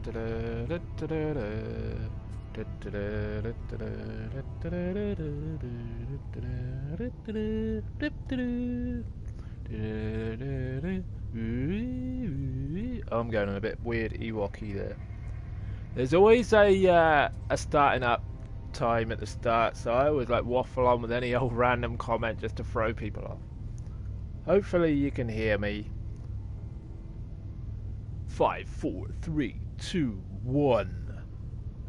I'm going on a bit weird Ewoky there. There's always a starting up time at the start, so I always like waffle on with any old random comment just to throw people off. Hopefully you can hear me. 5, 4, 3, 2, 1.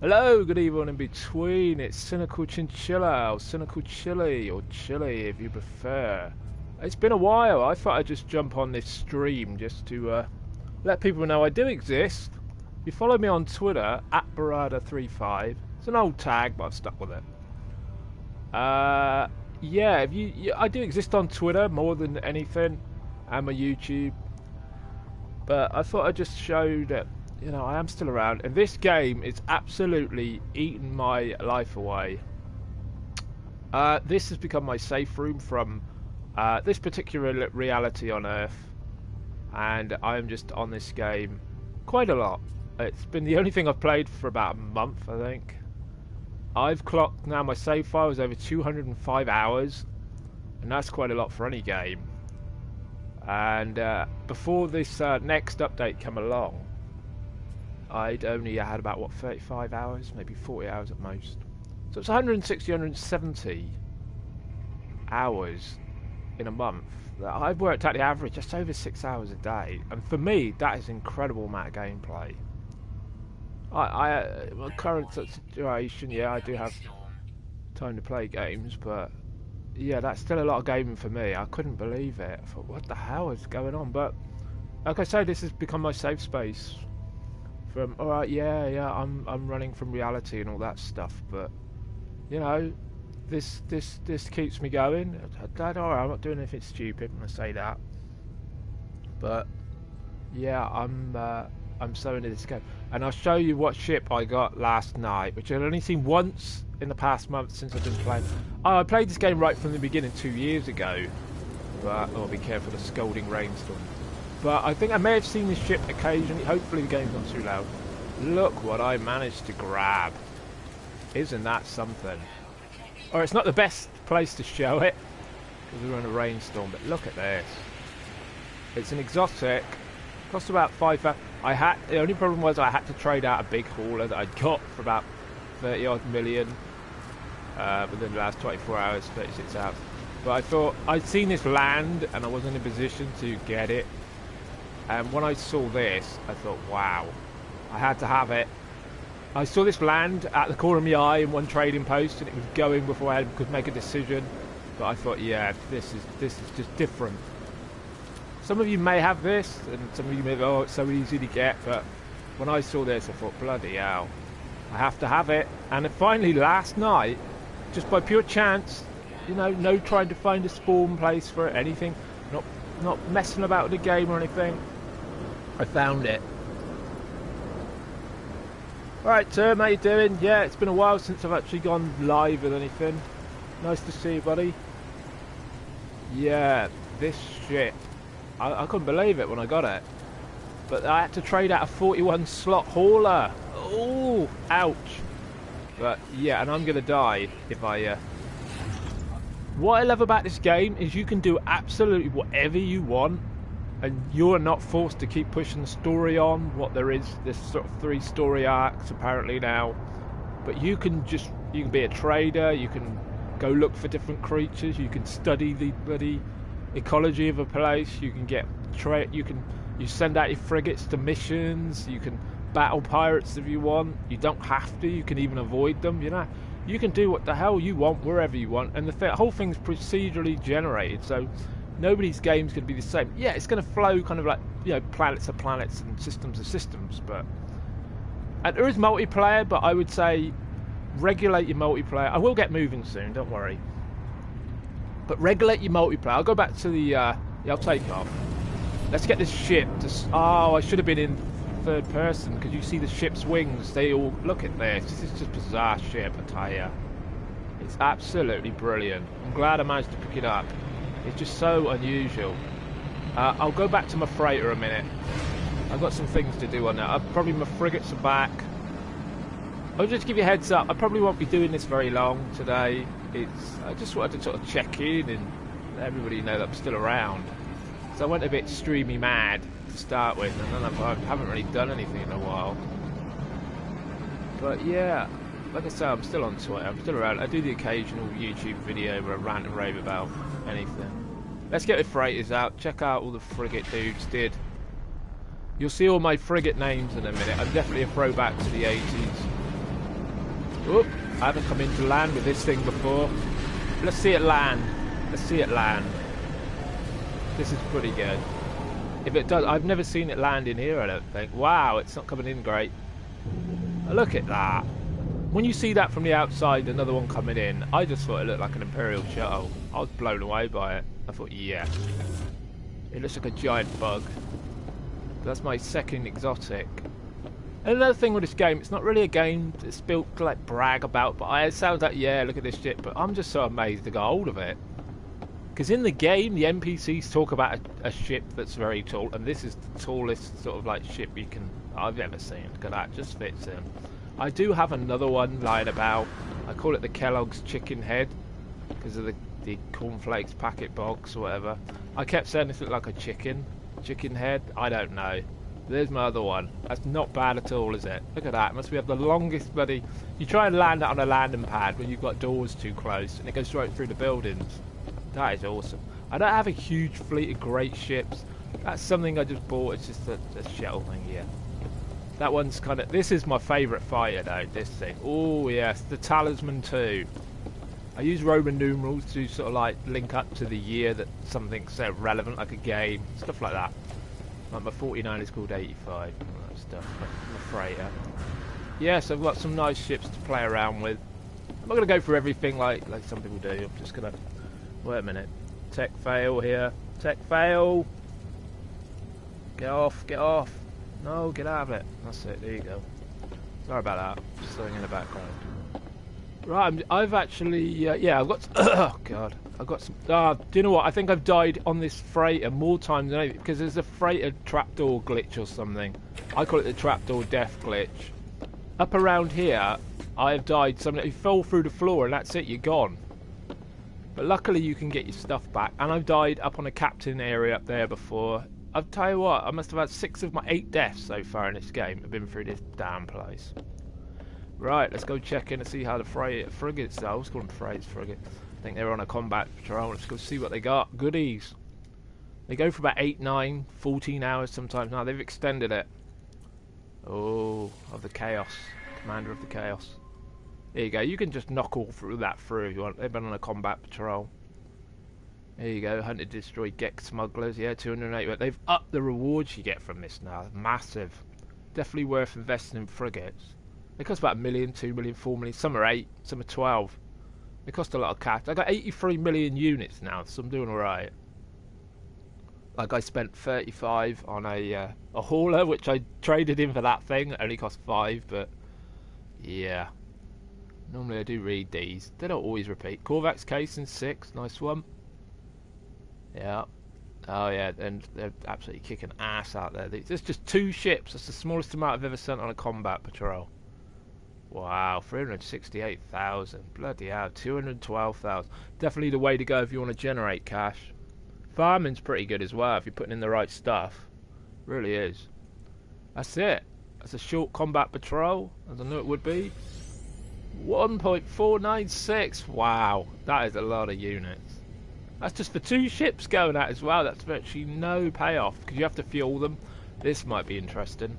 Hello, good evening in between. It's Cynicalchinchilla, or Cynicalchili, or Chili if you prefer. It's been a while. I thought I'd just jump on this stream just to let people know I do exist. You follow me on Twitter, @Barada35. It's an old tag, but I've stuck with it. Yeah, I do exist on Twitter more than anything, and my YouTube. But I thought I'd just show that, you know, I am still around. And this game is absolutely eating my life away. This has become my safe room from this particular reality on Earth. And I am just on this game quite a lot. It's been the only thing I've played for about a month, I think. I've clocked now my save file is over 205 hours. And that's quite a lot for any game. And before this next update came along, I'd only had about, what, 35 hours? Maybe 40 hours at most. So it's 160, 170 hours in a month. I've worked out the average just over 6 hours a day. And for me, that is an incredible amount of gameplay. My current situation, yeah, I do have time to play games, but yeah, that's still a lot of gaming for me. I couldn't believe it. I thought, what the hell is going on? But like I say, this has become my safe space. From alright, yeah, I'm running from reality and all that stuff, but you know, this keeps me going. Alright, I'm not doing anything stupid when I say that. But yeah, I'm so into this game, and I'll show you what ship I got last night, which I've only seen once in the past month since I've been playing. Oh, I played this game right from the beginning 2 years ago, but oh, be careful of the scolding rainstorm. But I think I may have seen this ship occasionally. Hopefully the game's not too loud. Look what I managed to grab. Isn't that something? Or it's not the best place to show it because we're in a rainstorm, but look at this. It's an exotic. Cost about $5. The only problem was I had to trade out a big hauler that I'd got for about 30 odd million within the last 24 hours, 36 hours. But I thought I'd seen this land and I wasn't in a position to get it. And when I saw this, I thought, wow, I had to have it. I saw this land at the corner of my eye in one trading post, and it was going before I could make a decision. But I thought, yeah, this is just different. Some of you may have this, and some of you may go, oh, it's so easy to get. But when I saw this, I thought, bloody hell, I have to have it. And it finally, last night, just by pure chance, you know, no trying to find a spawn place for it, anything, not messing about with the game or anything, I found it. Alright, Term, how you doing? Yeah, it's been a while since I've actually gone live with anything. Nice to see you, buddy. Yeah, this shit. I couldn't believe it when I got it. But I had to trade out a 41 slot hauler. Oh, ouch. But yeah, and I'm going to die if I... What I love about this game is you can do absolutely whatever you want. And you're not forced to keep pushing the story on. What there is, this sort of 3 story arcs apparently now. But you can be a trader, you can go look for different creatures, you can study the bloody ecology of a place, you can get you send out your frigates to missions, you can battle pirates if you want. You don't have to, you can even avoid them, you know. You can do what the hell you want wherever you want, and the whole thing's procedurally generated, so nobody's game's going to be the same. Yeah, it's going to flow kind of like, you know, planets are planets and systems are systems, but... And there is multiplayer, but I would say regulate your multiplayer. I will get moving soon, don't worry. But regulate your multiplayer. I'll go back to the... yeah, I'll take off. Let's get this ship to... Oh, I should have been in third person, because you see the ship's wings. They all... Look at this. This is just bizarre ship, I tell you. It's absolutely brilliant. I'm glad I managed to pick it up. It's just so unusual. I'll go back to my freighter a minute. I've got some things to do on that. Probably my frigates are back. I'll just give you a heads up. I probably won't be doing this very long today. I just wanted to sort of check in and let everybody know that I'm still around. So I went a bit streamy mad to start with, and then I haven't really done anything in a while. But yeah, like I say, I'm still on Twitter. I'm still around. I do the occasional YouTube video where I rant and rave about anything. Let's get the freighters out. Check out all the frigate dudes did. You'll see all my frigate names in a minute. I'm definitely a throwback to the 80s. Oop, I haven't come into land with this thing before. Let's see it land. Let's see it land. This is pretty good. If it does, I've never seen it land in here, I don't think. Wow, it's not coming in great. Look at that. When you see that from the outside, another one coming in, I just thought it looked like an Imperial shuttle. I was blown away by it. I thought, yeah. It looks like a giant bug. That's my second exotic. And another thing with this game, it's not really a game that's built to like brag about, but it sounds like, yeah, look at this shit, but I'm just so amazed to get hold of it. Because in the game, the NPCs talk about a ship that's very tall, and this is the tallest sort of like ship I've ever seen. Look at that, just fits in. I do have another one lying about. I call it the Kellogg's chicken head because of the cornflakes packet box or whatever. I kept saying this looked like a chicken head. I don't know. There's my other one. That's not bad at all, is it? Look at that. It must be the longest bloody... You try and land it on a landing pad when you've got doors too close and it goes straight through the buildings. That is awesome. I don't have a huge fleet of great ships. That's something I just bought. It's just a shuttle thing here. That one's kind of... This is my favourite fighter, though, this thing. Oh, yes, the Talisman 2. I use Roman numerals to sort of, like, link up to the year that something's relevant, like a game, stuff like that. Like, my 49 is called 85, all that stuff, my freighter. Yes, I've got some nice ships to play around with. I'm not going to go for everything like some people do. I'm just going to... Wait a minute. Tech fail here. Tech fail! Get off, get off. No, get out of it. That's it, there you go. Sorry about that. Just something in the background. Right, I've actually... yeah, I've got... oh, God. I've got some... do you know what? I think I've died on this freighter more times than anything, because there's a freighter trapdoor glitch or something. I call it the trapdoor death glitch. Up around here, I have died something... You fell through the floor and that's it, you're gone. But luckily you can get your stuff back. And I've died up on a captain area up there before. I'll tell you what, I must have had 6 of my 8 deaths so far in this game. I've been through this damn place. Right, let's go check in and see how the frigates are. I was calling them frigates, frigate. I think they're on a combat patrol. Let's go see what they got. Goodies. They go for about 8, 9, 14 hours sometimes. Now they've extended it. Oh, of the chaos. Commander of the chaos. There you go. You can just knock all through that through if you want. They've been on a combat patrol. There you go, hunted, destroyed, Gex smugglers, yeah, 208, but they've upped the rewards you get from this now, massive. Definitely worth investing in frigates. They cost about 1 million, 2 million, 4 million, some are 8, some are 12. They cost a lot of cash. I got 83 million units now, so I'm doing alright. Like I spent 35 on a hauler, which I traded in for that thing, it only cost 5, but yeah. Normally I do read these, they don't always repeat. Corvax case in 6, nice one. Yeah. Oh yeah, and they're absolutely kicking ass out there. There's just 2 ships. That's the smallest amount I've ever sent on a combat patrol. Wow, 368,000. Bloody hell, 212,000. Definitely the way to go if you want to generate cash. Farming's pretty good as well if you're putting in the right stuff. Really is. That's it. That's a short combat patrol, as I knew it would be. 1.496. Wow, that is a lot of units. That's just for 2 ships going at as well. That's virtually no payoff because you have to fuel them. This might be interesting.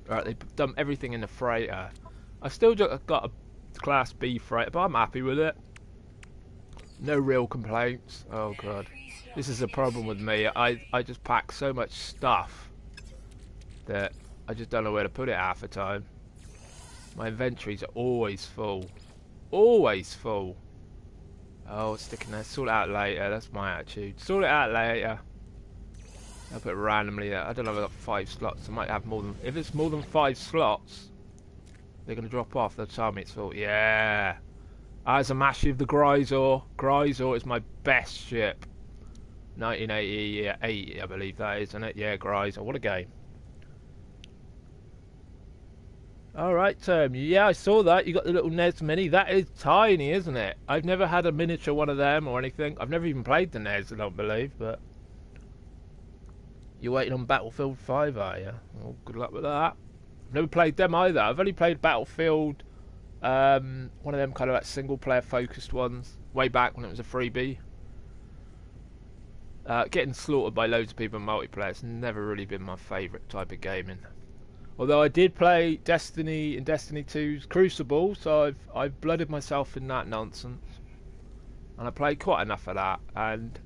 Right, they've dumped everything in the freighter. I've still got a Class B freighter, but I'm happy with it. No real complaints. Oh god, this is a problem with me. I just pack so much stuff that I just don't know where to put it half the time. My inventories are always full. Always full. Oh, it's sticking there. Sort it out later. That's my attitude. Sort it out later. I'll put it randomly there. I don't know if I've got 5 slots. I might have more than... If it's more than 5 slots, they're going to drop off. They'll tell me it's full. Yeah. As a massive, the Grisor. Grisor is my best ship. 1988, I believe that is, isn't it? Yeah, Gryzer. What a game. Alright, yeah, I saw that. You got the little NES Mini. That is tiny, isn't it? I've never had a miniature one of them or anything. I've never even played the NES, I don't believe, but... You're waiting on Battlefield 5, are you? Well, good luck with that. I've never played them either. I've only played Battlefield, one of them kind of like single-player focused ones, way back when it was a freebie. Getting slaughtered by loads of people in multiplayer has never really been my favourite type of gaming. Although I did play Destiny and Destiny 2's Crucible, so I've blooded myself in that nonsense. And I played quite enough of that. And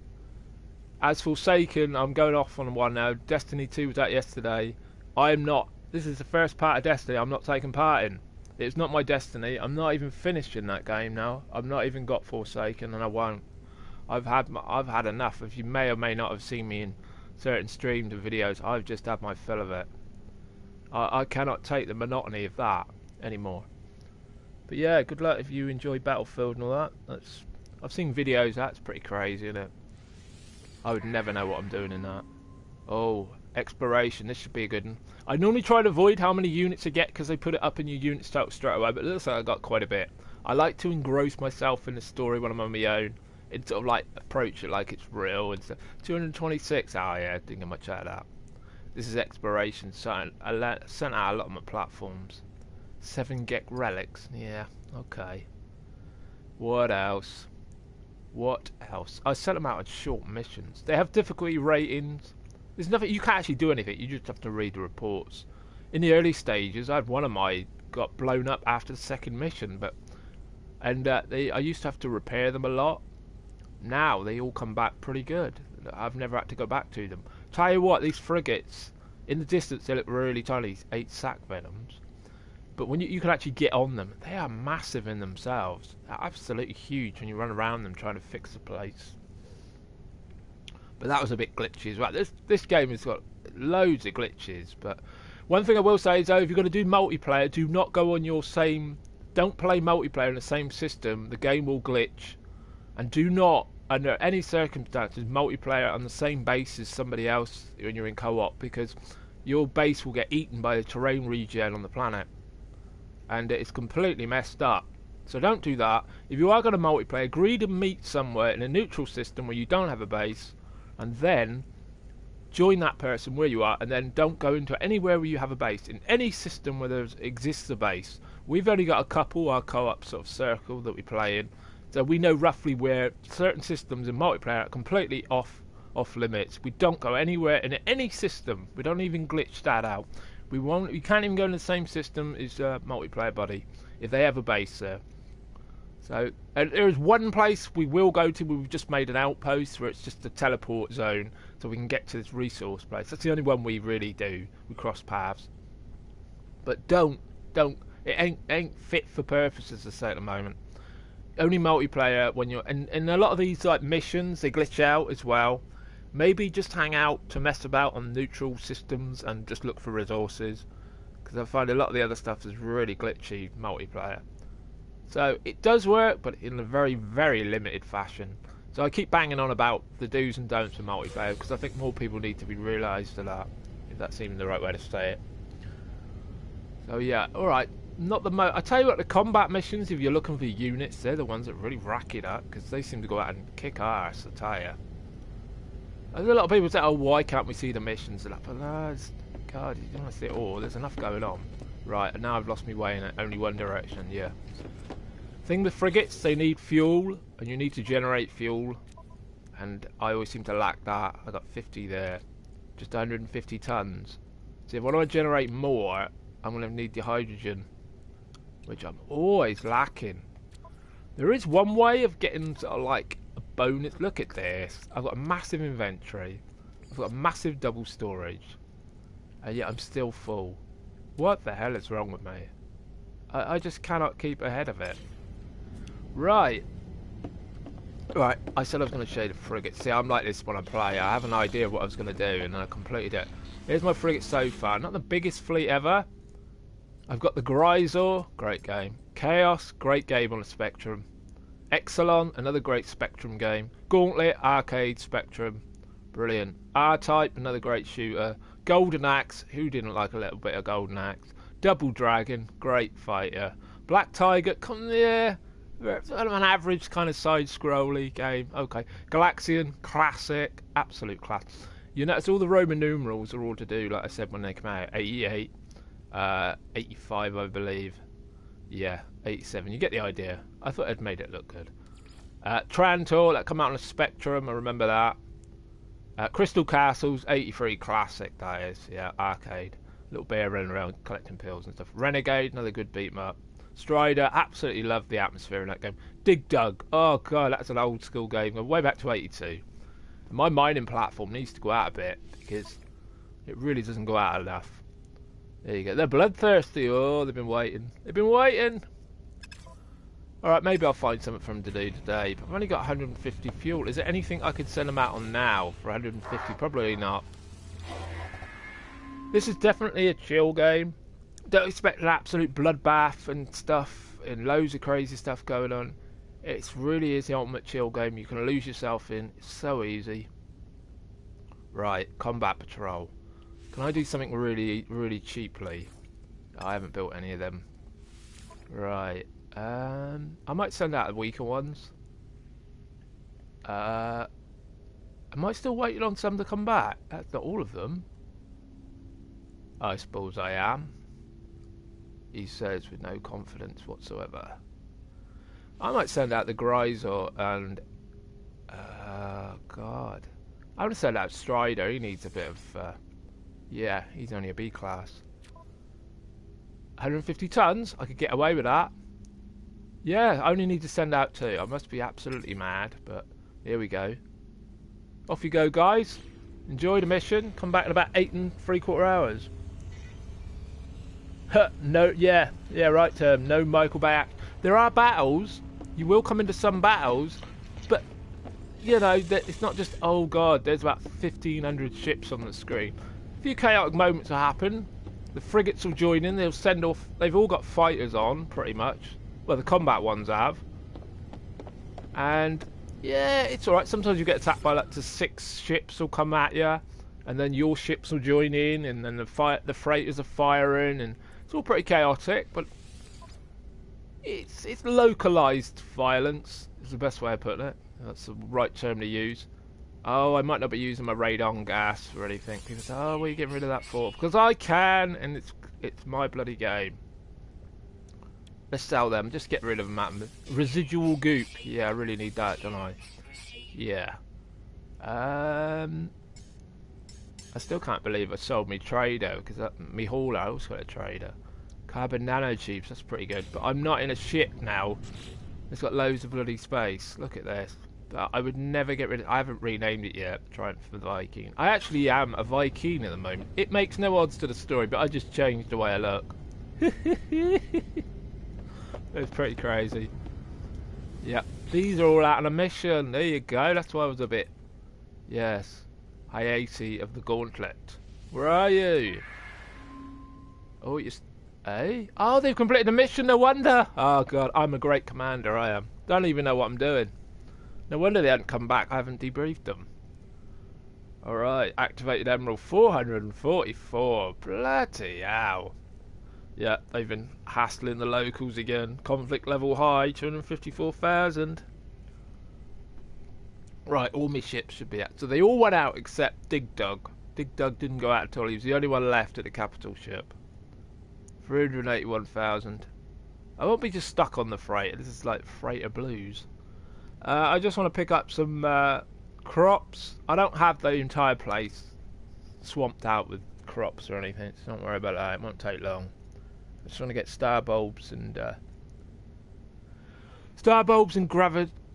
as Forsaken, I'm going off on one now. Destiny 2 was out yesterday. I am not. This is the first part of Destiny I'm not taking part in. It's not my Destiny. I'm not even finishing that game now. I've not even got Forsaken, and I won't. I've had enough. If you may or may not have seen me in certain streams and videos, I've just had my fill of it. I cannot take the monotony of that anymore. But yeah, good luck if you enjoy Battlefield and all that. I've seen videos. That's pretty crazy, isn't it? I would never know what I'm doing in that. Oh, exploration. This should be a good one. I normally try to avoid how many units I get because they put it up in your unit total straight away, but it looks like I got quite a bit. I like to engross myself in the story when I'm on my own and sort of like approach it like it's real and stuff. 226. Oh yeah, didn't get much out of that. This is exploration, so I sent out a lot of my platforms. 7 get relics. Yeah, okay. What else? What else? I sent them out on short missions. They have difficulty ratings. There's nothing. You can't actually do anything. You just have to read the reports. In the early stages, I had one of my got blown up after the second mission, I used to have to repair them a lot. Now they all come back pretty good. I've never had to go back to them. Tell you what, these frigates in the distance they look really tiny, 8 sack venoms. But when you can actually get on them, they are massive in themselves. They're absolutely huge when you run around them trying to fix the place. But that was a bit glitchy as well. This game has got loads of glitches. But one thing I will say is, though, if you're going to do multiplayer, do not go on your same... Don't play multiplayer in the same system. The game will glitch. And do not, under any circumstances, multiplayer on the same base as somebody else when you're in co-op, because your base will get eaten by the terrain regen on the planet. And it's completely messed up. So don't do that. If you are going to multiplayer, agree to meet somewhere in a neutral system where you don't have a base, and then join that person where you are, and then don't go into anywhere where you have a base. In any system where there exists a base, we've only got a couple, our co-op sort of circle that we play in, so we know roughly where certain systems in multiplayer are completely off limits. We don't go anywhere in any system. We don't even glitch that out. We can't even go in the same system as multiplayer buddy if they have a base there. So there is one place we will go to. We've just made an outpost where it's just a teleport zone, so we can get to this resource place. That's the only one we really do. We cross paths, but don't. It ain't fit for purpose, as I say at the moment. Only multiplayer when you're and a lot of these like missions they glitch out as well. Maybe just hang out to mess about on neutral systems and just look for resources, because I find a lot of the other stuff is really glitchy multiplayer. So it does work, but in a very, very limited fashion. So I keep banging on about the do's and don'ts of multiplayer, because I think more people need to be realised of that, if that's even the right way to say it. So yeah, alright. I tell you what, the combat missions, if you're looking for units, they're the ones that really rack it up, because they seem to go out and kick arse, I tell you. There's a lot of people say, oh, why can't we see the missions? But God, you don't want to see it all. There's enough going on. Right, and now I've lost my way in only one direction, yeah. Thing with frigates, they need fuel, and you need to generate fuel. And I always seem to lack that. I got 50 there. Just 150 tons. So if I want to generate more, I'm going to need the hydrogen, which I'm always lacking. There is one way of getting sort of like a bonus. Look at this. I've got a massive inventory. I've got a massive double storage. And yet I'm still full. What the hell is wrong with me? I just cannot keep ahead of it. Right. Right, I said I was going to show you the frigate. See, I'm like this when I play. I have an idea of what I was going to do, and then I completed it. Here's my frigate so far. Not the biggest fleet ever. I've got the Gryzer, great game. Chaos, great game on the Spectrum. Exelon, another great Spectrum game. Gauntlet, arcade, Spectrum. Brilliant. R-Type, another great shooter. Golden Axe, who didn't like a little bit of Golden Axe? Double Dragon, great fighter. Black Tiger, an average kind of side-scrolly game. Okay. Galaxian, classic, absolute class. You notice all the Roman numerals are all to do, like I said when they come out. 88, 85, I believe. Yeah, 87. You get the idea. I thought I'd made it look good. Trantor, that come out on a Spectrum, I remember that. Crystal Castles, 83, classic that is. Yeah, arcade. Little bear running around collecting pills and stuff. Renegade, another good beat 'em up. Strider, absolutely loved the atmosphere in that game. Dig Dug, oh god, that's an old school game, way back to 82. And my mining platform needs to go out a bit, because it really doesn't go out enough. There you go, they're bloodthirsty, oh, they've been waiting. They've been waiting! Alright, maybe I'll find something for them to do today, but I've only got 150 fuel. Is there anything I could send them out on now for 150? Probably not. This is definitely a chill game. Don't expect an absolute bloodbath and stuff, and loads of crazy stuff going on. It really is the ultimate chill game. You can lose yourself in. It's so easy. Right, combat patrol. Can I do something really, really cheaply? I haven't built any of them. Right. I might send out the weaker ones. Am I still waiting on some to come back? That's not all of them. I suppose I am. He says with no confidence whatsoever. I might send out the Gryzor and... God. I'm going to send out Strider. He needs a bit of... yeah, he's only a B class. 150 tons? I could get away with that. Yeah, I only need to send out 2. I must be absolutely mad, but here we go. Off you go, guys. Enjoy the mission. Come back in about 8 3/4 hours. No, yeah, right term. No Michael Bay act. There are battles. You will come into some battles, but you know it's not just oh god. There's about 1,500 ships on the screen. A few chaotic moments will happen. The frigates will join in. They'll send off. They've all got fighters on, pretty much. Well, the combat ones have. And yeah, it's alright. Sometimes you get attacked by up to 6 ships will come at you, and then your ships will join in, and then the freighters are firing, and it's all pretty chaotic. But it's localized violence is the best way of putting it. That's the right term to use. Oh, I might not be using my radon gas or anything. People say, "Oh, what are you getting rid of that for?" Because I can, and it's my bloody game. Let's sell them. Just get rid of them. Residual goop. Yeah, I really need that, don't I? Yeah. I still can't believe I sold me trader because me hauler I also got a trader. Carbon nanotubes. That's pretty good. But I'm not in a ship now. It's got loads of bloody space. Look at this. But I would never get rid of. I haven't renamed it yet. Trying for the Viking. I actually am a Viking at the moment. It makes no odds to the story, but I just changed the way I look. It's pretty crazy. Yep, these are all out on a mission. There you go. That's why I was a bit... Yes. Hiatus of the Gauntlet. Where are you? Oh, you... Eh? Oh, they've completed the mission. No wonder. Oh, God. I'm a great commander. I am. Don't even know what I'm doing. No wonder they hadn't come back. I haven't debriefed them. Alright. Activated Emerald 444. Bloody hell. Yeah, they've been hassling the locals again. Conflict level high, 254,000. Right, all my ships should be out. So they all went out except Dig Dug. Dig Dug didn't go out at all. He was the only one left at the capital ship. 381,000. I won't be just stuck on the freighter. This is like freighter blues. I just want to pick up some crops. I don't have the entire place swamped out with crops or anything. So don't worry about that. It won't take long. I just want to get star bulbs and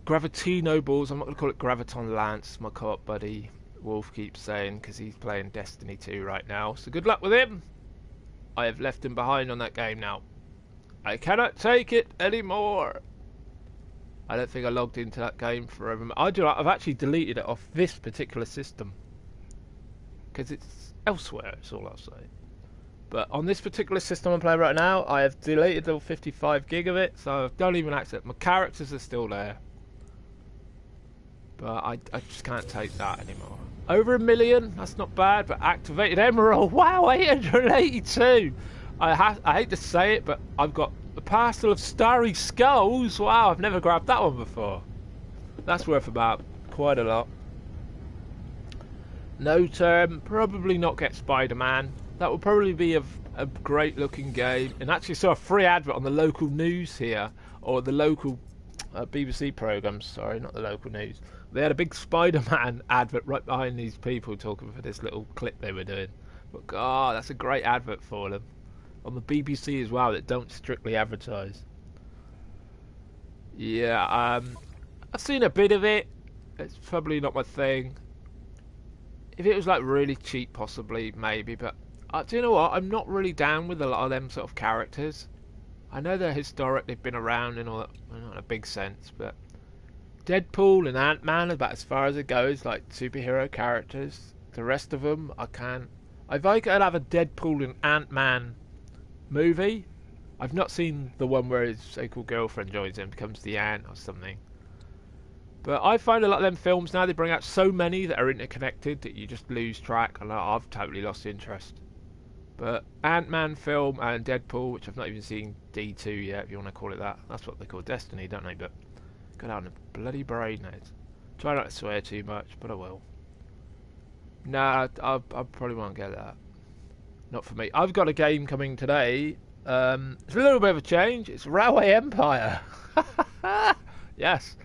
gravitino balls. I'm not going to call it graviton lance. My co-op buddy Wolf keeps saying because he's playing Destiny 2 right now. So good luck with him. I have left him behind on that game now. I cannot take it anymore. I don't think I logged into that game forever. I've actually deleted it off this particular system because it's elsewhere. That's all I'll say. But on this particular system I'm playing right now, I have deleted the 55 gig of it, so I don't even access it. My characters are still there. But I just can't take that anymore. Over 1 million, that's not bad, but activated emerald, wow, 882. I hate to say it, but I've got a parcel of starry skulls. Wow, I've never grabbed that one before. That's worth about quite a lot. No term, probably not get Spider-Man. That would probably be a great looking game. And actually saw a free advert on the local news here, or the local BBC programmes, sorry, not the local news. They had a big Spider-Man advert right behind these people talking for this little clip they were doing. But God, that's a great advert for them. On the BBC as well, that don't strictly advertise. Yeah, I've seen a bit of it. It's probably not my thing. If it was like really cheap, possibly, maybe. But do you know what? I'm not really down with a lot of them sort of characters. I know they're historic, they've been around and all that, not in a big sense, but Deadpool and Ant-Man are about as far as it goes, like superhero characters. The rest of them, I can't. If I could have a Deadpool and Ant-Man movie, I've not seen the one where his so-called girlfriend joins him, becomes the Ant or something. But I find a lot of them films now, they bring out so many that are interconnected that you just lose track, and I've totally lost interest. But Ant-Man film and Deadpool, which I've not even seen D2 yet, if you want to call it that. That's what they call Destiny, don't they? But go down the bloody brain, Ned. Try not to swear too much, but I will. Nah, I probably won't get that. Not for me. I've got a game coming today. It's a little bit of a change. It's Railway Empire. Yes.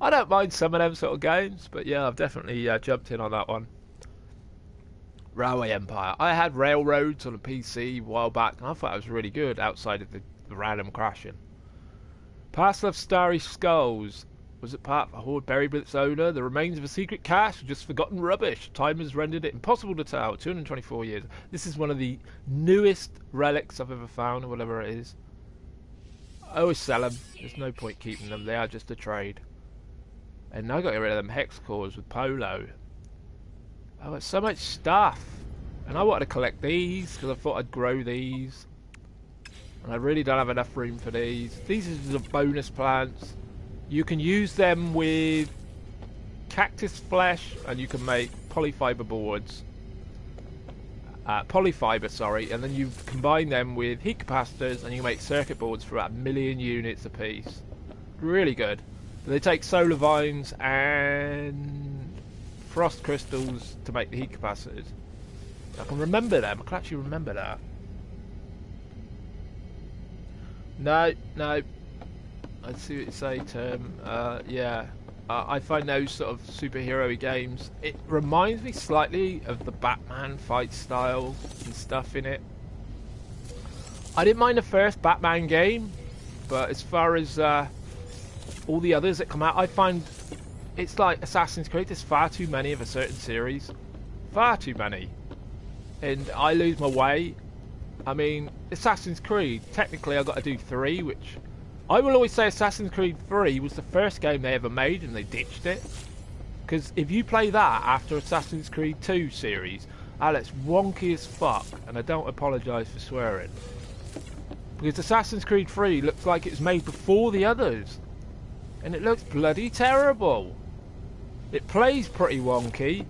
I don't mind some of them sort of games, but yeah, I've definitely jumped in on that one. Railway Empire. I had Railroads on a PC a while back, and I thought it was really good outside of the random crashing. Parcel of Starry Skulls. Was it part of a hoard buried with its owner? The remains of a secret cache or just forgotten rubbish? Time has rendered it impossible to tell. 224 years. This is one of the newest relics I've ever found, or whatever it is. I always sell them. There's no point keeping them. They are just a trade. And I got to get rid of them hex cores with Polo. I got so much stuff. And I wanted to collect these because I thought I'd grow these. And I really don't have enough room for these. These are the bonus plants. You can use them with cactus flesh, and you can make polyfiber boards. Polyfiber, sorry, and then you combine them with heat capacitors, and you make circuit boards for about 1 million units apiece. Really good. They take solar vines and frost crystals to make the heat capacitors. I can remember them. I can actually remember that. No. I see what you say, Tim. Yeah. I find those sort of superhero-y games, it reminds me slightly of the Batman fight style and stuff in it. I didn't mind the first Batman game, but as far as all the others that come out, I find it's like Assassin's Creed. There's far too many of a certain series. Far too many. And I lose my way. I mean, Assassin's Creed, technically I've got to do 3, which I will always say Assassin's Creed 3 was the first game they ever made and they ditched it. Because if you play that after Assassin's Creed 2 series, it's wonky as fuck, and I don't apologise for swearing. Because Assassin's Creed 3 looks like it was made before the others. And it looks bloody terrible. It plays pretty wonky.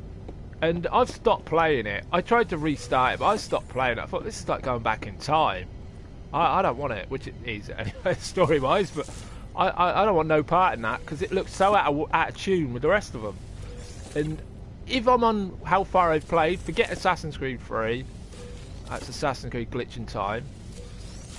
And I've stopped playing it. I tried to restart it, but I stopped playing it. I thought, this is like going back in time. I don't want it, which it is anyway, story-wise, but I don't want no part in that, because it looks so out of tune with the rest of them. And if I'm on how far I've played, forget Assassin's Creed 3. That's Assassin's Creed Glitch in Time.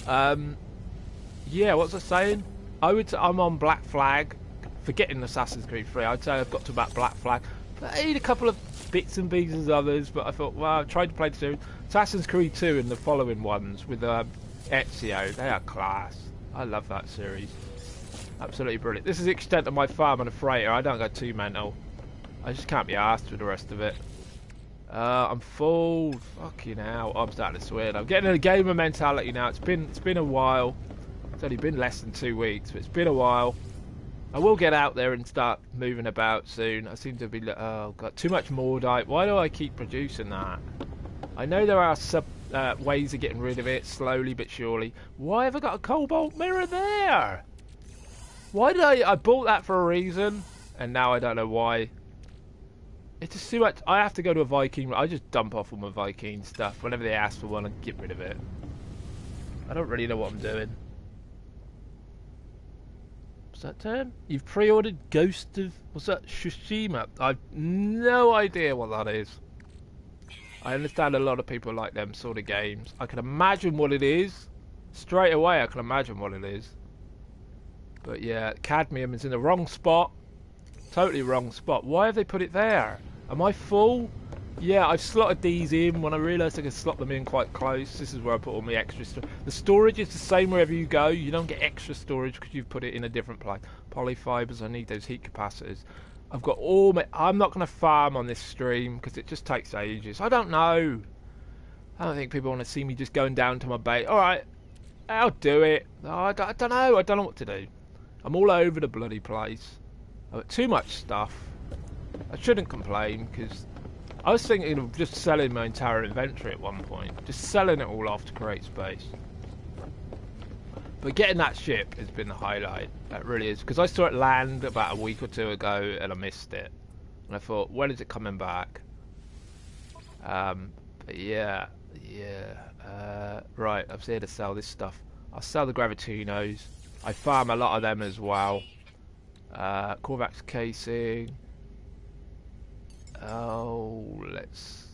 Yeah, what was I saying? I'm on Black Flag, forgetting Assassin's Creed 3. I'd say I've got to about Black Flag. Played a couple of bits and pieces of others, but I thought, well, I tried to play the series. Assassin's Creed 2 and the following ones with Ezio, they are class. I love that series. Absolutely brilliant. This is the extent of my farm and a freighter. I don't go too mental. I just can't be arsed with the rest of it. I'm full. Fucking hell. I'm starting to swear. I'm getting in a gamer mentality now. It's been a while. It's only been less than 2 weeks, but it's been a while. I will get out there and start moving about soon. I seem to be... Oh, got too much Mordite. Why do I keep producing that? I know there are ways of getting rid of it, slowly but surely. Why have I got a cobalt mirror there? Why did I bought that for a reason, and now I don't know why. It's just too much. I have to go to a Viking. I just dump off all my Viking stuff. Whenever they ask for one, I get rid of it. I don't really know what I'm doing. What's that term? You've pre-ordered Ghost of... What's that? Tsushima. I've no idea what that is. I understand a lot of people like them sort of games. I can imagine what it is. Straight away, I can imagine what it is. But yeah, cadmium is in the wrong spot. Totally wrong spot. Why have they put it there? Am I full? Yeah, I've slotted these in when I realised I could slot them in quite close. This is where I put all my extra stuff. The storage is the same wherever you go. You don't get extra storage because you've put it in a different place. Polyfibers, I need those heat capacitors. I've got all my... I'm not going to farm on this stream because it just takes ages. I don't know. I don't think people want to see me just going down to my base. Alright, I'll do it. I don't know. I don't know what to do. I'm all over the bloody place. I've got too much stuff. I shouldn't complain because I was thinking of just selling my entire inventory at one point. Just selling it all off to create space. But getting that ship has been the highlight. That really is. Because I saw it land about a week or two ago and I missed it. And I thought, when is it coming back? But yeah. Right, I'm here to sell this stuff. I'll sell the Gravitinos. I farm a lot of them as well. Korvax casing. Oh, let's...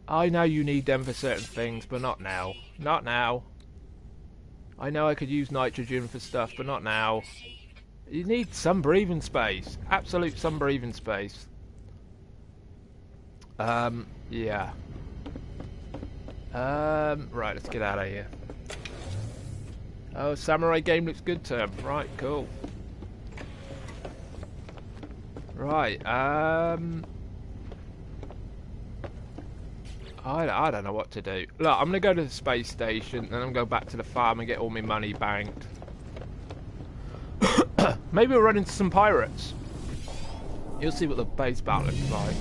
I know you need them for certain things, but not now. Not now. I know I could use nitrogen for stuff, but not now. You need some breathing space. Absolute some breathing space. Yeah. Right, let's get out of here. Oh, samurai game looks good, term. Right, cool. Right, I don't know what to do. Look, I'm gonna go to the space station, and I'm gonna go back to the farm and get all my money banked. Maybe we'll run into some pirates. You'll see what the base battle looks like.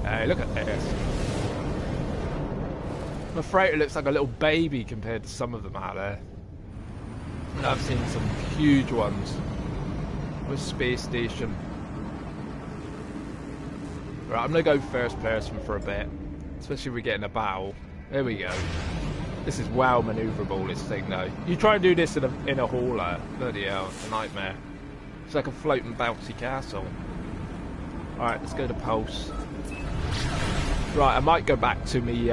Hey, look at this. I'm afraid it looks like a little baby compared to some of them out there. I've seen some huge ones. With space station. Right, I'm gonna go first person for a bit. Especially if we get in a battle. There we go. This is well manoeuvrable, this thing though. You try and do this in a hauler. Bloody hell, it's a nightmare. It's like a floating bouncy castle. Alright, let's go to Pulse. Right, I might go back to me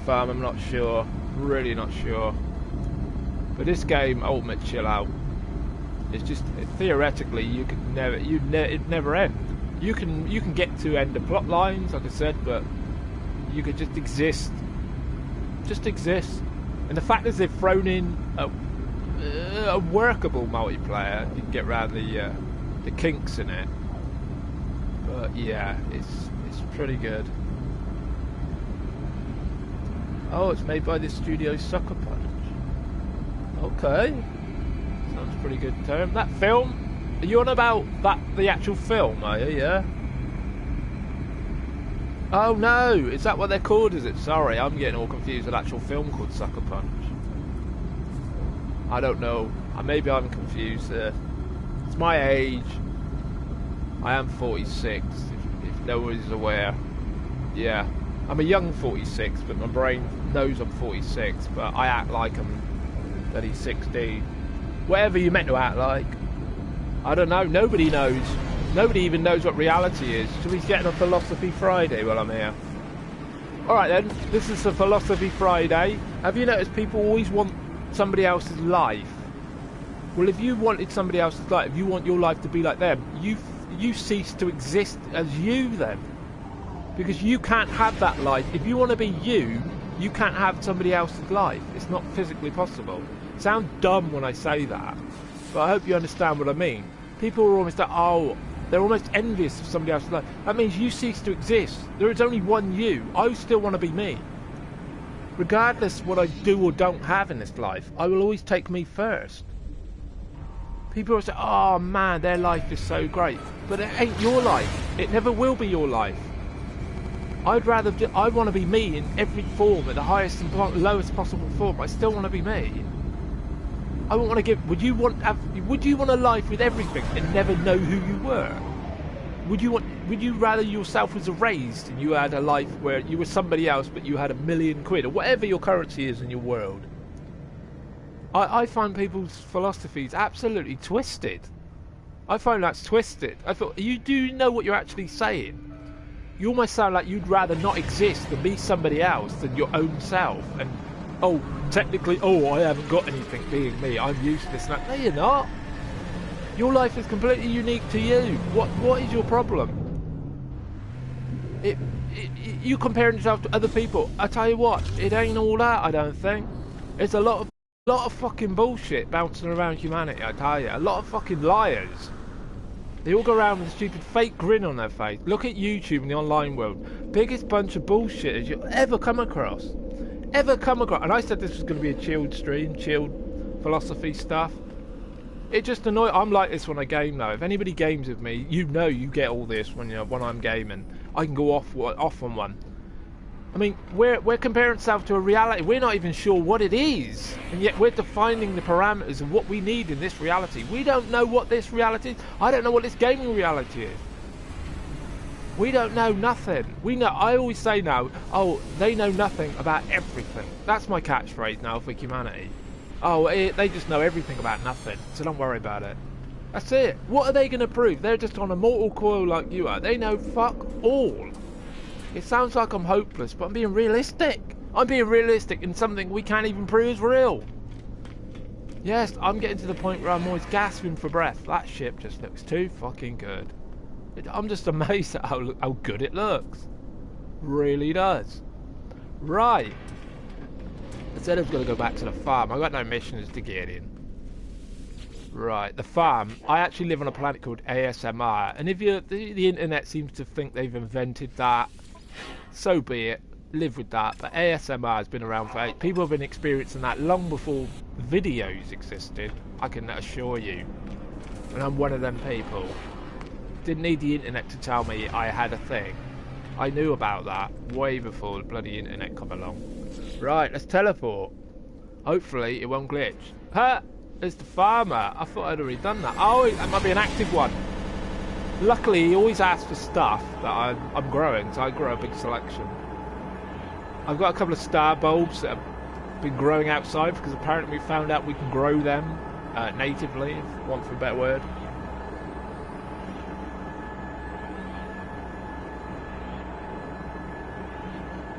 farm, I'm not sure. Really not sure. But this game, Ultimate Chill Out, it's just theoretically you could never, it'd never end. You can get to end the plot lines, like I said, but you could just exist, And the fact is they've thrown in a workable multiplayer. You can get around the kinks in it. But yeah, it's pretty good. Oh, it's made by the studio Sucker Punch. Okay, sounds pretty good term. That film, are you on about the actual film, are you? Yeah. Oh no, is that what they're called, is it? Sorry, I'm getting all confused with an actual film called Sucker Punch. I don't know, maybe I'm confused there. It's my age. I am 46, if no one is aware. Yeah, I'm a young 46, but my brain knows I'm 46, but I act like I'm 16. Whatever you meant to act like. I don't know, nobody knows. Nobody even knows what reality is. Should we get on Philosophy Friday while I'm here? Alright then, this is a Philosophy Friday. Have you noticed people always want somebody else's life? Well, if you wanted somebody else's life, if you want your life to be like them, you cease to exist as you then. Because you can't have that life. If you want to be you, you can't have somebody else's life. It's not physically possible. It sounds dumb when I say that, but I hope you understand what I mean. People are almost like, oh, they're almost envious of somebody else's life. That means you cease to exist. There is only one you. I still want to be me. Regardless what I do or don't have in this life, I will always take me first. People will say, oh man, their life is so great. But it ain't your life. It never will be your life. I want to be me in every form, at the highest and lowest possible form. I still want to be me. I wouldn't want to give. Would you want a life with everything and never know who you were? Would you rather yourself was erased and you had a life where you were somebody else but you had £1,000,000 or whatever your currency is in your world? I find people's philosophies absolutely twisted. I find that's twisted. I thought, you do know what you're actually saying? You almost sound like you'd rather not exist than be somebody else than your own self. And, oh, technically, oh, I haven't got anything being me. I'm useless. No, you're not. Your life is completely unique to you. What is your problem? You comparing yourself to other people. I tell you what, it ain't all that, I don't think. It's a lot of fucking bullshit bouncing around humanity, I tell you. A lot of fucking liars. They all go around with a stupid fake grin on their face. Look at YouTube and the online world. Biggest bunch of bullshitters you'll ever come across. And I said this was going to be a chilled stream, chilled philosophy stuff. It just annoys. I'm like this when I game though. If anybody games with me, you know you get all this when I'm gaming. I can go off on one. I mean, we're comparing ourselves to a reality. We're not even sure what it is, and yet we're defining the parameters of what we need in this reality. We don't know what this reality is. I don't know what this gaming reality is. We don't know nothing. I always say now, oh, they know nothing about everything. That's my catchphrase now for humanity. Oh, they just know everything about nothing, so don't worry about it. That's it. What are they going to prove? They're just on a mortal coil like you are. They know fuck all. It sounds like I'm hopeless, but I'm being realistic. I'm being realistic in something we can't even prove is real. Yes, I'm getting to the point where I'm always gasping for breath. That ship just looks too fucking good. I'm just amazed at how good it looks. Really does. Right. I said I was going to go back to the farm. I've got no missions to get in. Right, the farm. I actually live on a planet called ASMR, and if the internet seems to think they've invented that, so be it. Live with that. But ASMR has been around for people have been experiencing that long before videos existed. I can assure you, and I'm one of them people. Didn't need the internet to tell me I had a thing. I knew about that way before the bloody internet come along. Right, let's teleport. Hopefully it won't glitch. Ha! There's the farmer. I thought I'd already done that. Oh, that might be an active one. Luckily, he always asks for stuff that I'm growing, so I grow a big selection. I've got a couple of star bulbs that have been growing outside because apparently we found out we can grow them natively, if you want for a better word.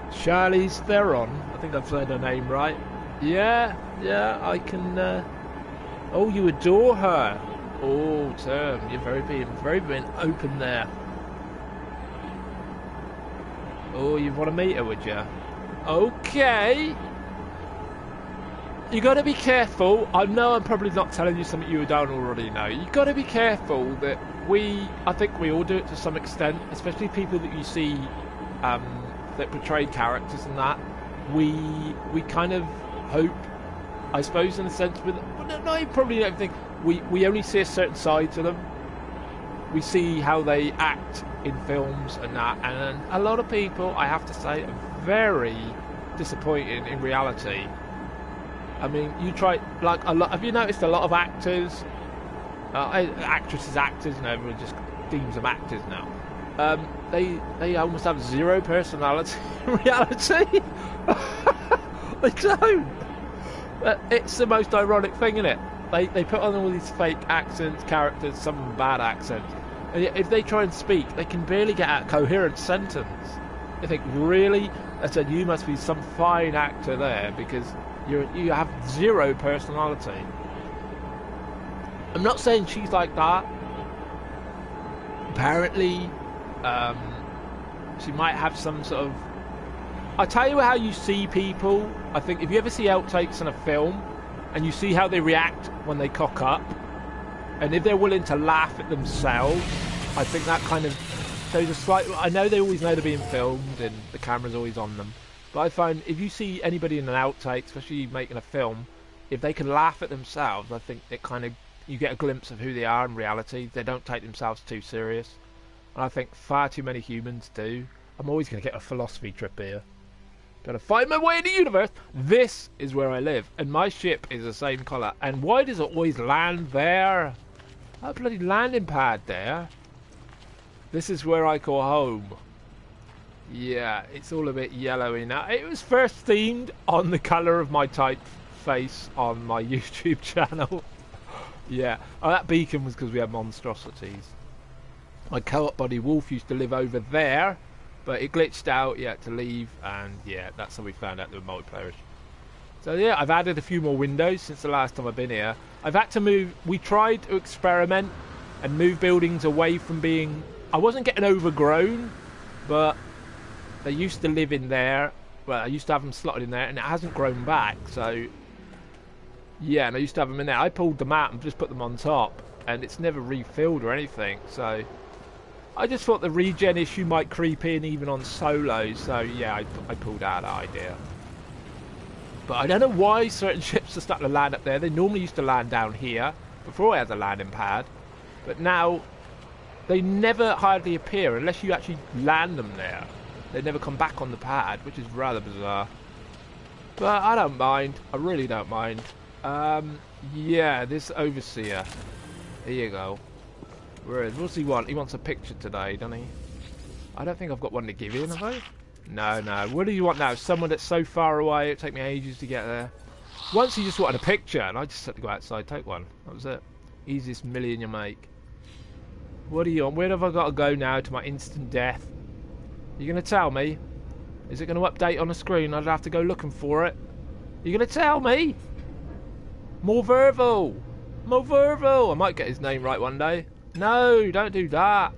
Charlize Theron. I think I've said her name right. Yeah, I can... Oh, you adore her. Oh, Term, you're very being open there. Oh, you want to meet her, would you? Okay. You got to be careful. I know I'm probably not telling you something you don't already know. You got to be careful that I think we all do it to some extent, especially people that you see that portray characters and that. We kind of hope, I suppose, in a sense, I probably don't think we only see a certain side to them. We see how they act in films and that, and a lot of people, I have to say, are very disappointed in reality. I mean, you try, like, a lot. Have you noticed a lot of actors, actors, and everyone just deems them actors now. They almost have zero personality in reality. They don't. It's the most ironic thing, isn't it? They put on all these fake accents, characters, some bad accents, and if they try and speak, they can barely get out a coherent sentence. You think, really? I said, you must be some fine actor there, because you have zero personality. I'm not saying she's like that. Apparently, she might have some sort of... I tell you how you see people. I think if you ever see outtakes in a film, and you see how they react when they cock up, and if they're willing to laugh at themselves, I think that kind of shows a slight... I know they always know they're being filmed and the camera's always on them, but I find if you see anybody in an outtake, especially making a film, if they can laugh at themselves, I think it kind of... you get a glimpse of who they are in reality. They don't take themselves too serious, and I think far too many humans do. I'm always going to get a philosophy trip here. Gotta find my way in the universe. This is where I live, and my ship is the same colour. And why does it always land there? That bloody landing pad there. This is where I call home. Yeah, it's all a bit yellowy now. It was first themed on the colour of my typeface on my YouTube channel. Yeah, oh, that beacon was because we had monstrosities. My co-op buddy Wolf used to live over there, but it glitched out, he had to leave, and yeah, that's how we found out there were multiplayers. So yeah, I've added a few more windows since the last time I've been here. I've had to move, we tried to experiment and move buildings away from being, I wasn't getting overgrown, but they used to live in there, well, I used to have them slotted in there, and it hasn't grown back, so yeah, and I used to have them in there. I pulled them out and just put them on top, and it's never refilled or anything, so I just thought the regen issue might creep in even on solo, so yeah, I pulled out that idea. But I don't know why certain ships are starting to land up there. They normally used to land down here, before I had the landing pad, but now they never hardly appear unless you actually land them there. They never come back on the pad, which is rather bizarre. But I don't mind, I really don't mind. Yeah, this overseer. Here you go. What's he want? He wants a picture today, doesn't he? I don't think I've got one to give him, have I? No, no. What do you want now? Someone that's so far away, it'd take me ages to get there. Once he just wanted a picture, and I just had to go outside, take one. That was it. Easiest million you make. What do you want? Where have I got to go now to my instant death? You going to tell me? Is it going to update on the screen? I'd have to go looking for it. You going to tell me? More verbal. More verbal. I might get his name right one day. No, don't do that.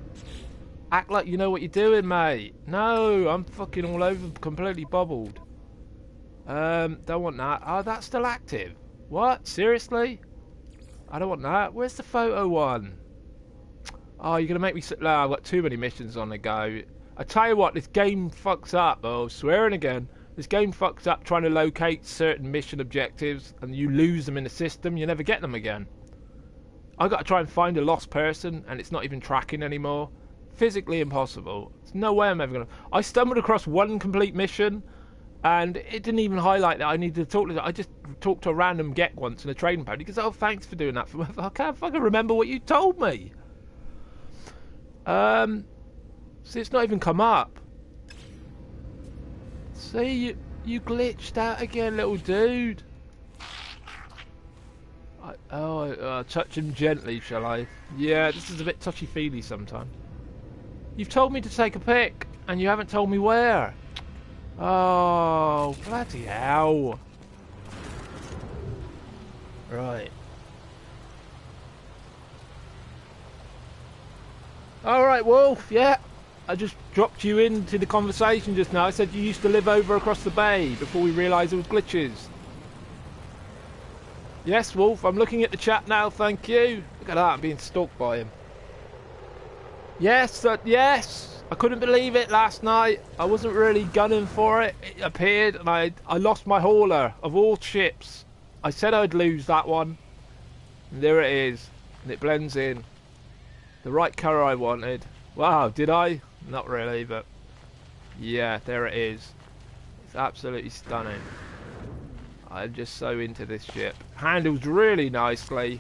Act like you know what you're doing, mate. No, I'm fucking all over, completely bobbled. Don't want that. Oh, that's still active. What? Seriously? I don't want that. Where's the photo one? Oh, you're going to make me sit... No, I've got too many missions on the go. I tell you what, this game fucks up. Oh, swearing again. This game fucks up trying to locate certain mission objectives, and you lose them in the system, you never get them again. I've got to try and find a lost person, and it's not even tracking anymore. Physically impossible. There's no way I'm ever going to... I stumbled across one complete mission, and it didn't even highlight that I needed to talk to them. I just talked to a random Gek once in a trading pad. He goes, oh, thanks for doing that for me. I can't fucking remember what you told me. See, it's not even come up. See, you glitched out again, little dude. I'll touch him gently, shall I? Yeah, this is a bit touchy-feely sometimes. You've told me to take a pic, and you haven't told me where. Oh, bloody hell. Right. Alright, Wolf, yeah. I just dropped you into the conversation just now. I said you used to live over across the bay before we realised there was glitches. Yes, Wolf, I'm looking at the chat now, thank you. Look at that, I'm being stalked by him. Yes, yes. I couldn't believe it last night. I wasn't really gunning for it. It appeared and I lost my hauler of all ships. I said I'd lose that one. And there it is. And it blends in. The right colour I wanted. Wow, did I? Not really, but yeah, there it is. It's absolutely stunning. I'm just so into this ship. Handles really nicely.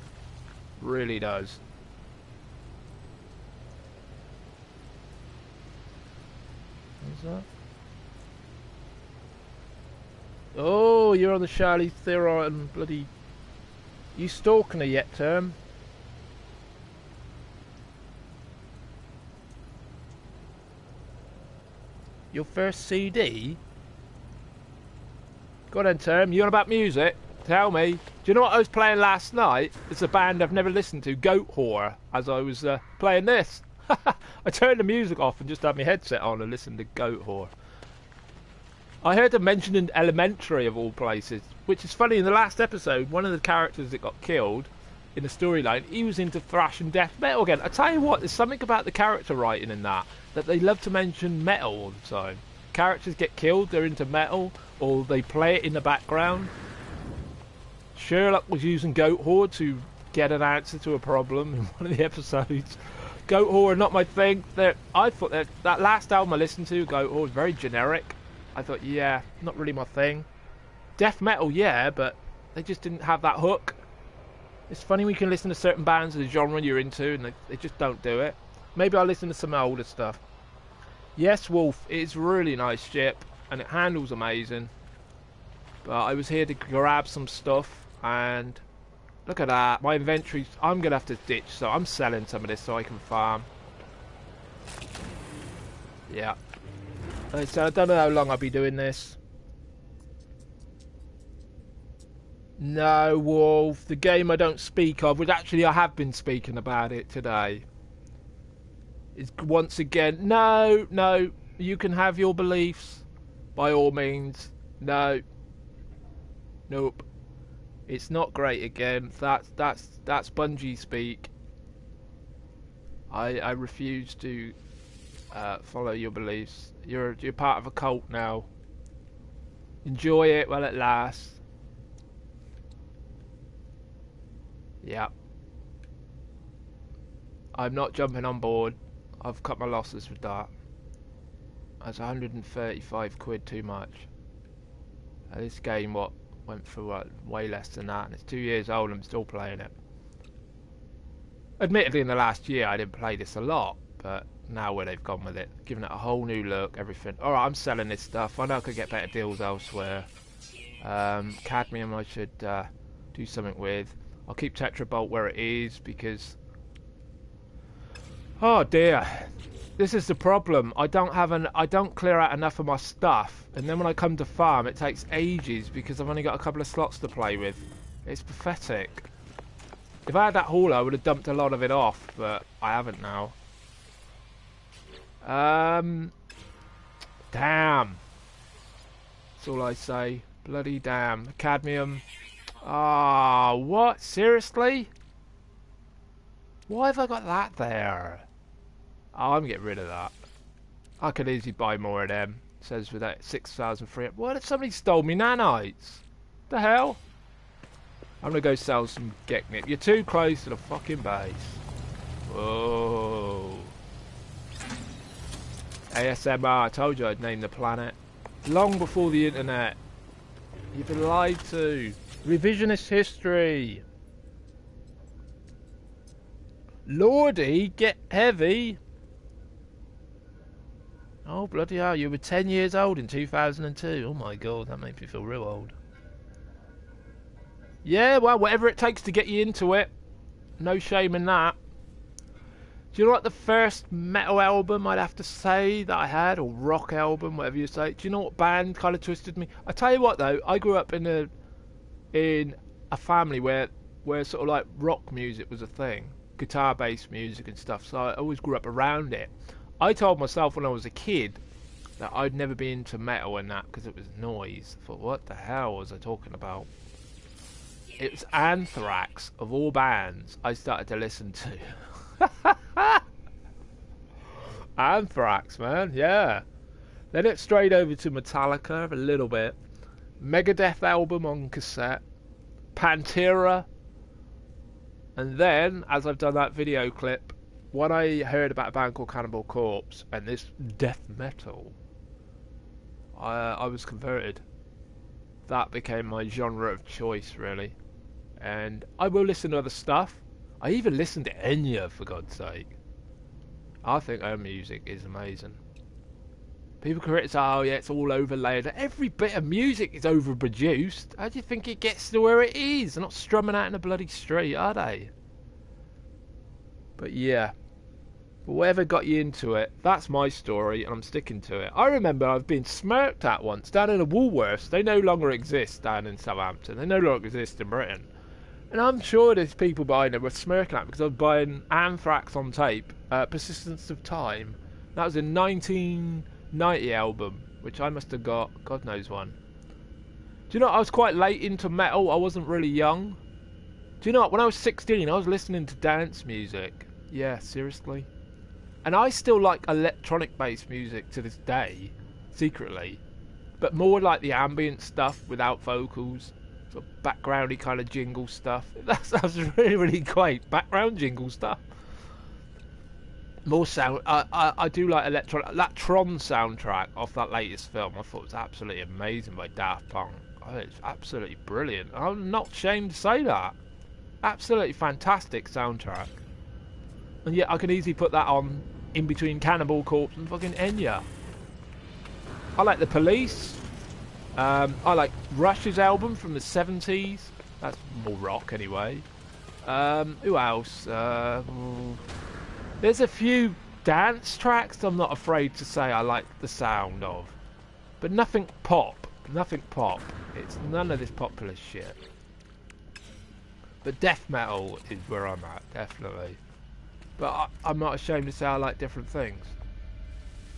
Really does. What's that? Oh, you're on the Charlie Theron bloody... You stalking her yet, Term? Your first CD? Go on then, Term. You on about music? Tell me. Do you know what I was playing last night? It's a band I've never listened to, Goat Whore, as I was playing this. I turned the music off and just had my headset on and listened to Goat Whore. I heard them mentioned in Elementary, of all places, which is funny. In the last episode, one of the characters that got killed in the storyline, he was into thrash and death metal again. I tell you what, there's something about the character writing in that they love to mention metal all the time. Characters get killed, they're into metal, or they play it in the background. Sherlock was using Goat Whore to get an answer to a problem in one of the episodes. Goat Whore are not my thing. I thought that last album I listened to, Goat Whore, was very generic. I thought, yeah, not really my thing. Death metal, yeah, but they just didn't have that hook. It's funny when you can listen to certain bands of the genre you're into and they just don't do it. Maybe I'll listen to some older stuff. Yes, Wolf, it's a really nice ship, and it handles amazing. But I was here to grab some stuff, and look at that. My inventory's... I'm going to have to ditch, so I'm selling some of this so I can farm. Yeah. So I don't know how long I'll be doing this. No, Wolf. The game I don't speak of, which actually I have been speaking about it today, is once again... No, no. You can have your beliefs, by all means. No. Nope. It's not great again. That's Bungie speak. I refuse to follow your beliefs. You're part of a cult now. Enjoy it while it lasts. Yeah. I'm not jumping on board. I've cut my losses with that. That's 135 quid too much. This game went for way less than that, and it's 2 years old and I'm still playing it. Admittedly in the last year I didn't play this a lot, but now where they've gone with it, giving it a whole new look, everything. Alright, I'm selling this stuff. I know I could get better deals elsewhere. Cadmium I should do something with. I'll keep Tetrabolt where it is because... Oh dear. This is the problem. I don't clear out enough of my stuff, and then when I come to farm, it takes ages because I've only got a couple of slots to play with. It's pathetic. If I had that hauler, I would have dumped a lot of it off, but I haven't now. Damn. That's all I say. Bloody damn. Cadmium. Ah, what? Seriously? Why have I got that there? Oh, I'm getting rid of that. I could easily buy more of them. It says with that 6,003. What if somebody stole me nanites? The hell? I'm gonna go sell some Geknip. You're too close to the fucking base. Whoa. ASMR, I told you I'd name the planet. Long before the internet. You've been lied to. Revisionist history. Lordy, get heavy. Oh, bloody hell, you were 10 years old in 2002. Oh my god, that made me feel real old. Yeah, well, whatever it takes to get you into it. No shame in that. Do you know what the first metal album I'd have to say that I had, or rock album, whatever you say? Do you know what band kind of twisted me? I tell you what though, I grew up in a family where sort of like rock music was a thing, guitar-based music and stuff. So I always grew up around it. I told myself when I was a kid that I'd never be into metal and that because it was noise. I thought, what the hell was I talking about? It was Anthrax, of all bands, I started to listen to. Anthrax, man, yeah. Then it strayed over to Metallica a little bit. Megadeth album on cassette. Pantera. And then, as I've done that video clip, when I heard about a band called Cannibal Corpse and this death metal, I was converted. That became my genre of choice, really. And I will listen to other stuff. I even listen to Enya, for God's sake. I think her music is amazing. People criticise, oh yeah, it's all overlaid. Every bit of music is overproduced. How do you think it gets to where it is? They're not strumming out in a bloody street, are they? But yeah. But whatever got you into it, that's my story, and I'm sticking to it. I remember I've been smirked at once down in a Woolworths. They no longer exist down in Southampton. They no longer exist in Britain. And I'm sure there's people behind it were smirking at me because I was buying Anthrax on tape, Persistence of Time. That was a 1990 album, which I must have got, God knows when. Do you know, I was quite late into metal. I wasn't really young. Do you know what, when I was 16, I was listening to dance music. Yeah, seriously. And I still like electronic-based music to this day, secretly. But more like the ambient stuff without vocals. Sort of backgroundy kind of jingle stuff. That sounds really, really quaint. Background jingle stuff. More sound. I do like electronic. That Tron soundtrack off that latest film, I thought was absolutely amazing by Daft Punk. Oh, it's absolutely brilliant. I'm not ashamed to say that. Absolutely fantastic soundtrack. And yet I can easily put that on in between Cannibal Corpse and fucking Enya. I like The Police. I like Rush's album from the 70s. That's more rock anyway. Who else? There's a few dance tracks I'm not afraid to say I like the sound of. But nothing pop. Nothing pop. It's none of this popular shit. But death metal is where I'm at, definitely. But I'm not ashamed to say I like different things.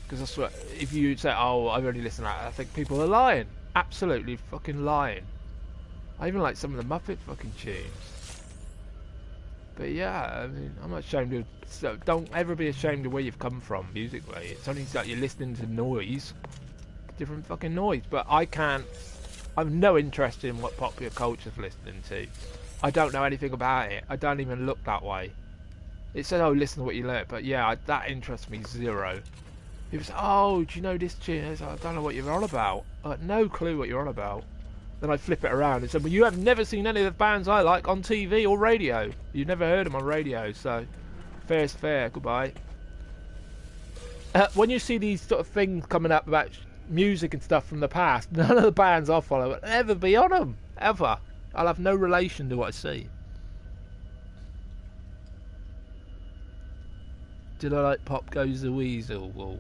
Because I swear, if you say, oh, I've only listened to that, I think people are lying. Absolutely fucking lying. I even like some of the Muppet fucking tunes. But yeah, I mean, I'm not ashamed of... So don't ever be ashamed of where you've come from musically. It's only that you're listening to noise. Different fucking noise. But I can't... I've no interest in what popular culture's listening to. I don't know anything about it. I don't even look that way. It says, oh, listen to what you learn. But yeah, that interests me zero. People say, oh, do you know this tune? I don't know what you're on about. No clue what you're on about. Then I flip it around and say, well, you have never seen any of the bands I like on TV or radio. You've never heard them on radio, so fair's fair. Goodbye. When you see these sort of things coming up about music and stuff from the past, none of the bands I follow will ever be on them. Ever. I'll have no relation to what I see. Did I like Pop Goes the Weasel, Wolf?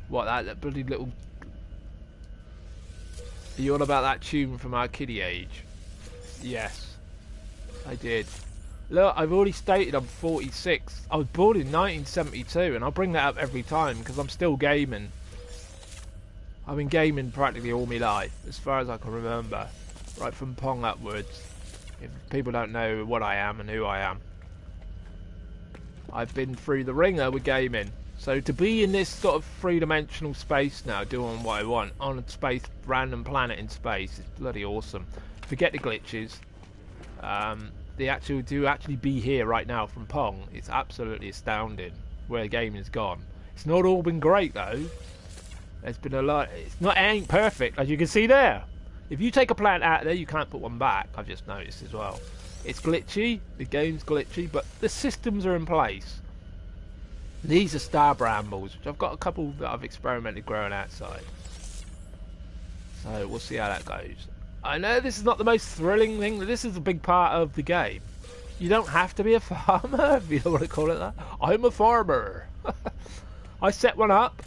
What, that bloody little... Are you on about that tune from our kiddie age? Yes, I did. Look, I've already stated I'm 46. I was born in 1972, and I'll bring that up every time because I'm still gaming. I've been gaming practically all my life, as far as I can remember. Right from Pong upwards. If people don't know what I am and who I am. I've been through the ringer with gaming. So to be in this sort of three-dimensional space now, doing what I want, on a space, random planet in space, is bloody awesome. Forget the glitches. To actually be here right now from Pong, it's absolutely astounding where the game has gone. It's not all been great though. There's been a lot. It ain't perfect, as you can see there. If you take a plant out of there, you can't put one back. I've just noticed as well. It's glitchy. The game's glitchy, but the systems are in place. These are star brambles, which I've got a couple that I've experimented growing outside. So we'll see how that goes. I know this is not the most thrilling thing, but this is a big part of the game. You don't have to be a farmer, if you don't want to call it that. I'm a farmer. I set one up.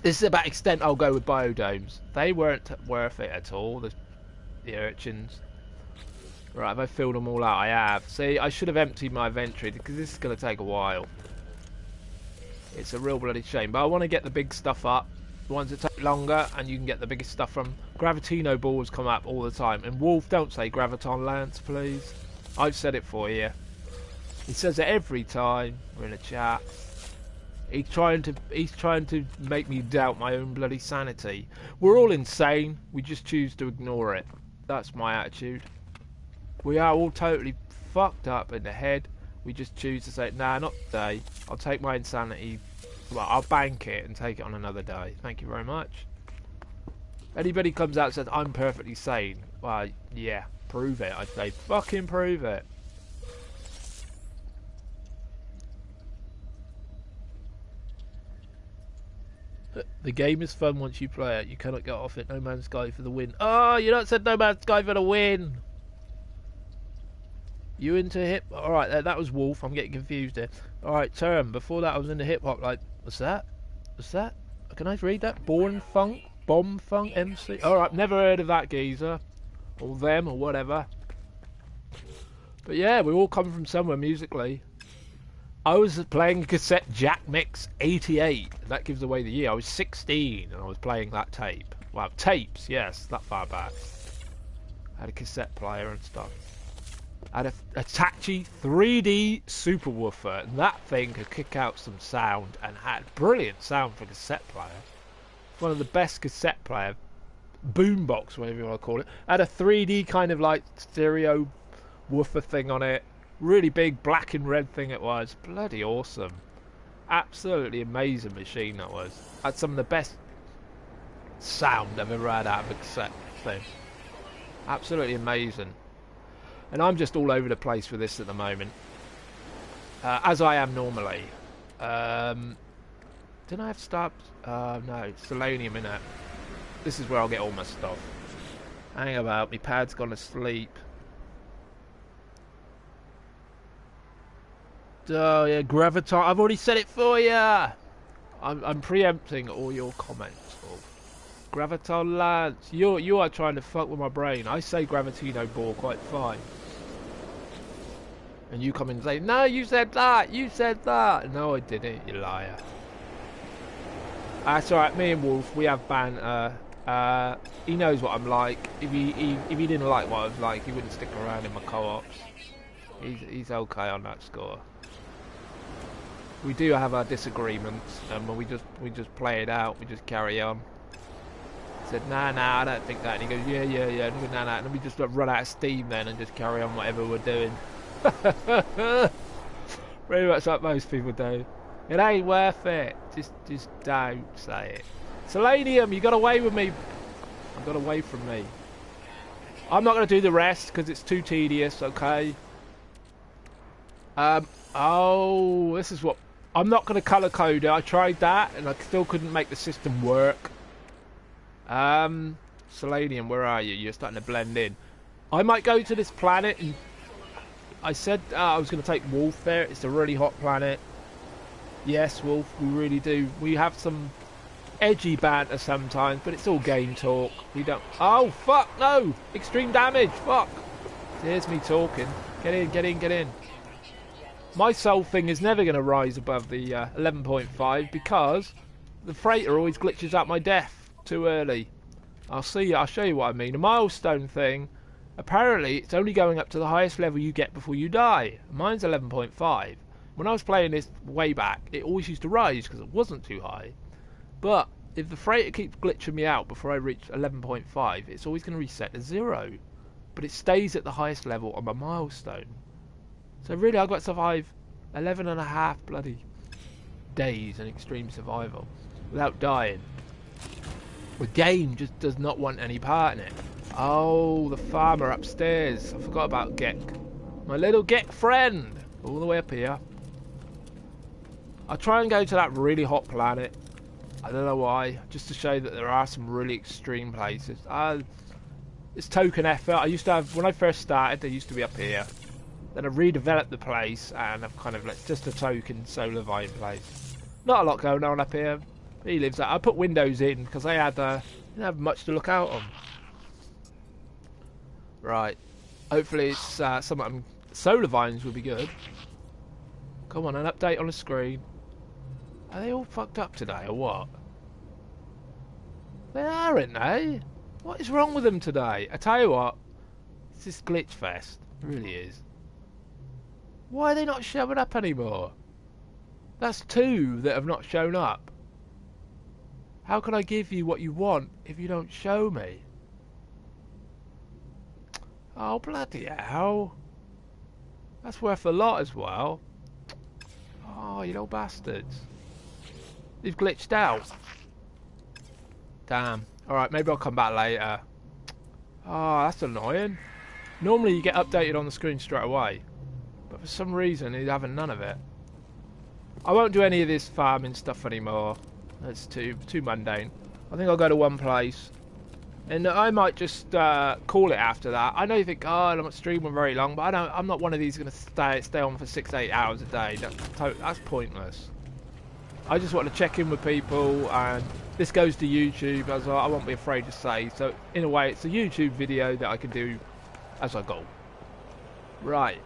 This is about extent I'll go with biodomes. They weren't worth it at all, the urchins. Right, have I filled them all out? I have. See, I should have emptied my inventory because this is going to take a while. It's a real bloody shame, but I want to get the big stuff up. The ones that take longer, and you can get the biggest stuff from. Gravitino balls come up all the time. And Wolf, don't say Graviton Lance, please. I've said it for you. He says it every time we're in a chat. He's trying to make me doubt my own bloody sanity. We're all insane. We just choose to ignore it. That's my attitude. We are all totally fucked up in the head. We just choose to say, nah, not today. I'll take my insanity. Well, I'll bank it and take it on another day. Thank you very much. Anybody comes out and says, I'm perfectly sane. Well, yeah, prove it. I'd say, fucking prove it. The game is fun once you play it. You cannot get off it. No Man's Sky for the win. Oh, you not said No Man's Sky for the win. You into hip? Alright, that was Wolf. I'm getting confused here. Alright, term. Before that, I was into hip hop. Like, what's that? What's that? Can I read that? Born Funk? Bomb Funk MC? Alright, never heard of that geezer. Or them, or whatever. But yeah, we all come from somewhere musically. I was playing cassette Jack Mix 88. That gives away the year. I was 16 and I was playing that tape. Wow, tapes, yes, that far back. I had a cassette player and stuff. I had a Hitachi 3D superwoofer, and that thing could kick out some sound and had brilliant sound for a cassette player. One of the best cassette player, boombox, whatever you want to call it. I had a 3D kind of like stereo woofer thing on it. Really big black and red thing it was. Bloody awesome. Absolutely amazing machine that was. Had some of the best sound I've ever had out of a cassette thing. Absolutely amazing. And I'm just all over the place with this at the moment. as I am normally. Didn't I have start? No, it's selenium in it. This is where I'll get all my stuff. Hang about, my pad's gone to sleep. Oh yeah, graviton. I've already said it for you. I'm preempting all your comments. Graviton Lance, you are trying to fuck with my brain. I say Gravitino Ball quite fine. And you come in and say, no, you said that, you said that. No, I didn't, you liar. That's alright, me and Wolf, we have banter. He knows what I'm like. If he didn't like what I was like, he wouldn't stick around in my co-ops. He's okay on that score. We do have our disagreements, and we just play it out. We just carry on. I said, nah, I don't think that. And he goes, yeah. And we go, nah. And then we just run out of steam then and just carry on whatever we're doing. Pretty much like most people do. It ain't worth it. Just don't say it. Selenium, you got away with me. You got away from me. I'm not going to do the rest because it's too tedious, okay? Oh, this is what... I'm not going to colour code it. I tried that and I still couldn't make the system work. Selenium, where are you? You're starting to blend in. I might go to this planet and... I said I was going to take Wolf there. It's a really hot planet. Yes, Wolf, we really do. We have some edgy banter sometimes, but it's all game talk. We don't... Oh, fuck, no! Extreme damage, fuck! Here's me talking. Get in. My soul thing is never going to rise above the 11.5 because the freighter always glitches out my death too early. I'll show you what I mean. A milestone thing, apparently it's only going up to the highest level you get before you die. Mine's 11.5. When I was playing this way back, it always used to rise because it wasn't too high. But if the freighter keeps glitching me out before I reach 11.5, it's always going to reset to 0. But it stays at the highest level on my milestone. So really, I've got to survive 11.5 bloody days in extreme survival without dying. The game just does not want any part in it. Oh, the farmer upstairs. I forgot about Gek. My little Gek friend. All the way up here. I'll try and go to that really hot planet. I don't know why. Just to show that there are some really extreme places. It's token effort. I used to have... When I first started, they used to be up here. Then I redeveloped the place and I've kind of like just a token solar vine place. Not a lot going on up here. He lives there. I put windows in because I had didn't have much to look out on. Right. Hopefully it's some solar vines will be good. Come on, an update on the screen. Are they all fucked up today or what? They aren't they? What is wrong with them today? I tell you what, it's this glitch fest. It really is. Why are they not showing up anymore? That's 2 that have not shown up. How can I give you what you want if you don't show me? Oh, bloody hell. That's worth a lot as well. Oh, you little bastards. You've glitched out. Damn. Alright, maybe I'll come back later. Oh, that's annoying. Normally you get updated on the screen straight away. But for some reason, he's having none of it. I won't do any of this farming stuff anymore. That's too mundane. I think I'll go to one place. And I might just call it after that. I know you think, oh, I'm not streaming very long, but I'm not one of these going to stay on for 6-8 hours a day. That's pointless. I just want to check in with people, and this goes to YouTube, as I won't be afraid to say. So, in a way, it's a YouTube video that I can do as I go. Right.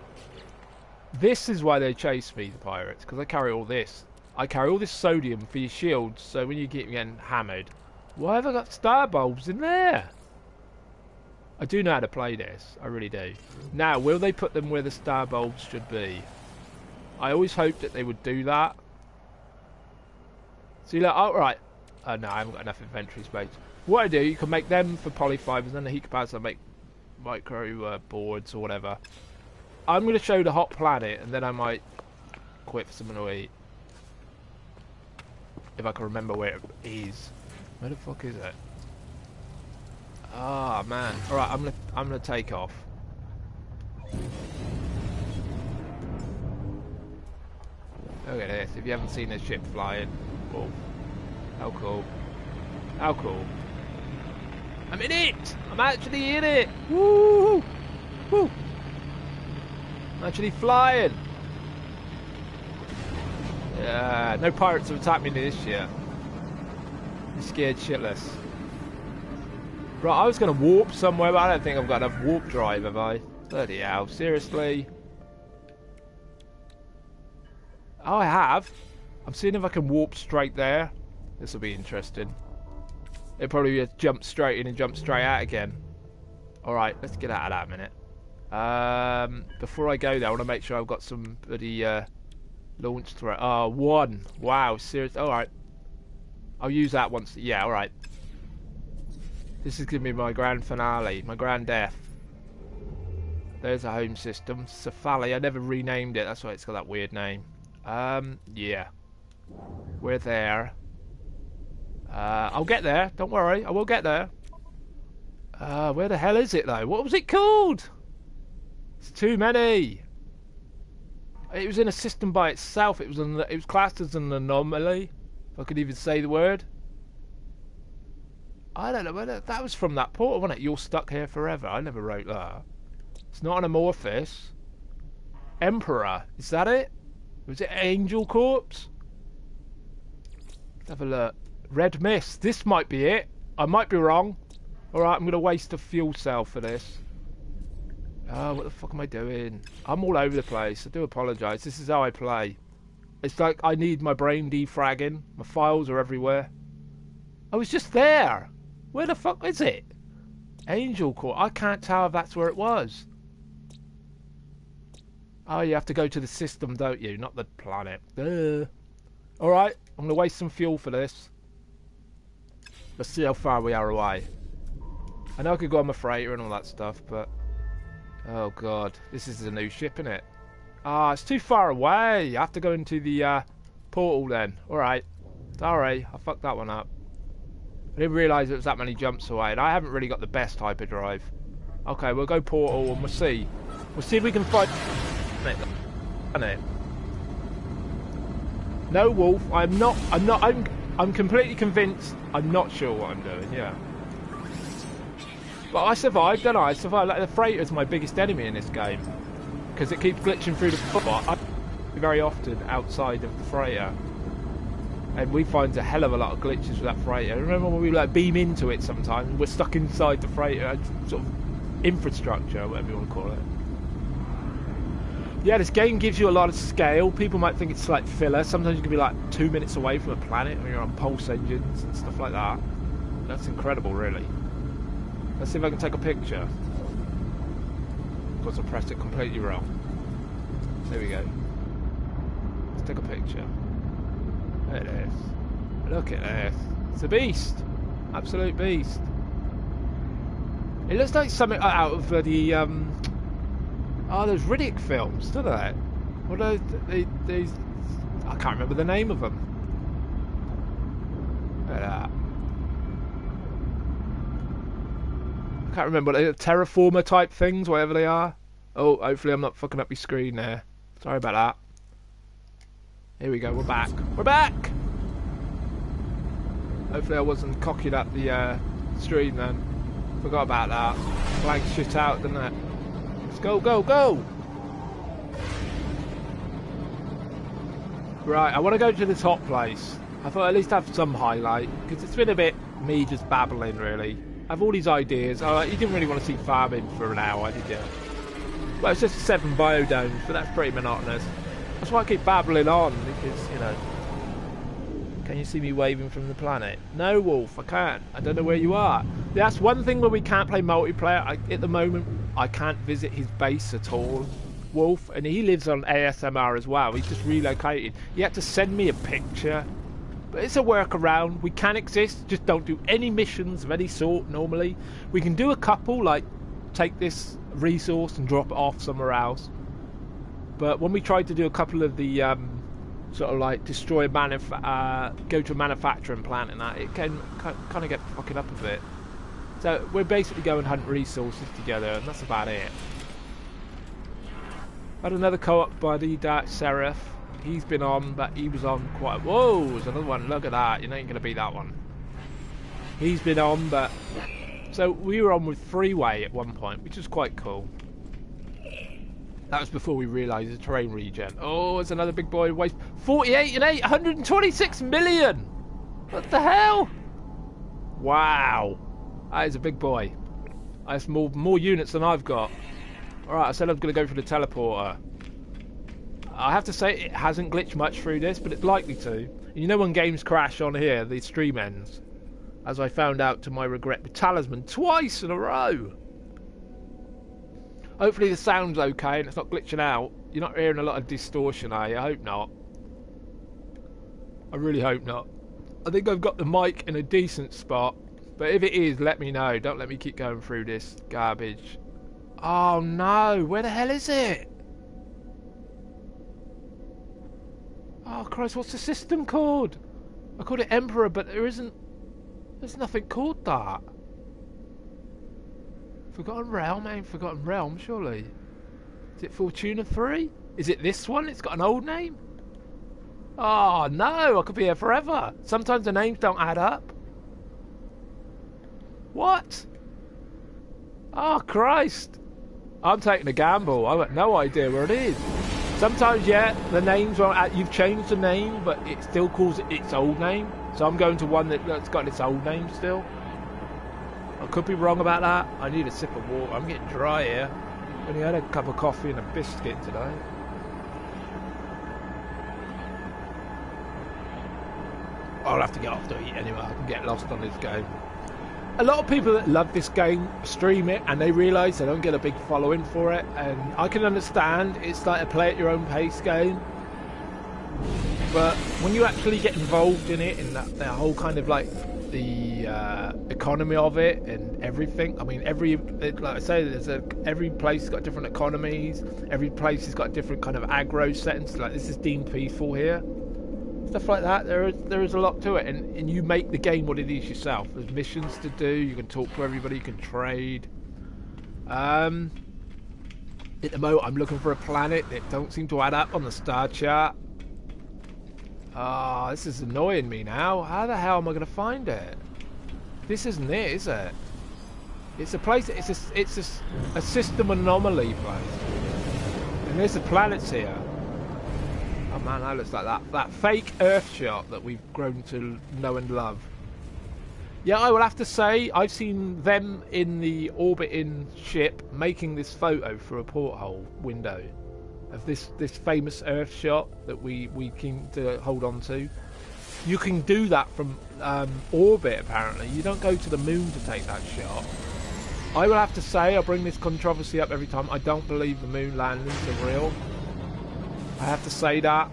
This is why they chase me, the pirates, because I carry all this. I carry all this sodium for your shields, so when you get getting hammered... Why have I got star bulbs in there? I do know how to play this. I really do. Now, will they put them where the star bulbs should be? I always hoped that they would do that. See, look, oh, right. Oh, no, I haven't got enough inventory space. What I do, you can make them for polyfibers, and then the heat capacitor make micro boards or whatever. I'm going to show the hot planet, and then I might quit for something to eat. If I can remember where it is. Where the fuck is it? Ah, man. Alright, I'm gonna take off. Look at this. If you haven't seen this ship flying, whoa, how cool! How cool! I'm in it! I'm actually in it! Woo! Woo! I'm actually flying! Yeah, no pirates have attacked me this year. I'm scared shitless. Right, I was going to warp somewhere, but I don't think I've got enough warp drive, have I? Bloody hell, seriously? Oh, I have. I'm seeing if I can warp straight there. This will be interesting. It'll probably be a jump straight in and jump straight out again. Alright, let's get out of that a minute. Before I go there, I want to make sure I've got some bloody launch threat. Oh, one. Wow, serious. Alright. I'll use that once. Yeah, alright. This is going to be my grand finale, my grand death. There's a home system. Cephali. I never renamed it. That's why it's got that weird name. Yeah. We're there. I'll get there. Don't worry. I will get there. Where the hell is it, though? What was it called? It's too many. It was in a system by itself. It was classed as an anomaly. If I could even say the word. I don't know whether that was from that portal, wasn't it? You're stuck here forever. I never wrote that. It's not an amorphous. Emperor. Is that it? Was it Angel Corpse? Let's have a look. Red Mist. This might be it. I might be wrong. Alright, I'm going to waste a fuel cell for this. Oh, what the fuck am I doing? I'm all over the place. I do apologise. This is how I play. It's like I need my brain defragging. My files are everywhere. I was just there. Where the fuck is it? Angel Corps. I can't tell if that's where it was. Oh, you have to go to the system, don't you? Not the planet. Alright, I'm going to waste some fuel for this. Let's see how far we are away. I know I could go on my freighter and all that stuff, but... Oh, God. This is a new ship, isn't it? Ah, it's too far away. I have to go into the portal then. Alright. Sorry, I fucked that one up. I didn't realise it was that many jumps away, and I haven't really got the best hyperdrive. Okay, we'll go portal and we'll see. We'll see if we can find it. No, Wolf, I'm completely convinced I'm not sure what I'm doing, yeah. But I survived, don't I? I survived. Like, the freighter's my biggest enemy in this game. Because it keeps glitching through the spot. I very often outside of the freighter. And we find a hell of a lot of glitches with that freighter. Remember when we like beam into it sometimes? We're stuck inside the freighter, sort of infrastructure, whatever you want to call it. Yeah, this game gives you a lot of scale. People might think it's like filler. Sometimes you can be like 2 minutes away from a planet when you're on pulse engines and stuff like that. That's incredible, really. Let's see if I can take a picture. Of course, I pressed it completely wrong. There we go. Let's take a picture. There it is. Look at this. It's a beast. Absolute beast. It looks like something out of the those Riddick films, doesn't it? What are these? I can't remember the name of them. Look at that. I can't remember. What Terraformer type things, whatever they are. Oh, hopefully I'm not fucking up your screen there. Sorry about that. Here we go, we're back. We're back! Hopefully I wasn't cocking up the stream then. Forgot about that. Blank shit out, didn't it? Let's go, go, go! Right, I want to go to the top place. I thought I'd at least have some highlight, because it's been a bit me just babbling, really. I have all these ideas. Oh, you didn't really want to see farming for an hour, did you? Well, it's just 7 biodomes, but that's pretty monotonous. That's why I keep babbling on, because, you know... Can you see me waving from the planet? No, Wolf, I can't. I don't know where you are. That's one thing where we can't play multiplayer. At the moment, I can't visit his base at all. Wolf, and he lives on ASMR as well. He's just relocated. He had to send me a picture. But it's a workaround. We can exist, just don't do any missions of any sort normally. We can do a couple, like take this resource and drop it off somewhere else. But when we tried to do a couple of the sort of like destroy a go to a manufacturing plant and that, it can kind of get fucking up a bit. So we're basically going hunt resources together, and that's about it. Had another co-op buddy, Dark Seraph. He's been on, but he was on quite... Whoa, there's another one. Look at that. You ain't going to beat that one. He's been on, but... So we were on with Freeway at one point, which was quite cool. That was before we realised the terrain regen. Oh, it's another big boy. Waste 48 and 8, 126 million! What the hell? Wow. That is a big boy. That's more units than I've got. Alright, I said I was going to go for the teleporter. I have to say it hasn't glitched much through this, but it's likely to. And you know when games crash on here, the stream ends. As I found out to my regret with Talisman twice in a row. Hopefully the sound's okay and it's not glitching out. You're not hearing a lot of distortion, are you? I hope not. I really hope not. I think I've got the mic in a decent spot. But if it is, let me know. Don't let me keep going through this garbage. Oh no, where the hell is it? Oh Christ, what's the system called? I called it Emperor, but there's nothing called that. Forgotten Realm? Ain't Forgotten Realm, surely. Is it Fortuna 3? Is it this one? It's got an old name? Oh no, I could be here forever. Sometimes the names don't add up. What? Oh Christ. I'm taking a gamble. I've got no idea where it is. Sometimes, yeah, the names won't. You've changed the name, but it still calls it its old name. So I'm going to one that's got its old name still. I could be wrong about that. I need a sip of water. I'm getting dry here. Only had a cup of coffee and a biscuit today. I'll have to get off to eat anyway. I can get lost on this game. A lot of people that love this game stream it and they realise they don't get a big following for it, and I can understand. It's like a play at your own pace game, but when you actually get involved in it and the whole kind of like the economy of it and everything, I mean like I say, every place has got different economies, every place has got different kind of aggro settings, like this is deemed peaceful here. Stuff like that, there is a lot to it, and you make the game what it is yourself. There's missions to do, you can talk to everybody, you can trade. At the moment I'm looking for a planet that don't seem to add up on the star chart. Oh, this is annoying me now. How the hell am I going to find it? This isn't it, is it? It's a place, it's a system anomaly place. And there's the planets here. Oh man, that looks like that fake Earth shot that we've grown to know and love. Yeah, I will have to say, I've seen them in the orbiting ship making this photo through a porthole window of this famous Earth shot that we came to hold on to. You can do that from orbit, apparently. You don't go to the moon to take that shot. I will have to say, I'll bring this controversy up every time, I don't believe the moon landings are real. I have to say that.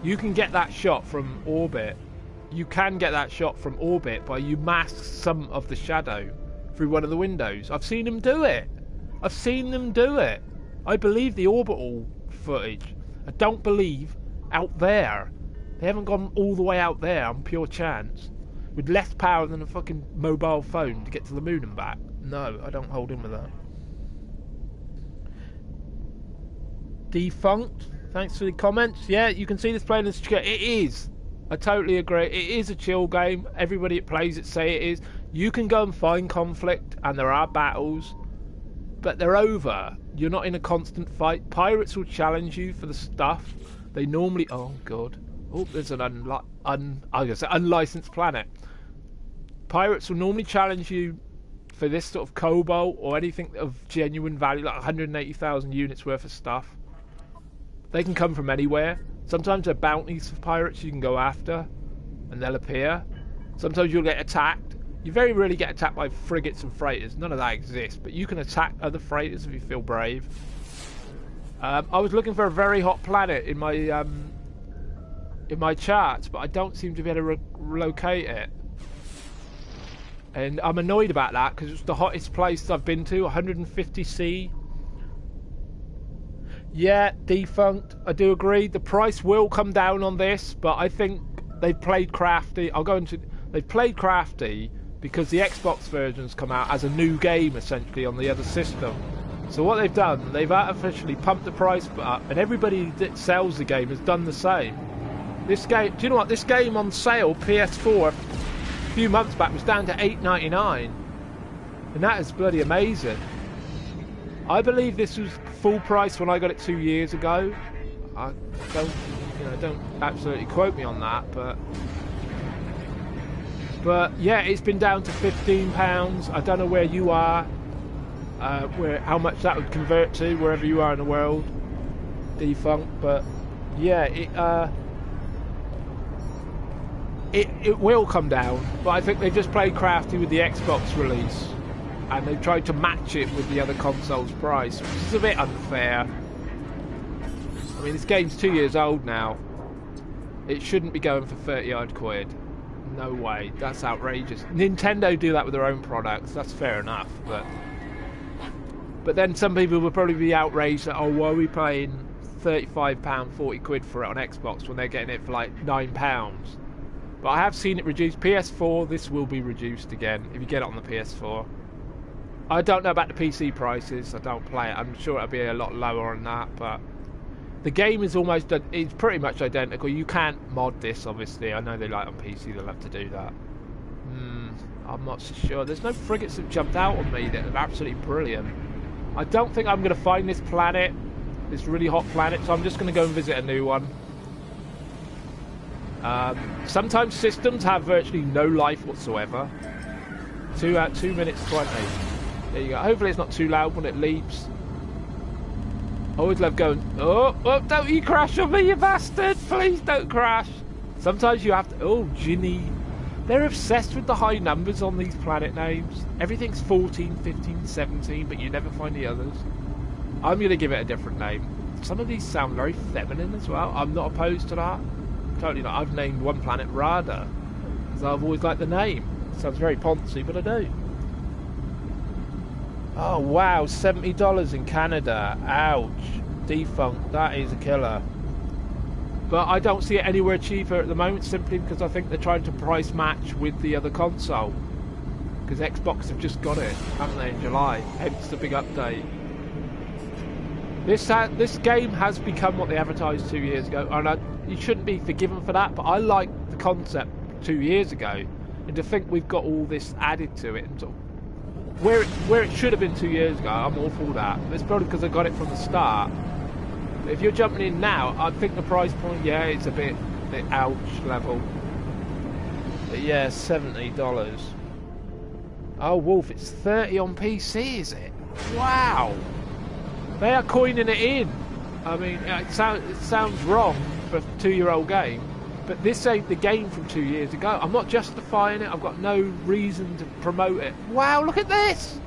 You can get that shot from orbit. You can get that shot from orbit by you mask some of the shadow through one of the windows. I've seen them do it. I've seen them do it. I believe the orbital footage. I don't believe out there. They haven't gone all the way out there on pure chance. With less power than a fucking mobile phone to get to the moon and back. No, I don't hold in with that. Defunct. Thanks for the comments. Yeah, you can see this playing as chill. It is. I totally agree. It is a chill game. Everybody that plays it say it is. You can go and find conflict, and there are battles, but they're over. You're not in a constant fight. Pirates will challenge you for the stuff. They normally... Oh, God. Oh, there's an unlicensed planet. Pirates will normally challenge you for this sort of cobalt or anything of genuine value, like 180,000 units worth of stuff. They can come from anywhere. Sometimes they're bounties for pirates you can go after, and they'll appear. Sometimes you'll get attacked. You very rarely get attacked by frigates and freighters. None of that exists, but you can attack other freighters if you feel brave. I was looking for a very hot planet in my charts, but I don't seem to be able to relocate it. And I'm annoyed about that because it's the hottest place I've been to, 150C. Yeah, defunct. I do agree. The price will come down on this, but I think they've played crafty. They've played crafty because the Xbox version's come out as a new game essentially on the other system. So what they've done, they've artificially pumped the price up, and everybody that sells the game has done the same. This game, do you know what? This game on sale, PS4, a few months back was down to $8.99, and that is bloody amazing. I believe this was full price when I got it 2 years ago. I don't absolutely quote me on that, but yeah, it's been down to £15. I don't know where you are, how much that would convert to wherever you are in the world, defunct. But yeah, it will come down. But I think they just played crafty with the Xbox release, and they've tried to match it with the other console's price, which is a bit unfair. I mean, this game's 2 years old now. It shouldn't be going for 30-odd quid. No way. That's outrageous. Nintendo do that with their own products. That's fair enough. But then some people will probably be outraged that, oh, why are we paying £35, 40 quid for it on Xbox when they're getting it for like £9? But I have seen it reduced. PS4, this will be reduced again if you get it on the PS4. I don't know about the PC prices. I don't play it. I'm sure it'll be a lot lower on that, but the game is it's pretty much identical. You can't mod this, obviously. I know they like on PC, they'll have to do that. I'm not so sure. There's no frigates that jumped out on me that are absolutely brilliant. I don't think I'm going to find this planet, this really hot planet, so I'm just going to go and visit a new one. Sometimes systems have virtually no life whatsoever. 2 minutes 20. There you go. Hopefully it's not too loud when it leaps. I always love going, oh, don't you crash on me, you bastard! Please don't crash! Sometimes you have to, oh, Ginny. They're obsessed with the high numbers on these planet names. Everything's 14, 15, 17, but you never find the others. I'm going to give it a different name. Some of these sound very feminine as well. I'm not opposed to that. Totally not. I've named one planet Rada, because I've always liked the name. It sounds very poncy, but I do. Oh wow, $70 in Canada. Ouch. Defunct. That is a killer. But I don't see it anywhere cheaper at the moment, simply because I think they're trying to price match with the other console. Because Xbox have just got it, haven't they, in July? Hence the big update. This game has become what they advertised 2 years ago, and you shouldn't be forgiven for that, but I liked the concept 2 years ago, and to think we've got all this added to it, and sort of where it should have been 2 years ago, I'm all for that. It's probably because I got it from the start. But if you're jumping in now, I think the price point, yeah, it's a bit ouch level. But yeah, $70. Oh, Wolf, it's 30 on PC, is it? Wow! They are coining it in. I mean, it sounds wrong for a 2-year-old game, but this ain't the game from 2 years ago. I'm not justifying it. I've got no reason to promote it. Wow, look at this!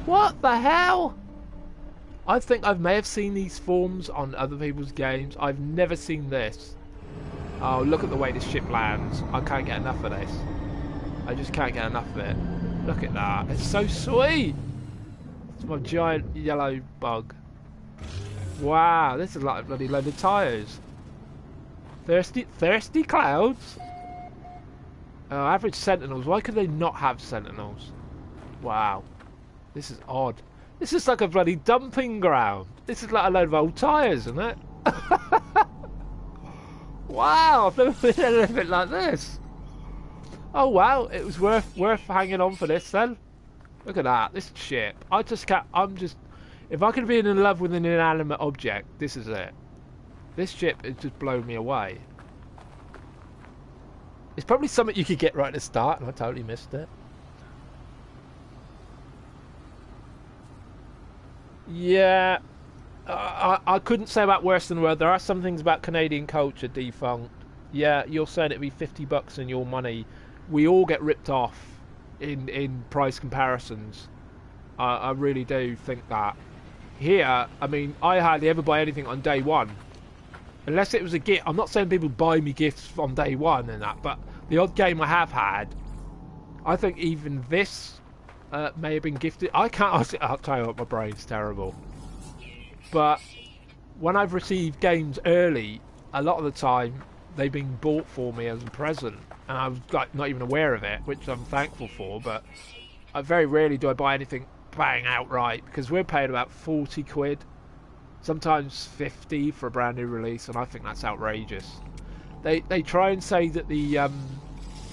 What the hell? I think I may have seen these forms on other people's games. I've never seen this. Oh, look at the way this ship lands. I can't get enough of this. I just can't get enough of it. Look at that. It's so sweet. It's my giant yellow bug. Wow, this is like a bloody load of tyres. Thirsty clouds? Oh, average sentinels. Why could they not have sentinels? Wow. This is odd. This is like a bloody dumping ground. This is like a load of old tyres, isn't it? Wow, I've never been anything like this. Oh wow, it was worth hanging on for this then. Look at that, this ship. I just can't, if I could be in love with an inanimate object, this is it. This ship has just blown me away. It's probably something you could get right at the start, and I totally missed it. Yeah, I couldn't say about worse than the world. There are some things about Canadian culture defunct. Yeah, you're saying it'd be $50 in your money. We all get ripped off in price comparisons. I really do think that. Here, I mean, I hardly ever buy anything on day one. Unless it was a gift. I'm not saying people buy me gifts on day one and that, but the odd game I have had, I think even this may have been gifted. I can't, I'll tell you what, my brain's terrible. But when I've received games early, a lot of the time they've been bought for me as a present, and I was like not even aware of it, which I'm thankful for. But I very rarely do I buy anything bang outright, because we're paying about 40 quid, sometimes 50 for a brand new release, and I think that's outrageous. They try and say that the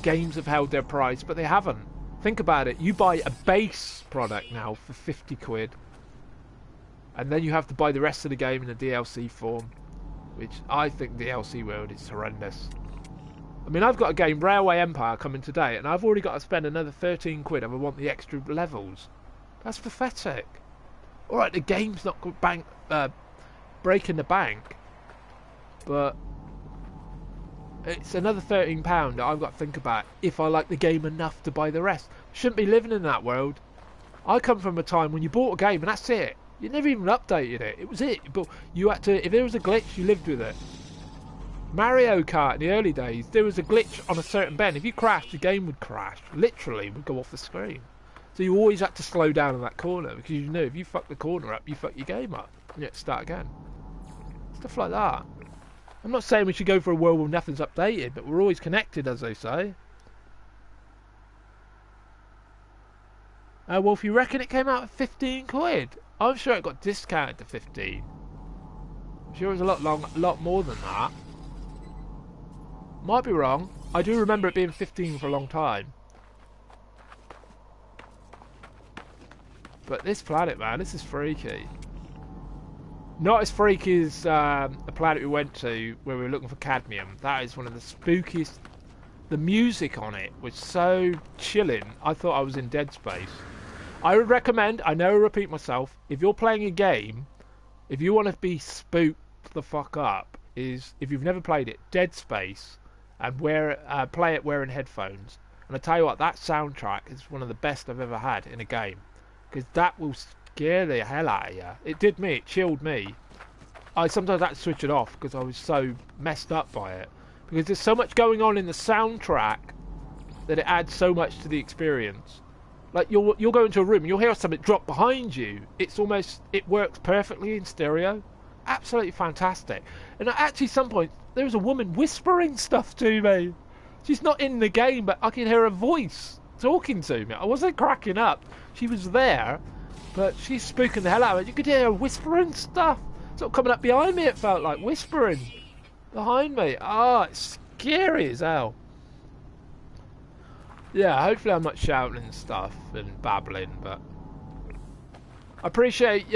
games have held their price, but they haven't. Think about it. You buy a base product now for 50 quid, and then you have to buy the rest of the game in a DLC form, which I think the DLC world is horrendous. I mean, I've got a game, Railway Empire, coming today, and I've already got to spend another 13 quid if I want the extra levels. That's pathetic. Alright, the game's not breaking the bank, but it's another £13 that I've got to think about if I like the game enough to buy the rest. Shouldn't be living in that world. I come from a time when you bought a game and that's it. You never even updated it. It was it. But you had to, if there was a glitch, you lived with it. Mario Kart in the early days, there was a glitch on a certain bend. If you crashed, the game would crash. Literally, would go off the screen. So you always had to slow down in that corner, because you knew if you fuck the corner up, you fuck your game up. And you had to start again. Stuff like that. I'm not saying we should go for a world where nothing's updated, but we're always connected, as they say. Well, if you reckon it came out at 15 quid, I'm sure it got discounted to 15. I'm sure it was a lot more than that. Might be wrong. I do remember it being 15 for a long time. But this planet, man, this is freaky. Not as freaky as a planet we went to where we were looking for cadmium. That is one of the spookiest. The music on it was so chilling. I thought I was in Dead Space. I would recommend, I know I repeat myself, if you're playing a game, if you want to be spooked the fuck up, is, if you've never played it, Dead Space, and play it wearing headphones. And I tell you what, that soundtrack is one of the best I've ever had in a game. Because that will scare the hell out of you. It did me, it chilled me. I sometimes had to switch it off because I was so messed up by it. Because there's so much going on in the soundtrack that it adds so much to the experience. Like you'll go into a room and you'll hear something drop behind you. It's almost, it works perfectly in stereo. Absolutely fantastic. And actually some point there was a woman whispering stuff to me. She's not in the game, but I can hear her voice talking to me. I wasn't cracking up. She was there, but she's spooking the hell out of it. You could hear her whispering stuff. Sort of coming up behind me, it felt like, whispering behind me. Oh, it's scary as hell. Yeah, hopefully I'm not shouting and stuff and babbling, but I appreciate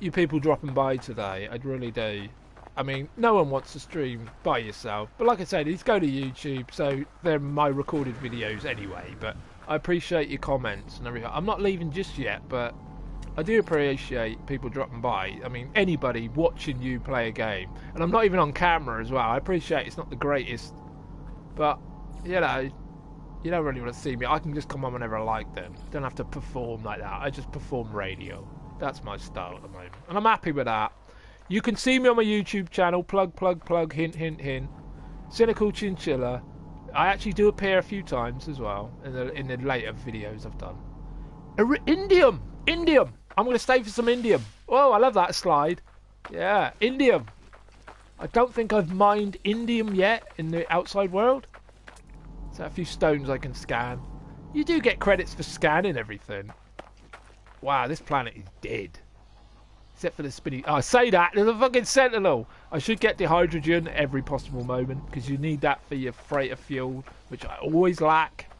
you people dropping by today. I really do. I mean, no one wants to stream by yourself, but like I said, these go to YouTube, so they're my recorded videos anyway, but I appreciate your comments and everything. I'm not leaving just yet, but I do appreciate people dropping by. I mean, anybody watching you play a game, and I'm not even on camera as well. I appreciate it's not the greatest, but you know, you don't really want to see me. I can just come on whenever I like then. Don't have to perform like that. I just perform radio. That's my style at the moment, and I'm happy with that. You can see me on my YouTube channel. Plug. Hint. Cynicalchinchilla. I actually do appear a few times as well in the later videos I've done. Indium. I'm going to stay for some indium. Oh, I love that slide. Yeah, indium. I don't think I've mined indium yet in the outside world. So a few stones I can scan. You do get credits for scanning everything. Wow, this planet is dead. Except for the spinny... Oh, I say that, there's a fucking sentinel! I should get the hydrogen every possible moment, because you need that for your freighter fuel, which I always lack.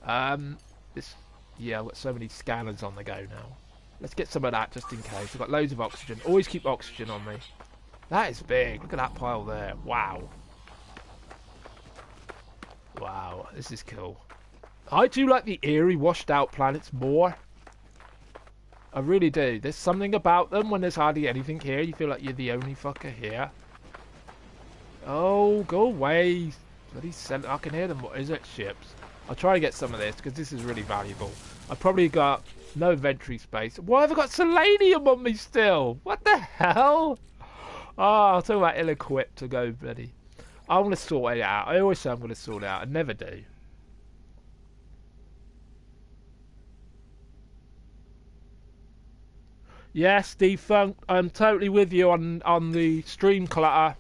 Yeah, I've got so many scanners on the go now. Let's get some of that just in case. I've got loads of oxygen. Always keep oxygen on me. That is big. Look at that pile there. Wow. Wow, this is cool. I do like the eerie, washed out planets more. I really do. There's something about them when there's hardly anything here. You feel like you're the only fucker here. Oh, go away. Bloody I can hear them. What is it? Ships. I'll try to get some of this because this is really valuable. I've probably got no inventory space. Why have I got selenium on me still? What the hell? Oh, I'll talk about ill-equipped to go, buddy. I'm going to sort it out. I always say I'm going to sort it out. I never do. Yes, Defunct, I'm totally with you on the stream clutter.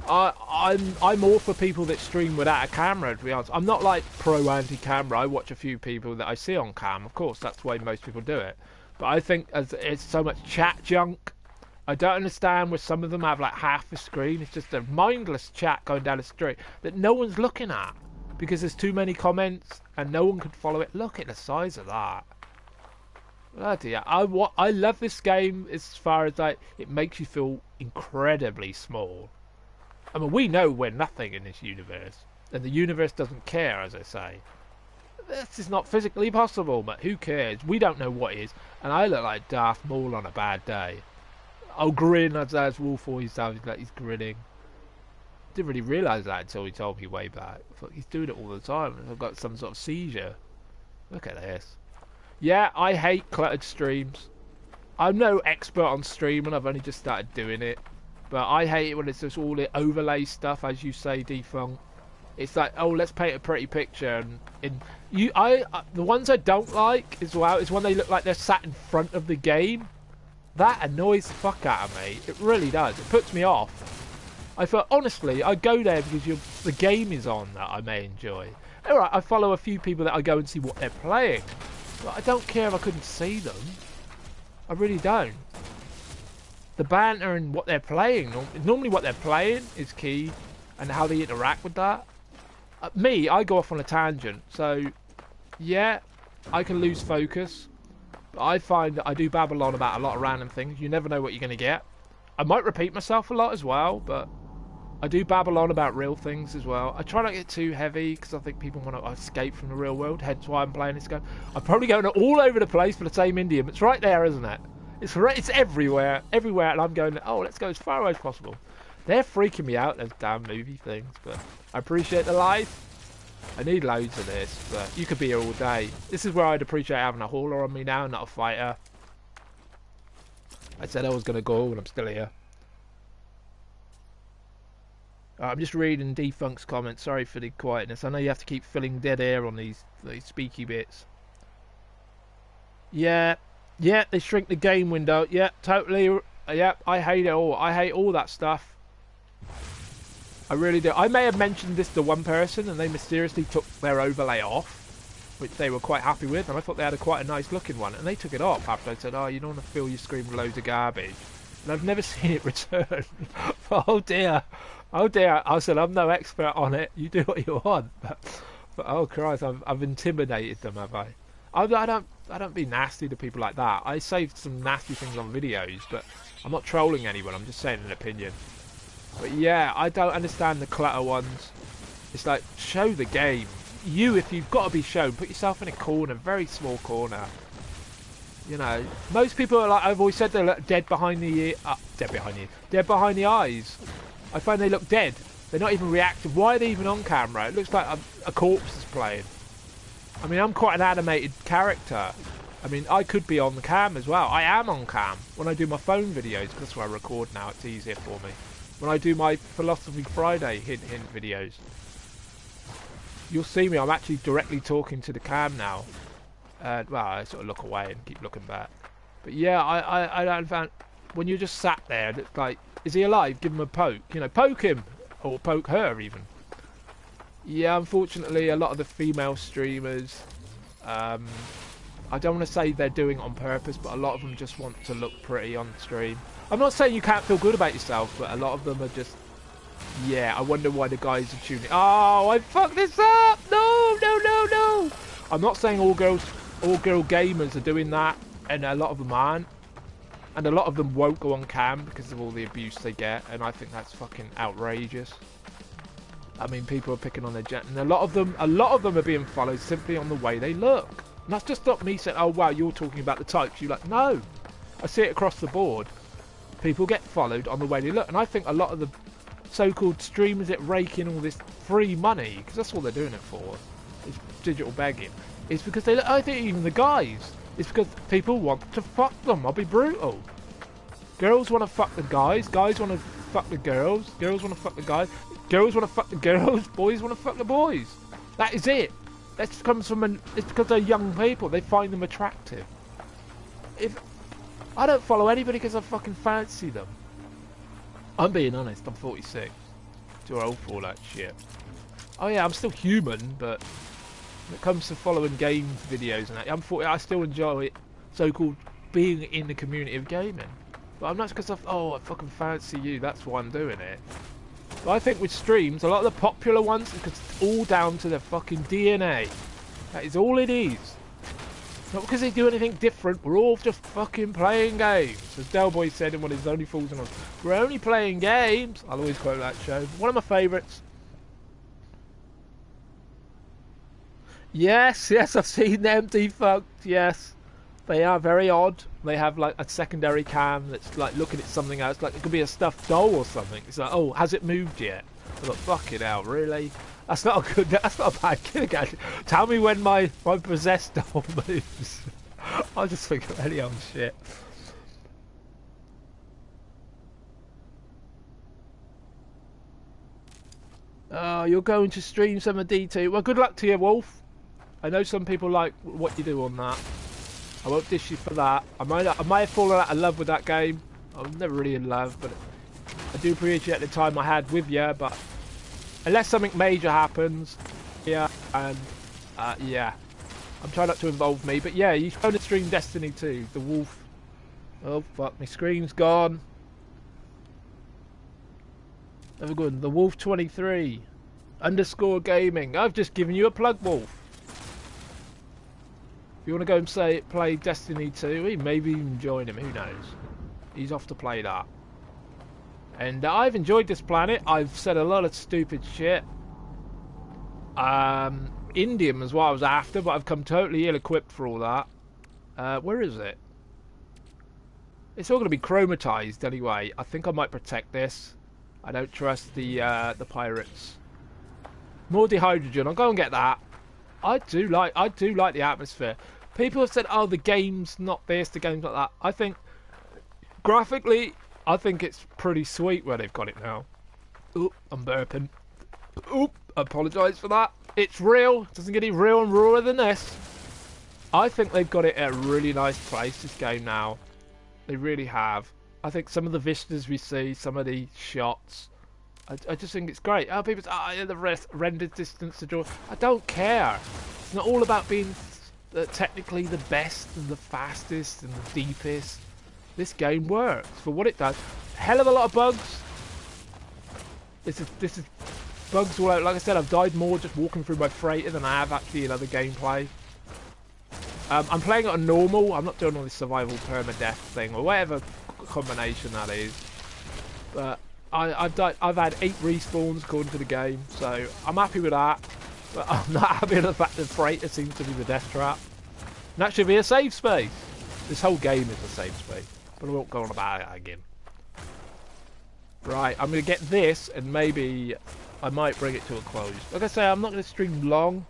I'm all for people that stream without a camera, to be honest. I'm not like pro anti-camera. I watch a few people that I see on cam. Of course, that's the way most people do it. But I think as it's so much chat junk, I don't understand where some of them have like half a screen. It's just a mindless chat going down the street that no one's looking at because there's too many comments and no one could follow it. Look at the size of that. Bloody hell. I love this game as far as like it makes you feel incredibly small. I mean, we know we're nothing in this universe, and the universe doesn't care, as I say. This is not physically possible, but who cares? We don't know what is, and I look like Darth Maul on a bad day. I'll grin as Wolf always sounds like he's grinning. Didn't really realise that until he told me way back. I thought he's doing it all the time. I've got some sort of seizure. Look at this. Yeah, I hate cluttered streams. I'm no expert on streaming. I've only just started doing it. But I hate it when it's just all the overlay stuff, as you say, Defunct. It's like, oh, let's paint a pretty picture. And the ones I don't like as well is when they look like they're sat in front of the game. That annoys the fuck out of me. It really does. It puts me off. I thought, honestly, I go there because the game is on that I may enjoy. Alright, I follow a few people that I go and see what they're playing. But I don't care if I couldn't see them. I really don't. The banter and what they're playing. Normally what they're playing is key. And how they interact with that. Me, I go off on a tangent. So, yeah, I can lose focus. But I find that I do babble on about a lot of random things. You never know what you're going to get. I might repeat myself a lot as well. But I do babble on about real things as well. I try not to get too heavy because I think people want to escape from the real world. Hence why I'm playing this game. I'm probably going all over the place for the same Indian. It's right there, isn't it? It's everywhere, and I'm going, oh, let's go as far away as possible. They're freaking me out, those damn movie things, but I appreciate the life. I need loads of this, but you could be here all day. This is where I'd appreciate having a hauler on me now, not a fighter. I said I was going to go, and I'm still here. I'm just reading Defunct's comments. Sorry for the quietness. I know you have to keep filling dead air on these speaky bits. Yeah, they shrink the game window. Yeah, totally. Yeah, I hate it all. I hate all that stuff. I really do. I may have mentioned this to one person and they mysteriously took their overlay off, which they were quite happy with, and I thought they had quite a nice looking one, and they took it off after I said, oh, you don't want to fill your screen with loads of garbage. And I've never seen it return. Oh dear. I said, I'm no expert on it. You do what you want. But oh Christ, I've intimidated them, have I? I don't be nasty to people like that. I say some nasty things on videos, but I'm not trolling anyone. I'm just saying an opinion. But yeah, I don't understand the clutter ones. It's like, show the game. If you've got to be shown, put yourself in a corner, very small corner. You know, most people are like, I've always said, they're like dead behind the dead behind the eyes. I find they look dead. They're not even reactive. Why are they even on camera? It looks like a corpse is playing. I mean, I'm quite an animated character. I mean, I could be on the cam as well. I am on cam when I do my phone videos, because that's where I record now. It's easier for me. When I do my Philosophy Friday hint videos, you'll see me. I'm actually directly talking to the cam now. Well, I sort of look away and keep looking back. But yeah, I don't find when you're just sat there, it's like, is he alive? Give him a poke. You know, poke him or poke her even. Yeah, unfortunately, a lot of the female streamers, I don't want to say they're doing it on purpose, but a lot of them just want to look pretty on stream. I'm not saying you can't feel good about yourself, but a lot of them are just, yeah, I wonder why the guys are tuning. Oh, I fucked this up! No! I'm not saying all girl gamers are doing that, and a lot of them aren't. And a lot of them won't go on cam because of all the abuse they get, and I think that's fucking outrageous. I mean, people are picking on their gent, and a lot of them are being followed simply on the way they look. And that's just not me saying, oh wow, you're talking about the types. You're like, no. I see it across the board. People get followed on the way they look, and I think a lot of the so-called streamers that rake in all this free money, because that's all they're doing it for, is digital begging, is because they look, I think even the guys, it's because people want to fuck them. I'll be brutal. Girls want to fuck the guys want to fuck the girls want to fuck the guys, girls want to fuck the girls, boys want to fuck the boys. That is it. That comes from it's because they're young people, they find them attractive. If I don't follow anybody because I fucking fancy them. I'm being honest, I'm 46. Too old for all that shit. Oh yeah, I'm still human, but when it comes to following game videos and that, I still enjoy so-called being in the community of gaming. But I'm not because I fucking fancy you, that's why I'm doing it. But I think with streams, a lot of the popular ones, it's all down to their fucking DNA. That is all it is. Not because they do anything different, we're all just fucking playing games. As Del Boy said in one of his Only Fools and All, we're only playing games. I'll always quote that show. One of my favourites. Yes, I've seen them defunct, yes. They are very odd. They have like a secondary cam that's like looking at something else. Like it could be a stuffed doll or something. It's like, oh, has it moved yet? I thought, fucking hell, really? That's not a bad gimmick actually. Tell me when my possessed doll moves. I'll just think of any old shit. Oh, you're going to stream some of D2. Well, good luck to you, Wolf. I know some people like what you do on that. I won't dish you for that. I might have fallen out of love with that game. I was never really in love, but I do appreciate the time I had with you. But unless something major happens, yeah, and yeah, I'm trying not to involve me. But yeah, you should stream Destiny 2, the Wolf. Oh fuck, my screen's gone. Have a good one. The Wolf 23 _ gaming. I've just given you a plug, Wolf. If you want to go and play Destiny 2, maybe even join him, who knows. He's off to play that. And I've enjoyed this planet. I've said a lot of stupid shit. Indium is what I was after, but I've come totally ill-equipped for all that. Where is it? It's all going to be chromatized anyway. I think I might protect this. I don't trust the pirates. More dehydrogen. I'll go and get that. I do like the atmosphere. People have said, "Oh, the game's not this, the game's not that." I think graphically, I think it's pretty sweet where they've got it now. Oop, I'm burping. Oop, I apologise for that. It's real. It doesn't get any real and rawer than this. I think they've got it at a really nice place, this game now. They really have. I think some of the vistas we see, some of the shots, I just think it's great. Oh, people say, oh, the render distance to draw. I don't care. It's not all about being technically the best and the fastest and the deepest. This game works for what it does. Hell of a lot of bugs. This is bugs all out. Like I said, I've died more just walking through my freighter than I have actually in other gameplay. I'm playing it on normal. I'm not doing all this survival permadeath thing or whatever combination that is. But I've had 8 respawns according to the game, so I'm happy with that. But I'm not happy with the fact that freighter seems to be the death trap. And that should be a safe space. This whole game is a safe space, but I won't go on about it again. Right, I'm going to get this, and maybe I might bring it to a close. Like I say, I'm not going to stream long.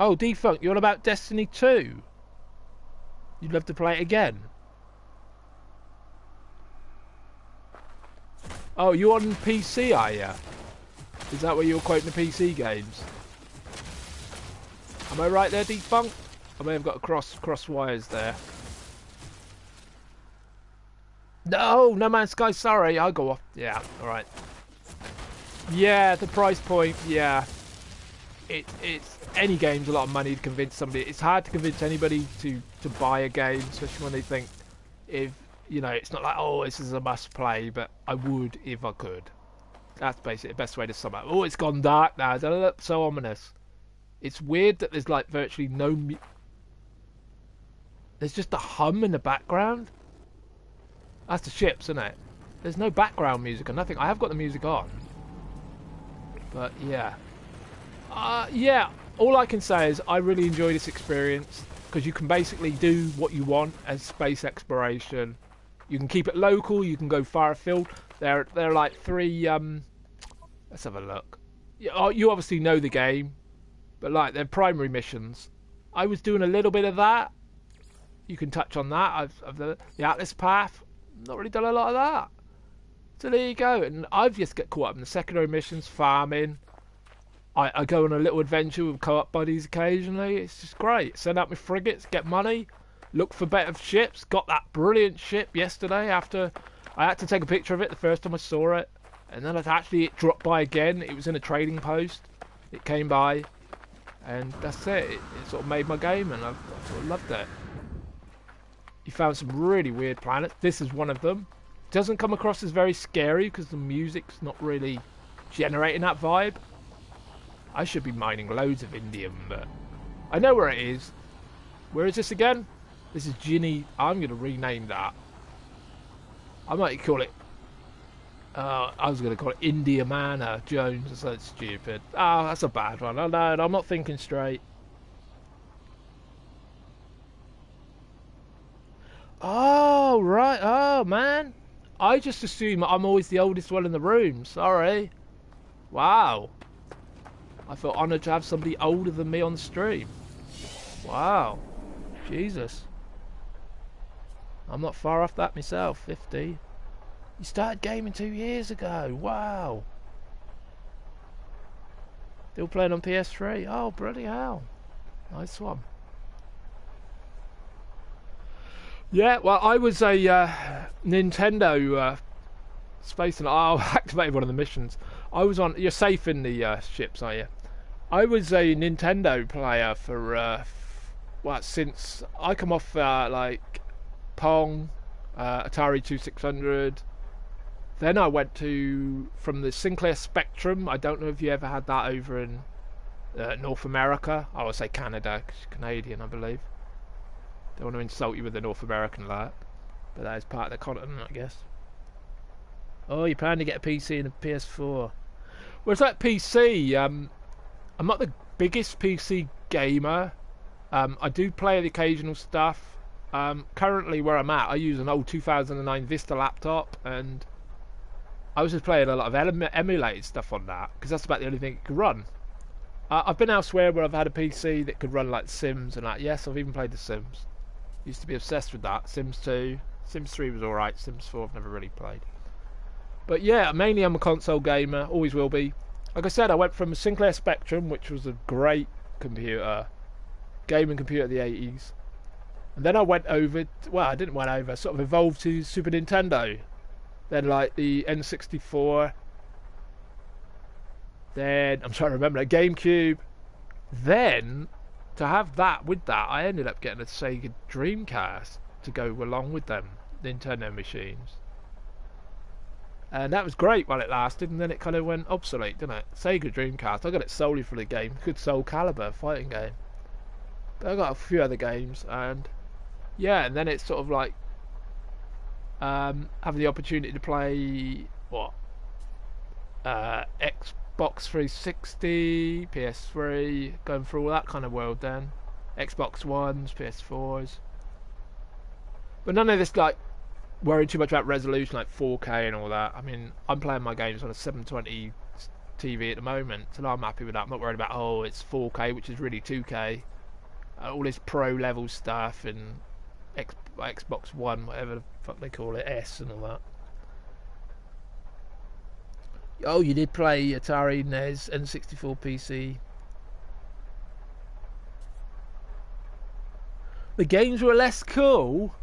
Oh, Defunct, you're on about Destiny 2? You'd love to play it again? Oh, you're on PC, are you? Is that where you're quoting the PC games? Am I right there, Defunct? I may have got cross wires there. No, No Man's Sky, sorry, I'll go off. Yeah, alright. Yeah, the price point, yeah. It's any game's a lot of money to convince somebody. It's hard to convince anybody to buy a game, especially when they think, if you know, it's not like, oh, this is a must play, but I would if I could. That's basically the best way to sum up. Oh, it's gone dark now. Doesn't it look so ominous? It's weird that there's like virtually no there's just a hum in the background. That's the ships, isn't it? There's no background music or nothing. I have got the music on, but yeah. Yeah, all I can say is I really enjoy this experience because you can basically do what you want as space exploration. You can keep it local, you can go far afield. There are like 3, let's have a look. You obviously know the game, but like they're primary missions. I was doing a little bit of that. You can touch on that. The Atlas Path, not really done a lot of that. So there you go. And I've just got caught up in the secondary missions, farming. I go on a little adventure with co-op buddies occasionally. It's just great. Send out my frigates, get money. look for better ships. Got that brilliant ship yesterday after I had to take a picture of it the first time I saw it. And then it dropped by again. It was in a trading post. It came by. And that's it. It sort of made my game and I sort of loved it. You found some really weird planets. This is one of them. Doesn't come across as very scary because the music's not really generating that vibe. I should be mining loads of indium, but I know where it is. Where is this again? This is Ginny. I'm going to rename that. I might call it... I was going to call it India Mana Jones. That's stupid. Oh, that's a bad one. Oh, no, I'm not thinking straight. Oh, right. Oh, man. I just assume I'm always the oldest one in the room. Sorry. Wow. I feel honoured to have somebody older than me on the stream. Wow. Jesus. I'm not far off that myself. 50. You started gaming 2 years ago. Wow. Still playing on PS3. Oh, bloody hell. Nice one. Yeah, well, I was a Nintendo space, and I'll activate one of the missions. I was on. You're safe in the ships, are you? I was a Nintendo player for since I come off like Pong, Atari 2600. Then I went from the Sinclair Spectrum. I don't know if you ever had that over in North America. I would say Canada, 'cause you're Canadian, I believe. Don't want to insult you with the North American lot, but that is part of the continent, I guess. Oh, you plan to get a PC and a PS4. Well, it's that PC. I'm not the biggest PC gamer. I do play the occasional stuff. Currently, where I'm at, I use an old 2009 Vista laptop, and I was just playing a lot of emulated stuff on that, because that's about the only thing it could run. I've been elsewhere where I've had a PC that could run like Sims and that. Yes, I've even played The Sims. Used to be obsessed with that. Sims 2. Sims 3 was alright. Sims 4 I've never really played. But yeah, mainly I'm a console gamer. Always will be. Like I said, I went from a Sinclair Spectrum, which was a great computer. Gaming computer of the 80s. And then I went over... Well, I didn't went over. Sort of evolved to Super Nintendo. Then like the N64. Then... I'm trying to remember. GameCube. Then... To have that, with that, I ended up getting a Sega Dreamcast to go along with them Nintendo machines. And that was great while it lasted, and then it kind of went obsolete, didn't it? Sega Dreamcast, I got it solely for the game. Good Soul Calibur fighting game. But I got a few other games, and yeah, and then it's sort of like having the opportunity to play, Xbox 360, PS3, going through all that kind of world then. Xbox Ones, PS4s. But none of this like worrying too much about resolution like 4K and all that. I mean, I'm playing my games on a 720 TV at the moment, so I'm happy with that. I'm not worried about, oh, it's 4K, which is really 2K. All this pro level stuff and Xbox One, whatever the fuck they call it, S and all that. Oh, you did play Atari, NES, N64, PC. The games were less cool?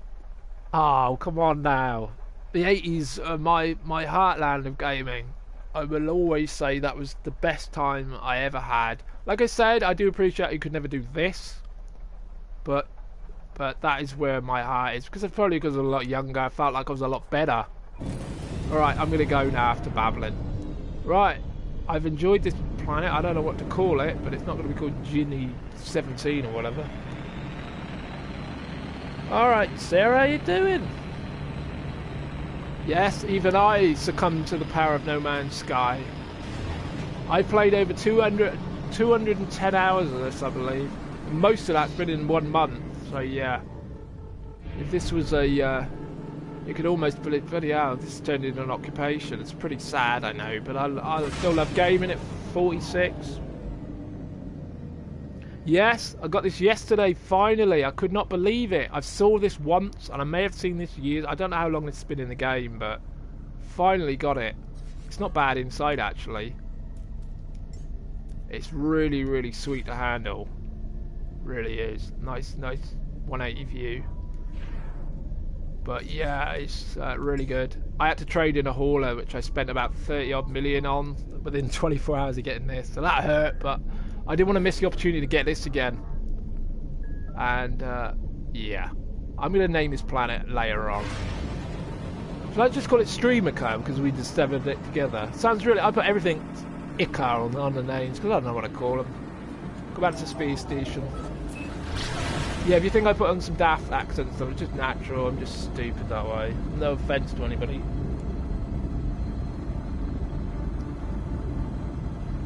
Oh, come on now. The 80s are my heartland of gaming. I will always say that was the best time I ever had. Like I said, I do appreciate you could never do this. But that is where my heart is. Because probably because I was a lot younger, I felt like I was a lot better. Alright, I'm going to go now after babbling. Right, I've enjoyed this planet. I don't know what to call it, but it's not going to be called Ginny 17 or whatever. Alright, Sarah, how you doing? Yes, even I succumbed to the power of No Man's Sky. I played over 210 hours of this, I believe. Most of that's been in 1 month, so yeah. If this was a... you could almost put it, bloody hell, this turned into an occupation. It's pretty sad, I know, but I still love gaming at 46. Yes, I got this yesterday, finally. I could not believe it. I've saw this once, and I may have seen this years. I don't know how long it's been in the game, but finally got it. It's not bad inside, actually. It's really, really sweet to handle. Really is. Nice 180 view. But yeah, it's really good. I had to trade in a hauler, which I spent about 30 odd million on within 24 hours of getting this. So that hurt, but I didn't want to miss the opportunity to get this again. And yeah, I'm going to name this planet later on. Should I just call it Streamerco because we discovered it together? Sounds really... I put everything Icar on the names because I don't know what to call them. Go back to Space Station. Yeah, if you think I put on some daft accents, though, it's just natural. I'm just stupid that way. No offence to anybody.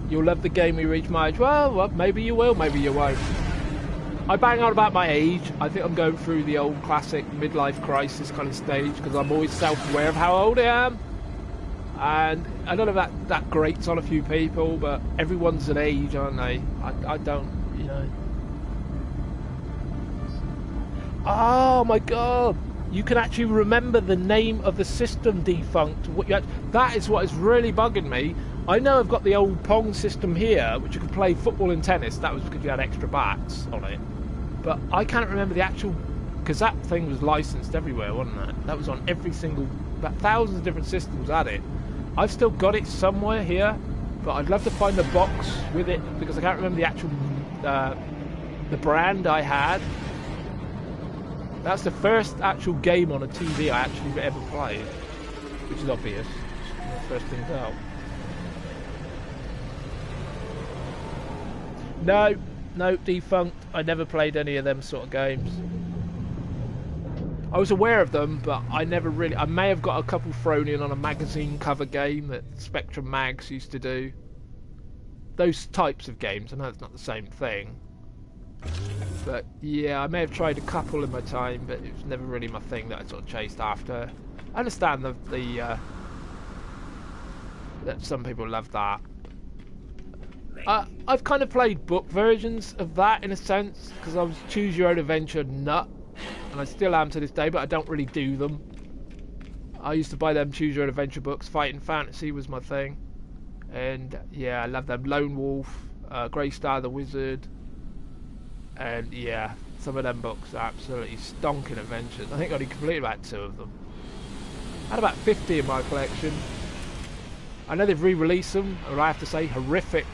You'll love the game when you reach my age. Well, maybe you will, maybe you won't. I bang on about my age. I think I'm going through the old classic midlife crisis kind of stage because I'm always self-aware of how old I am. And I don't know if that grates on a few people, but everyone's an age, aren't they? I don't, you know. Oh my god! You can actually remember the name of the system defunct. That is what is really bugging me. I know I've got the old Pong system here, which you could play football and tennis. That was because you had extra bats on it. But I can't remember the actual... Because that thing was licensed everywhere, wasn't it? That was on every single... About thousands of different systems had it. I've still got it somewhere here, but I'd love to find the box with it, because I can't remember the actual... the brand I had. That's the first actual game on a TV I actually ever played. Which is obvious. The first thing out. No, defunct. I never played any of them sort of games. I was aware of them, but I never really... I may have got a couple thrown in on a magazine cover game that Spectrum Mags used to do. Those types of games. I know it's not the same thing. But yeah, I may have tried a couple in my time, but it was never really my thing that I sort of chased after. I understand that some people love that. I've kind of played book versions of that in a sense, because I was choose your own adventure nut, and I still am to this day, but I don't really do them. I used to buy them choose your own adventure books. Fighting Fantasy was my thing, and yeah, I love them. Lone Wolf, Grey Star the Wizard, and yeah, some of them books are absolutely stonking adventures. I think I only completed about 2 of them. I had about 50 in my collection. I know they've re-released them, and I have to say, horrific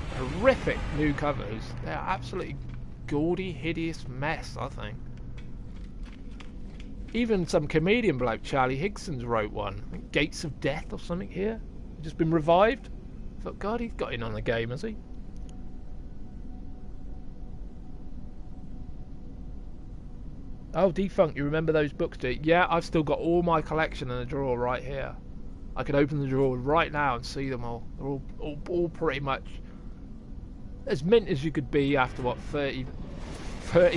new covers. They're absolutely gaudy, hideous mess, I think. Even some comedian bloke, Charlie Higson's, wrote one. I think Gates of Death or something here. Just been revived. I thought, God, he's got in on the game, has he? Oh, Defunct, you remember those books, do you? Yeah, I've still got all my collection in a drawer right here. I could open the drawer right now and see them all. They're all pretty much as mint as you could be after, what, 30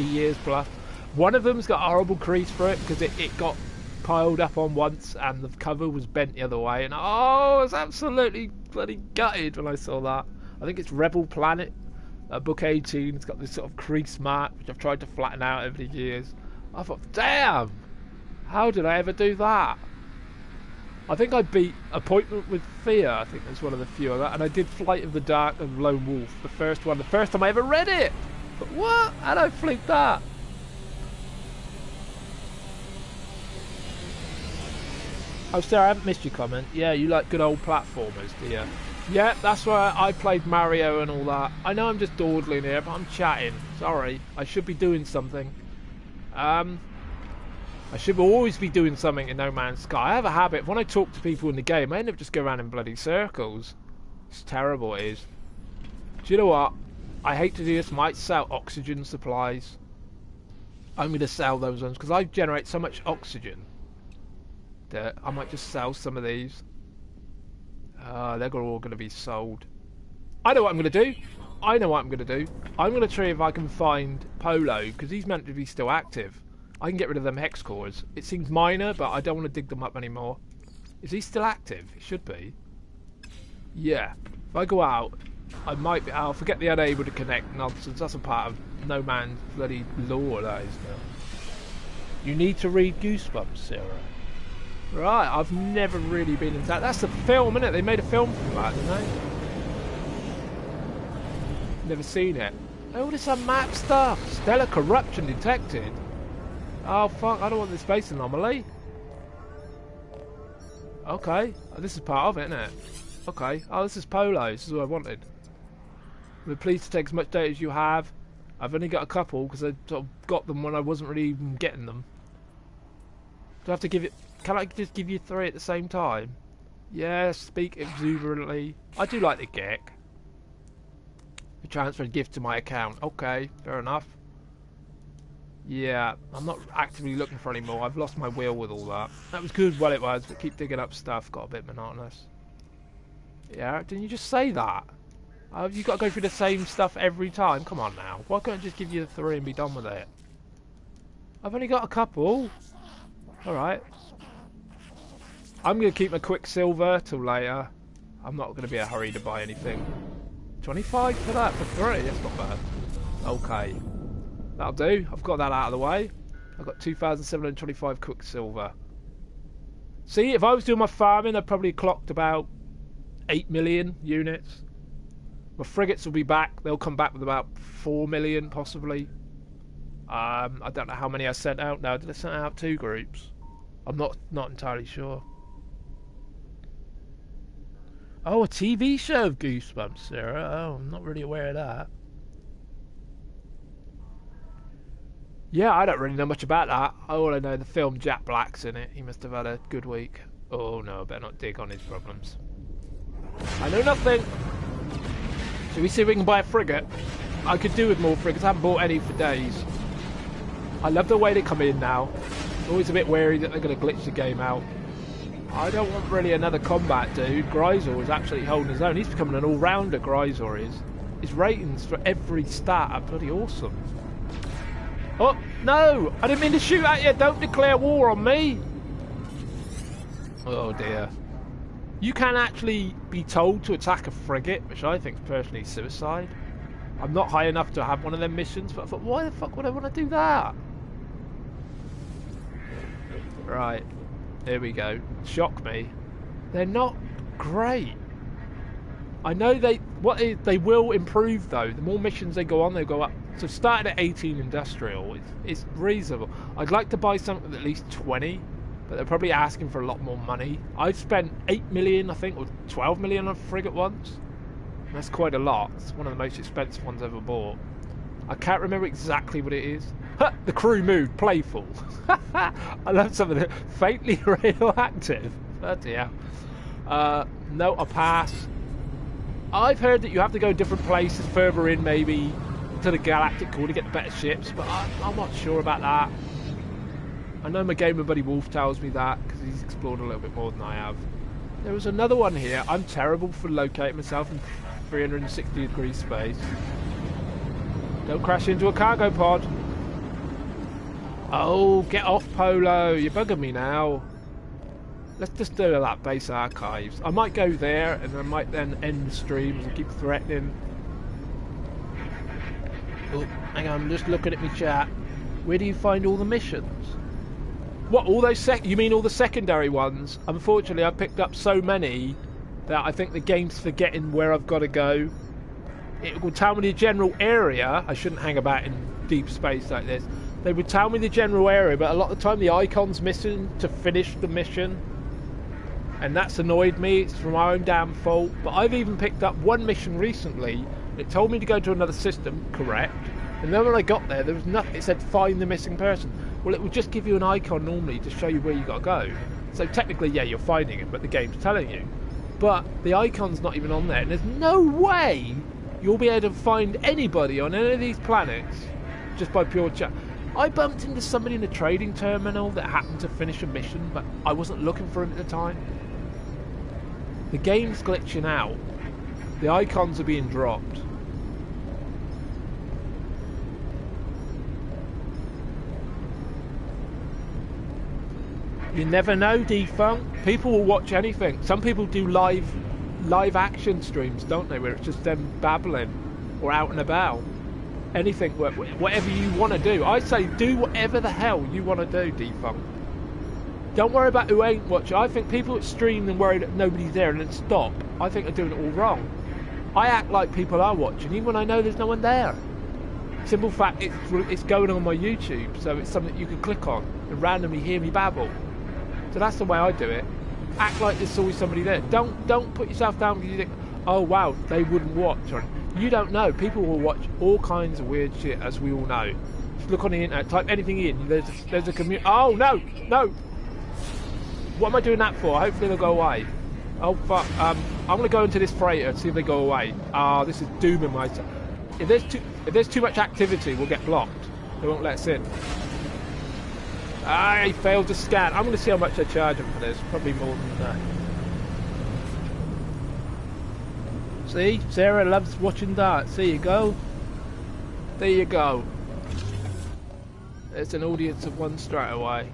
years plus. One of them's got a horrible crease for it because it got piled up on once and the cover was bent the other way. And I was absolutely bloody gutted when I saw that. I think it's Rebel Planet, book 18. It's got this sort of crease mark, which I've tried to flatten out over the years. I thought, damn, how did I ever do that? I think I beat Appointment with Fear, I think that's one of the few of that, and I did Flight of the Dark and Lone Wolf, the first time I ever read it! But what? How'd I flick that? Oh, Sarah, I haven't missed your comment. Yeah, you like good old platformers, do you? Yeah, that's why I played Mario and all that. I know I'm just dawdling here, but I'm chatting. Sorry, I should be doing something. I should always be doing something in No Man's Sky. I have a habit, when I talk to people in the game, I end up just going around in bloody circles. It's terrible, it is. Do you know what? I hate to do this, might sell oxygen supplies. I'm going to sell those ones, because I generate so much oxygen that I might just sell some of these. They're all going to be sold. I know what I'm going to do. I'm going to try if I can find Polo, because he's meant to be still active. I can get rid of them hex cores. It seems minor, but I don't want to dig them up anymore. Is he still active? He should be. Yeah. If I go out, I might be... I'll forget the unable to connect nonsense. That's a part of No Man's bloody lore, that is now. You need to read Goosebumps, Sarah. Right, I've never really been into that. That's the film, isn't it? They made a film from that, didn't they? Never seen it. Oh, this is map stuff. Stellar corruption detected. Oh fuck, I don't want this space anomaly. Okay. Oh, this is part of it, isn't it? Okay. Oh, this is Polo. This is what I wanted. We're pleased to take as much data as you have. I've only got a couple because I sort of got them when I wasn't really even getting them. Do I have to give it... Can I just give you 3 at the same time? Yeah, speak exuberantly. I do like the gek. You transferred gift to my account. Okay, fair enough. Yeah, I'm not actively looking for any more. I've lost my wheel with all that. That was good while it was, but keep digging up stuff. Got a bit monotonous. Yeah, didn't you just say that? You've got to go through the same stuff every time. Come on now. Why can't I just give you the 3 and be done with it? I've only got a couple. Alright. I'm going to keep my Quicksilver till later. I'm not going to be in a hurry to buy anything. 25 for that, for 3. That's not bad. Okay. That'll do. I've got that out of the way. I've got 2,725 Quicksilver. See, if I was doing my farming, I'd probably clocked about 8 million units. My frigates will be back. They'll come back with about 4 million, possibly. I don't know how many I sent out now. Did I send out 2 groups? I'm not entirely sure. Oh, a TV show of Goosebumps, Sarah. Oh, I'm not really aware of that. Yeah, I don't really know much about that. All I know, the film Jack Black's in it. He must have had a good week. Oh no, I better not dig on his problems. I know nothing. Shall we see if we can buy a frigate? I could do with more frigates. I haven't bought any for days. I love the way they come in now. Always a bit wary that they're going to glitch the game out. I don't want really another combat dude. Grisor is actually holding his own. He's becoming an all-rounder, Grisor is. His ratings for every stat are bloody awesome. Oh, no! I didn't mean to shoot at you! Don't declare war on me! Oh dear. You can actually be told to attack a frigate, which I think is personally suicide. I'm not high enough to have one of them missions, but I thought, why the fuck would I want to do that? Right. Here we go. Shock me. They're not great. I know they will improve though. The more missions they go on, they go up. So starting at 18 industrial, it's reasonable. I'd like to buy something with at least 20, but they're probably asking for a lot more money. I've spent 8 million, I think, or 12 million on a frigate once. That's quite a lot. It's one of the most expensive ones I've ever bought. I can't remember exactly what it is. The crew mood, playful. I love some of the faintly radioactive. Bloody hell. No, I pass. I've heard that you have to go different places further in, maybe to the galactic core to get the better ships, but I'm not sure about that. I know my gamer buddy Wolf tells me that because he's explored a little bit more than I have. There was another one here. I'm terrible for locating myself in 360 degrees space. Don't crash into a cargo pod. Oh, get off, Polo. You're bugging me now. Let's just do that base archives. I might go there and I might then end the streams and keep threatening. Oh, hang on, I'm just looking at my chat. Where do you find all the missions? What, all those you mean all the secondary ones? Unfortunately, I've picked up so many that I think the game's forgetting where I've got to go. It will tell me the general area. I shouldn't hang about in deep space like this. They would tell me the general area, but a lot of the time the icon's missing to finish the mission. And that's annoyed me. It's from my own damn fault. But I've even picked up one mission recently. It told me to go to another system, correct. And then when I got there, there was nothing. It said find the missing person. Well, it would just give you an icon normally to show you where you got to go. So technically, yeah, you're finding it, but the game's telling you. But the icon's not even on there. And there's no way you'll be able to find anybody on any of these planets just by pure chat. I bumped into somebody in a trading terminal that happened to finish a mission, but I wasn't looking for him at the time. The game's glitching out. The icons are being dropped. You never know, Defunct. People will watch anything. Some people do live action streams, don't they, where it's just them babbling or out and about. Anything, whatever you want to do. I say do whatever the hell you want to do, Defunct. Don't worry about who ain't watching. I think people that stream and worry that nobody's there and then stop, I think they're doing it all wrong. I act like people are watching, even when I know there's no one there. Simple fact, it's going on my YouTube, so it's something that you can click on and randomly hear me babble. So that's the way I do it. Act like there's always somebody there. Don't put yourself down because you think, oh wow, they wouldn't watch. Or you don't know. People will watch all kinds of weird shit, as we all know. Just look on the internet, type anything in. There's a community. Oh no, no. What am I doing that for? Hopefully they'll go away. Oh fuck. I'm gonna go into this freighter and see if they go away. Ah, this is dooming myself. If there's too much activity, we'll get blocked. They won't let us in. I failed to scan. I'm going to see how much they're charging for this. Probably more than that. See? Sarah loves watching darts. There you go. There you go. There's an audience of one straight away.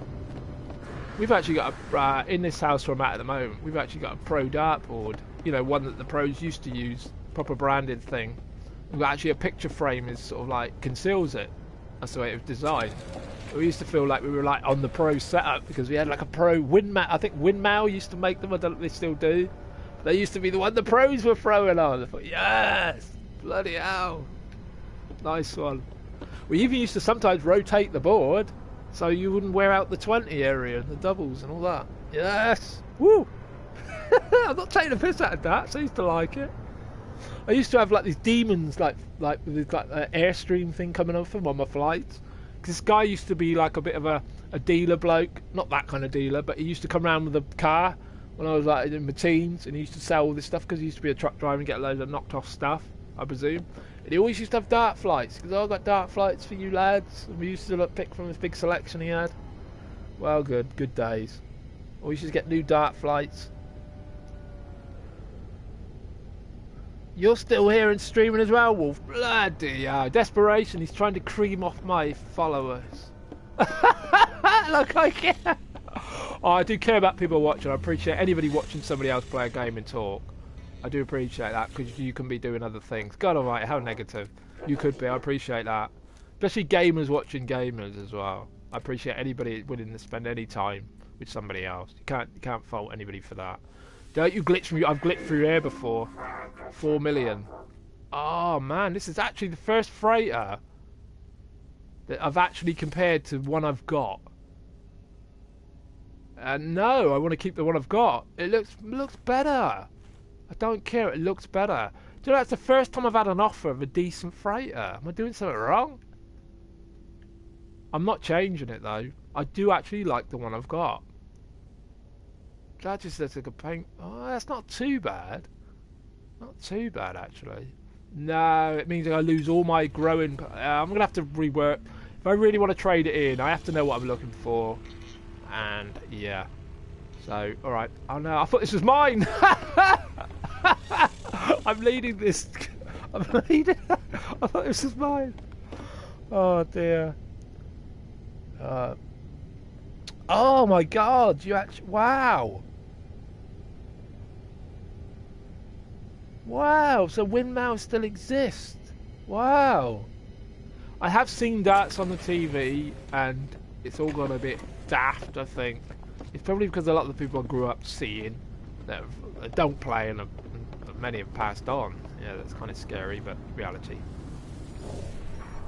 We've actually got a... in this house where I'm at the moment, we've actually got a pro dart board. You know, one that the pros used to use. Proper branded thing. We've got actually a picture frame is sort of like conceals it. That's the way it was designed. We used to feel like we were like on the pro setup because we had like a pro Windmail. I think Windmail used to make them. I don't know if they still do. They used to be the one the pros were throwing on. I thought, yes, bloody hell, nice one. We even used to sometimes rotate the board so you wouldn't wear out the 20 area and the doubles and all that. Yes, woo. I'm not taking a piss out of that. So I used to like it. I used to have like these demons, like with like an Airstream thing coming off them on my flights. Because this guy used to be like a bit of a dealer bloke, not that kind of dealer, but he used to come around with a car when I was like in my teens, and he used to sell all this stuff because he used to be a truck driver and get loads of knocked off stuff, I presume. And he always used to have dart flights, because I've got dart flights for you lads, and we used to pick from this big selection he had. Well, good days. Always used to get new dart flights. You're still here and streaming as well, Wolf. Bloody hell. Desperation. He's trying to cream off my followers. Look, I care. Oh, I do care about people watching. I appreciate anybody watching somebody else play a game and talk. I do appreciate that because you can be doing other things. God almighty, how negative. You could be. I appreciate that. Especially gamers watching gamers as well. I appreciate anybody willing to spend any time with somebody else. You can't fault anybody for that. Don't you glitch me? I've glitched through here before. 4 million. Oh man, this is actually the first freighter that I've actually compared to one I've got. No, I want to keep the one I've got. It looks better. I don't care. It looks better. Do you know, that's the first time I've had an offer of a decent freighter. Am I doing something wrong? I'm not changing it though. I do actually like the one I've got. That just looks like a paint. Oh, that's not too bad. Not too bad, actually. No, it means I lose all my growing... I'm going to have to rework. If I really want to trade it in, I have to know what I'm looking for. And, yeah. So, alright. Oh, no, I thought this was mine! I'm leading this. I'm leading... I thought this was mine. Oh, dear. Oh, my God. You actually... Wow. Wow, so Windmail still exists. Wow. I have seen darts on the TV and it's all gone a bit daft, I think. It's probably because a lot of the people I grew up seeing that don't play and many have passed on. Yeah, that's kind of scary, but reality.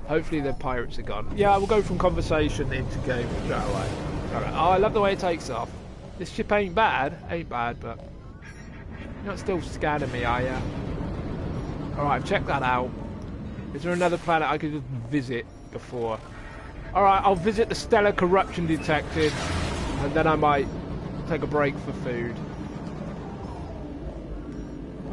Hopefully the pirates are gone. Yeah, we'll go from conversation into game straight away. Right. Oh, I love the way it takes off. This ship ain't bad, but... You're not still scanning me, are you? Alright, I've checked that out. Is there another planet I could just visit before? Alright, I'll visit the stellar corruption detected, and then I might take a break for food.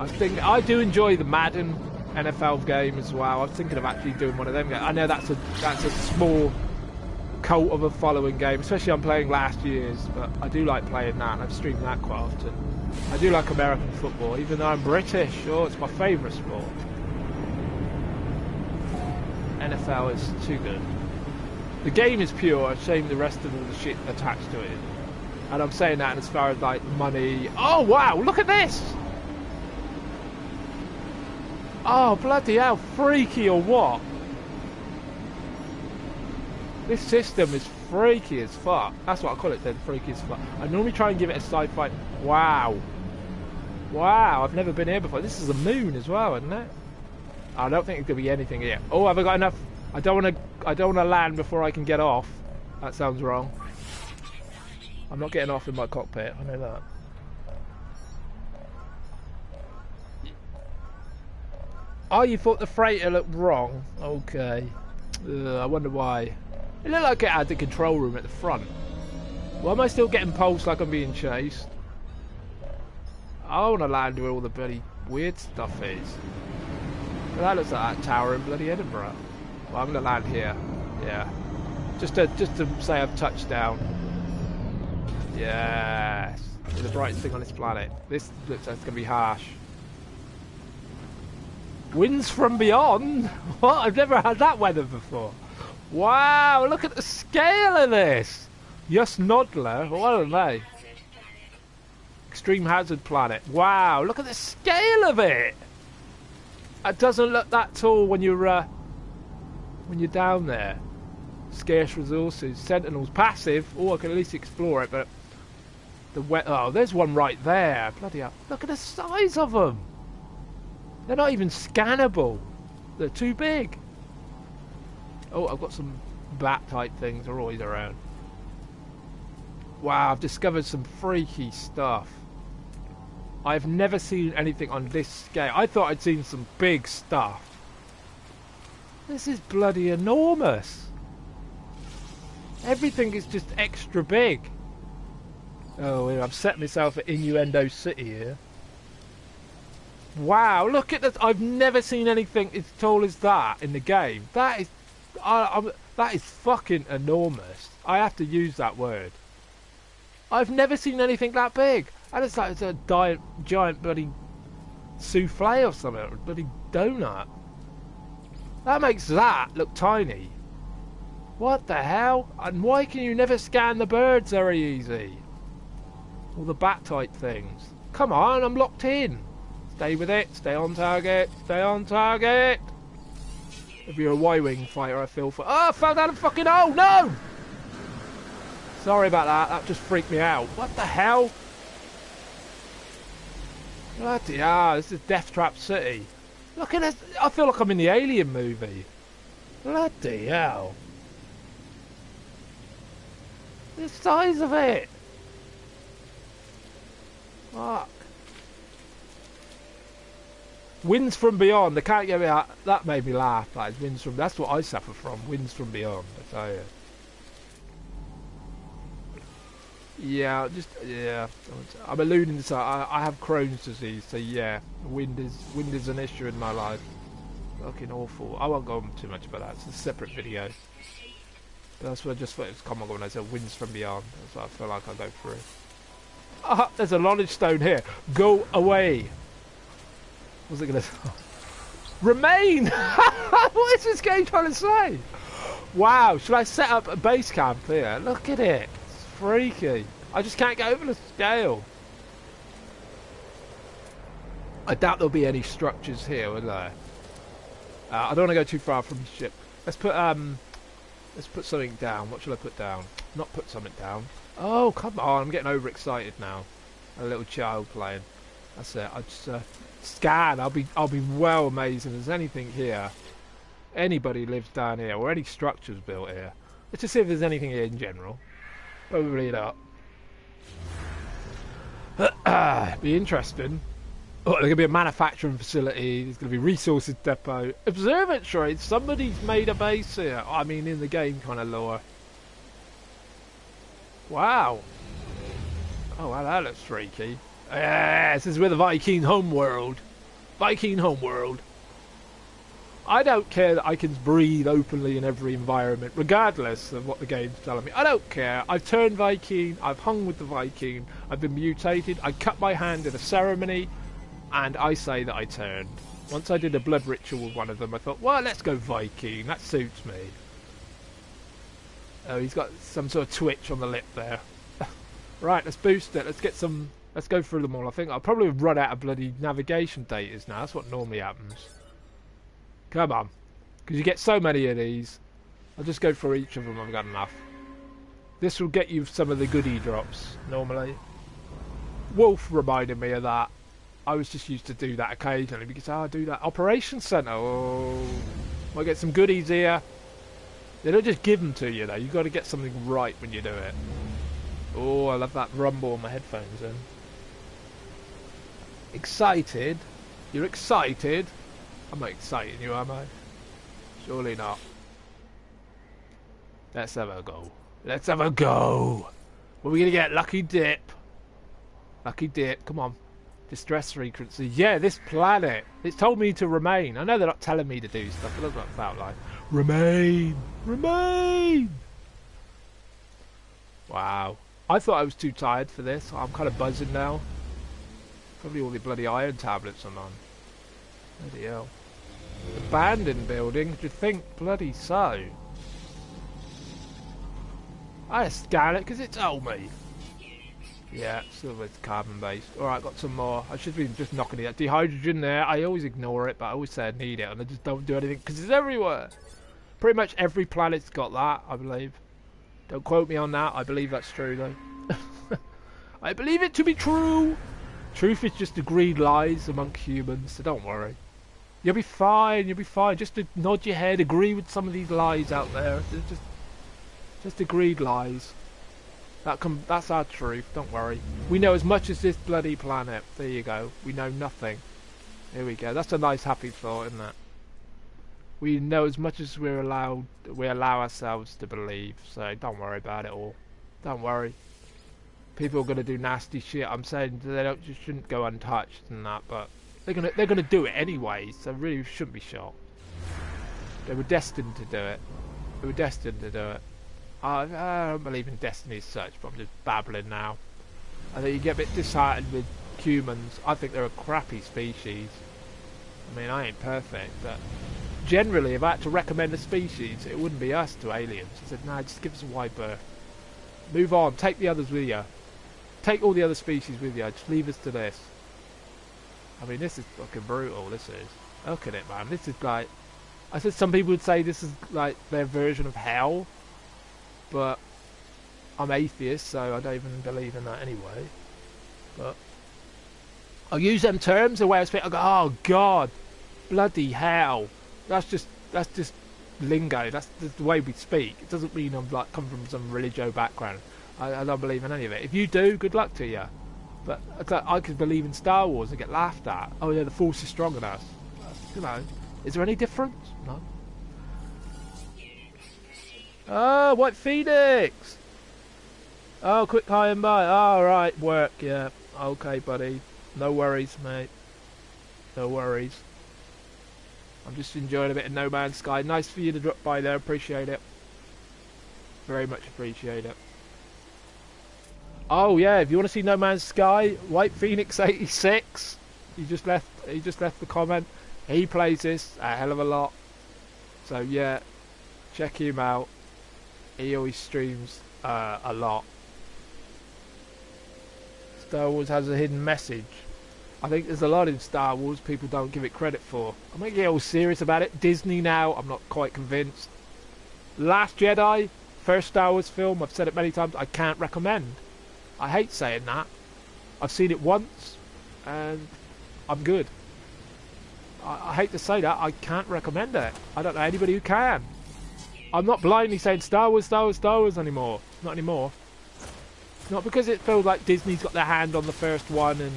I do enjoy the Madden NFL game as well. I was thinking of actually doing one of them games. I know that's a small cult of a following game, especially I'm playing last year's, but I do like playing that, and I've streamed that quite often. I do like American football, even though I'm British. Oh, it's my favourite sport. NFL is too good. The game is pure, shame the rest of all the shit attached to it. And I'm saying that as far as like money. Oh wow, look at this! Oh bloody hell, freaky or what? This system is freaky as fuck. That's what I call it then, freaky as fuck. I normally try and give it a sci-fi. Wow. Wow, I've never been here before. This is the moon as well, isn't it? I don't think there'll be anything here. Oh, have I got enough? I don't want to land before I can get off. That sounds wrong. I'm not getting off in my cockpit, I know that. Oh, you thought the freighter looked wrong? Okay. I wonder why. It looked like it had the control room at the front. Why am I still getting pulsed like I'm being chased? I want to land where all the bloody weird stuff is. Well, that looks like that tower in bloody Edinburgh. Well, I'm going to land here. Yeah. Just to say I've touched down. Yes. It's the brightest thing on this planet. This looks like it's going to be harsh. Winds from beyond? What? I've never had that weather before. Wow, look at the scale of this. Yes, Noddler. What are they? Extreme hazard planet. Wow, look at the scale of it. It doesn't look that tall when you're down there. Scarce resources. Sentinels passive. Oh, I can at least explore it, but the wet. Oh, there's one right there. Bloody hell! Look at the size of them. They're not even scannable. They're too big. Oh, I've got some bat type things. They're always around. Wow, I've discovered some freaky stuff. I've never seen anything on this scale. I thought I'd seen some big stuff. This is bloody enormous. Everything is just extra big. Oh, I've set myself at Innuendo City here. Wow, look at this. I've never seen anything as tall as that in the game. That is... that is fucking enormous. I have to use that word. I've never seen anything that big. And it's like it's a giant bloody souffle or something. Or a bloody donut. That makes that look tiny. What the hell? And why can you never scan the birds very easy? All the bat type things. Come on, I'm locked in. Stay with it. Stay on target. Stay on target. If you're a Y-wing fighter, I feel for... Oh, I fell down a fucking hole! No! Sorry about that. That just freaked me out. What the hell? Bloody hell, this is Death Trap City. Look at this. I feel like I'm in the Alien movie. Bloody hell. The size of it. Fuck. Winds from beyond. They can't get me out. That made me laugh. That is winds from. That's what I suffer from. Winds from beyond. I tell you. Yeah, yeah. I'm alluding to. I have Crohn's disease, so yeah, wind is an issue in my life. Fucking awful. I won't go on too much about that. It's a separate video. But that's what I just thought it was common when I said winds from beyond. That's what I feel like I'll go through. Ah, there's a knowledge stone here. Go away. What's it gonna say? Remain! What is this game trying to say? Wow, should I set up a base camp here? Look at it. It's freaky. I just can't get over the scale. I doubt there'll be any structures here, will there? I don't want to go too far from the ship. Let's put something down. What shall I put down? Not put something down. Oh, come on. I'm getting overexcited now. A little child playing. That's it. I just scan. I'll be well amazed if there's anything here. Anybody lives down here or any structures built here. Let's just see if there's anything here in general. Probably not. Be interesting. Oh, there's going to be a manufacturing facility. There's going to be resources depot. Observatory. Somebody's made a base here. I mean, in the game kind of lore. Wow. Oh, wow, that looks freaky. Yes, this is where the Viking homeworld. Viking homeworld. I don't care that I can breathe openly in every environment, regardless of what the game's telling me. I don't care. I've turned Viking. I've hung with the Viking. I've been mutated. I cut my hand in a ceremony, and I say that I turned. Once I did a blood ritual with one of them, I thought, well, let's go Viking. That suits me. Oh, he's got some sort of twitch on the lip there. Right, let's boost it. Let's get some... Let's go through them all. I think I'll probably run out of bloody navigation datas now. That's what normally happens. Come on. Because you get so many of these. I'll just go through each of them. I've got enough. This will get you some of the goodie drops, normally. Wolf reminded me of that. I was just used to do that occasionally because I do that. Operations Centre. Oh. Might get some goodies here. They don't just give them to you, though. You've got to get something right when you do it. Oh, I love that rumble on my headphones then. Excited? You're excited? I'm not exciting you, am I? Surely not. Let's have a go. Let's have a go. What are we gonna get? Lucky dip. Lucky dip. Come on. Distress frequency. Yeah, this planet. It's told me to remain. I know they're not telling me to do stuff, but that's what it felt like. Remain. Remain. Wow. I thought I was too tired for this. I'm kind of buzzing now. Probably all the bloody iron tablets I'm on. Bloody hell. Abandoned building? Do you think? Bloody so. I just scan it because it told me. Yeah, still with carbon based. Alright, got some more. I should be just knocking it. Dehydrogen there. I always ignore it, but I always say I need it and I just don't do anything because it's everywhere. Pretty much every planet's got that, I believe. Don't quote me on that. I believe that's true though. I believe it to be true. Truth is just agreed lies among humans, so don't worry. You'll be fine, you'll be fine. Just to nod your head, agree with some of these lies out there. They're just agreed lies. That's our truth, don't worry. We know as much as this bloody planet. There you go. We know nothing. Here we go. That's a nice happy thought, isn't it? We know as much as we allow ourselves to believe, so don't worry about it all. Don't worry. People are gonna do nasty shit. I'm saying they just shouldn't go untouched and that, but they're gonna do it anyway, so really shouldn't be shocked. They were destined to do it. They were destined to do it. I don't believe in destiny as such, but I'm just babbling now. I think you get a bit disheartened with humans. I think they're a crappy species. I mean, I ain't perfect, but generally, if I had to recommend a species, it wouldn't be us to aliens. I said, nah, just give us a wide berth. Move on, take the others with you. Take all the other species with you, just leave us to this. I mean, this is fucking brutal, this is. Look at it, man, this is like... I said some people would say this is like their version of hell. But I'm atheist, so I don't even believe in that anyway. But I use them terms the way I speak. I go, oh God, bloody hell. That's just lingo. That's just the way we speak. It doesn't mean I'm like come from some religio background. I don't believe in any of it. If you do, good luck to you. But I could believe in Star Wars and get laughed at. Oh yeah, the Force is stronger than us. You know, is there any difference? No. Oh, White Phoenix! Oh, quick high and by. Oh, right, work, yeah. Okay, buddy. No worries, mate. No worries. I'm just enjoying a bit of No Man's Sky. Nice for you to drop by there. Appreciate it. Very much appreciate it. Oh, yeah, if you want to see No Man's Sky, White Phoenix 86. He just left the comment. He plays this a hell of a lot. So, yeah, check him out. He always streams a lot. Star Wars has a hidden message. I think there's a lot in Star Wars people don't give it credit for. I'm going to get all serious about it. Disney now, I'm not quite convinced. Last Jedi, first Star Wars film, I've said it many times, I can't recommend. I hate saying that. I've seen it once, and I'm good. I hate to say that, I can't recommend it. I don't know anybody who can. I'm not blindly saying Star Wars, Star Wars, Star Wars anymore. Not anymore. Not because it feels like Disney's got their hand on the first one and,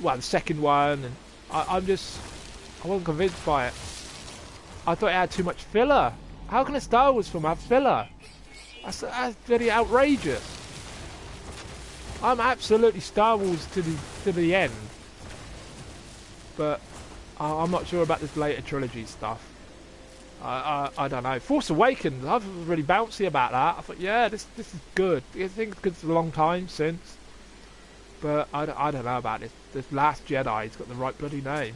well, the second one, and I wasn't convinced by it. I thought it had too much filler. How can a Star Wars film have filler? That's very outrageous. I'm absolutely Star Wars to the end. But I'm not sure about this later trilogy stuff. I don't know. Force Awakens, I was really bouncy about that. I thought, yeah, this is good. I think it's a long time since. But I don't know about this. This Last Jedi, it's got the right bloody name.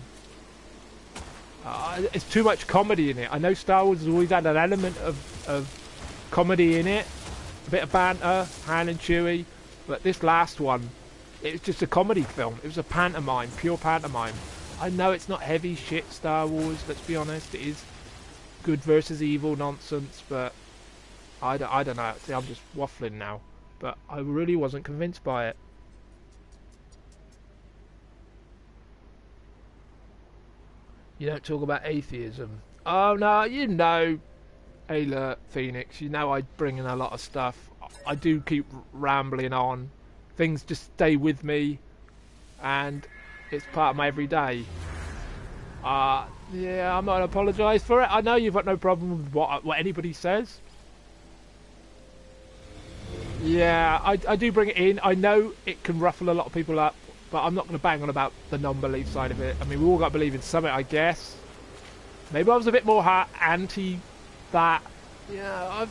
It's too much comedy in it. I know Star Wars has always had an element of comedy in it. A bit of banter, Han and Chewie. But this last one, it was just a comedy film. It was a pantomime, pure pantomime. I know it's not heavy shit Star Wars, let's be honest. It is good versus evil nonsense, but I don't know. See, I'm just waffling now. But I really wasn't convinced by it. You don't talk about atheism. Oh no, you know, Ayla Phoenix, you know I bring in a lot of stuff. I do keep rambling on. Things just stay with me, and it's part of my everyday. Yeah, I'm not gonna apologise for it. I know you've got no problem with what anybody says. Yeah, I do bring it in. I know it can ruffle a lot of people up, but I'm not going to bang on about the non-belief side of it. I mean, we all got to believe in something, I guess. Maybe I was a bit more anti that. Yeah,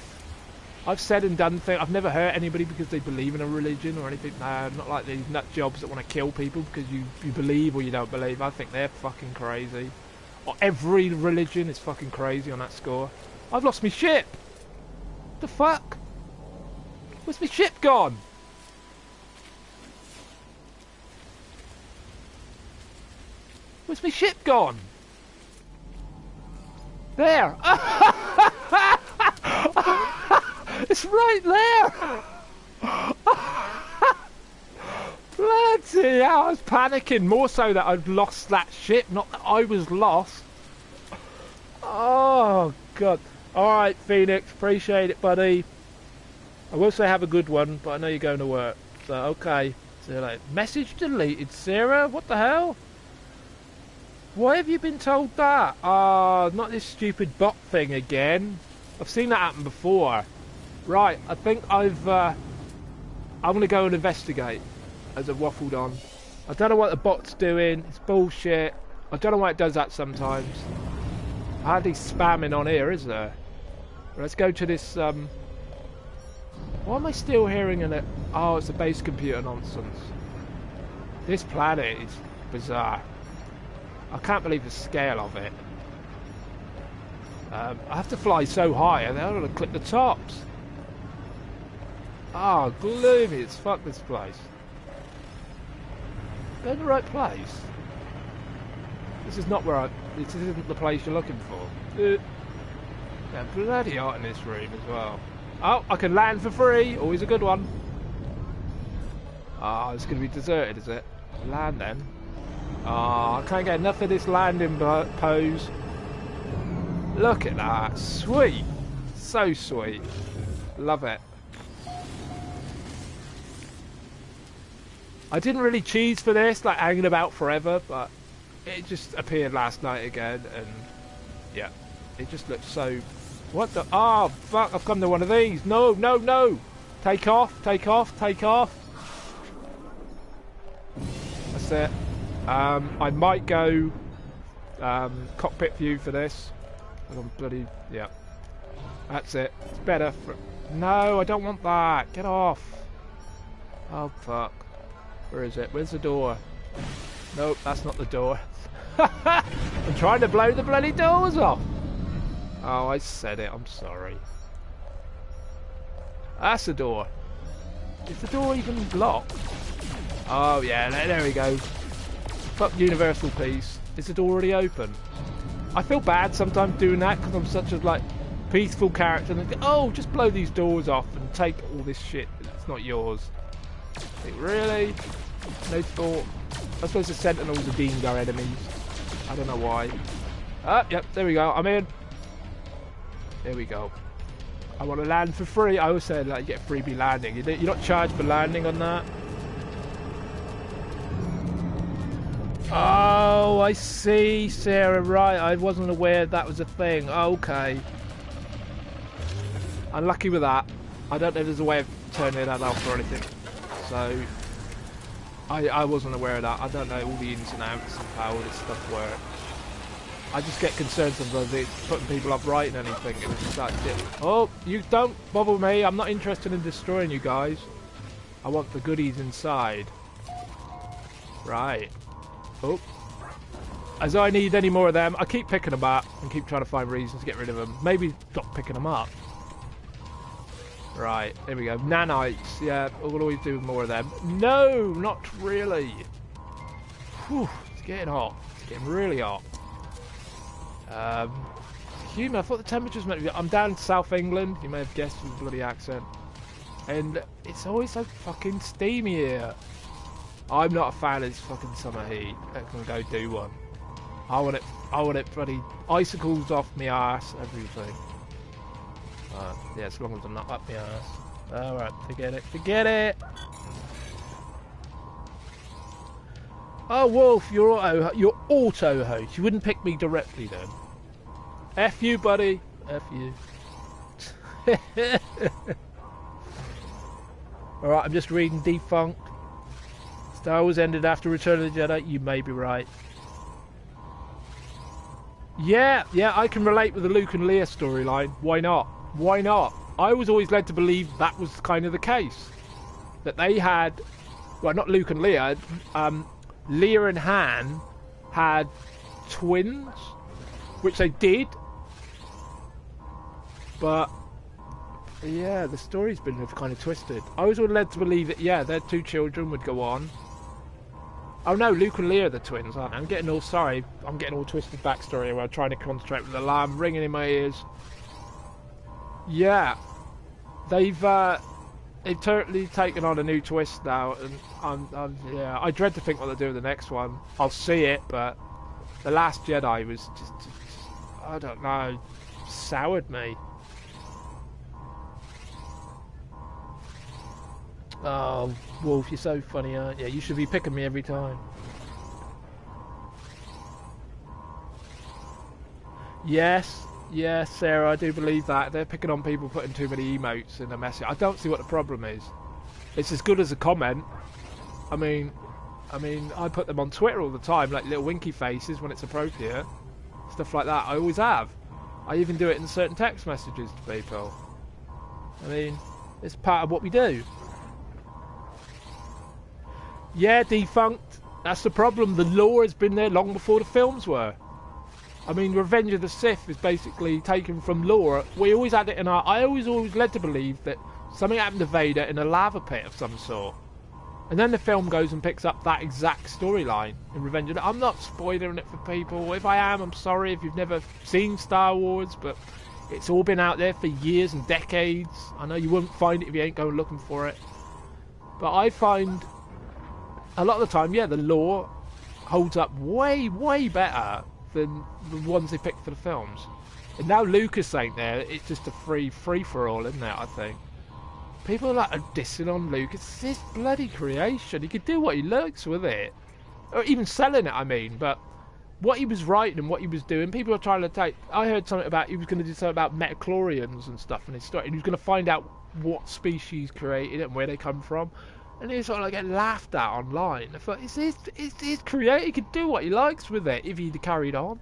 I've said and done things. I've never hurt anybody because they believe in a religion or anything. No, I'm not like these nut jobs that want to kill people because you believe or you don't believe. I think they're fucking crazy. Or every religion is fucking crazy on that score. I've lost my ship. The fuck? Where's my ship gone? Where's my ship gone? There! It's right there! Bloody hell, I was panicking. More so that I'd lost that ship, not that I was lost. Oh, God. Alright, Phoenix. Appreciate it, buddy. I will say have a good one, but I know you're going to work. So, okay. See you later. Message deleted, Sarah? What the hell? Why have you been told that? Not this stupid bot thing again. I've seen that happen before. Right, I think I'm going to go and investigate as I've waffled on. I don't know what the bot's doing. It's bullshit. I don't know why it does that sometimes. Hardly spamming on here, is there? Let's go to this, why am I still hearing it? Oh, it's the base computer nonsense. This planet is bizarre. I can't believe the scale of it. I have to fly so high, and I'm going to clip the tops. Oh, gloomy, it's fuck this place. They're in the right place. This is not where this isn't the place you're looking for. Yeah, bloody hot in this room as well. Oh, I can land for free. Always a good one. Ah, it's going to be deserted, is it? Land then. Ah, I can't get enough of this landing pose. Look at that. Sweet. So sweet. Love it. I didn't really cheese for this, like hanging about forever, but it just appeared last night again, and yeah, it just looks so... What the... Oh, fuck, I've come to one of these. No, no, no. Take off, take off, take off. That's it. I might go cockpit view for this. I'm bloody... Yeah. That's it. It's better for... No, I don't want that. Get off. Oh, fuck. Where is it? Where's the door? Nope, that's not the door. I'm trying to blow the bloody doors off. Oh, I said it. I'm sorry. That's the door. Is the door even locked? Oh, yeah. There we go. Fuck universal peace. Is the door already open? I feel bad sometimes doing that because I'm such a, like, peaceful character. And oh, just blow these doors off and take all this shit. It's not yours. Like, really? No thought. I suppose the Sentinels are deemed our enemies. I don't know why. Ah, yep, there we go. I'm in. There we go. I want to land for free. I always say that you get freebie landing. You're not charged for landing on that. Oh, I see, Sarah. Right, I wasn't aware that was a thing. Okay. Unlucky with that. I don't know if there's a way of turning that off or anything. So, I wasn't aware of that. I don't know all the ins and outs of how all this stuff works. I just get concerned sometimes it's putting people up right and anything. And it's just like, oh, you don't bother me. I'm not interested in destroying you guys. I want the goodies inside. Right. Oh. As I need any more of them, I keep picking them up and keep trying to find reasons to get rid of them. Maybe stop picking them up. Right, there we go. Nanites, yeah, we'll always do more of them. No, not really. Whew, it's getting hot. It's getting really hot. Humid, I thought the temperature's meant to be... I'm down in South England, you may have guessed from the bloody accent. And it's always so fucking steamy here. I'm not a fan of this fucking summer heat. I'm gonna go do one. I want it bloody icicles off my ass, everything. Yeah, as long as I'm not up my ass. Alright, forget it. Forget it! Oh, Wolf, you're auto host. You wouldn't pick me directly then. F you, buddy. F you. Alright, I'm just reading Defunct. Star Wars ended after Return of the Jedi. You may be right. Yeah, I can relate with the Luke and Leia storyline. Why not? Why not? I was always led to believe that was kind of the case. That they had... Well, not Luke and Leia. Leia and Han had twins. Which they did. But... yeah, the story's been kind of twisted. I was led to believe that, yeah, their 2 children would go on. Oh no, Luke and Leia are the twins, aren't they? I'm getting all twisted backstory where I'm trying to concentrate with the alarm ringing in my ears. Yeah. They've totally taken on a new twist now, and yeah, I dread to think what they'll do with the next one. I'll see it, but The Last Jedi was just I don't know, soured me. Oh, Wolf, you're so funny, aren't you? You should be picking me every time. Yes, Sarah, I do believe that. They're picking on people putting too many emotes in a message. I don't see what the problem is. It's as good as a comment. I mean, I put them on Twitter all the time, like little winky faces when it's appropriate. Stuff like that, I always have. I even do it in certain text messages to people. I mean, it's part of what we do. Yeah, Defunct. That's the problem. The lore has been there long before the films were. I mean, Revenge of the Sith is basically taken from lore. We always had it in our... I always led to believe that something happened to Vader in a lava pit of some sort. And then the film goes and picks up that exact storyline in Revenge of the... I'm not spoiling it for people. If I am, I'm sorry if you've never seen Star Wars, but it's all been out there for years and decades. I know you wouldn't find it if you ain't going looking for it. But I find... a lot of the time, yeah, the lore holds up way, way better than the ones they picked for the films. And now Lucas ain't there, it's just a free-for-all, isn't it, I think? People are dissing on Lucas. It's his bloody creation. He could do what he likes with it. Or even selling it, I mean. But what he was writing and what he was doing, people are trying to take... I heard something about he was going to do something about metachlorians and stuff in his story. And he was going to find out what species created it and where they come from. And he sort of getting laughed at online. I thought, it's his creator. He could do what he likes with it if he'd carried on.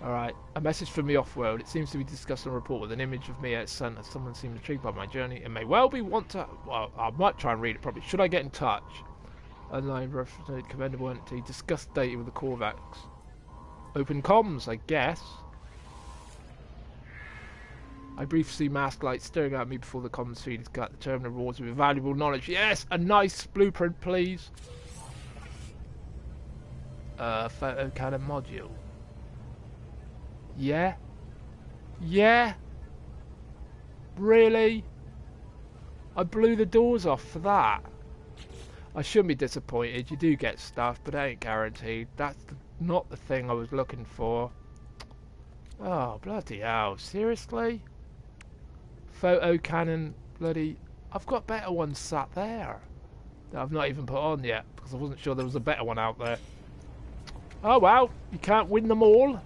Alright, a message from the off-world. It seems to be discussed on a report with an image of me at centre. Someone seemed intrigued by my journey and may well be want to... Well, I might try and read it probably. Should I get in touch? Online reference, commendable entity. Discuss data with the Corvax. Open comms, I guess. I briefly see mask lights staring at me before the comms feed is cut. The terminal rewards with valuable knowledge. Yes, a nice blueprint, please. Photo cannon module. Yeah? Yeah? Really? I blew the doors off for that. I shouldn't be disappointed. You do get stuff, but it ain't guaranteed. That's not the thing I was looking for. Oh, bloody hell. Seriously? Photo cannon, bloody... I've got better ones sat there that I've not even put on yet because I wasn't sure there was a better one out there. Oh well, you can't win them all.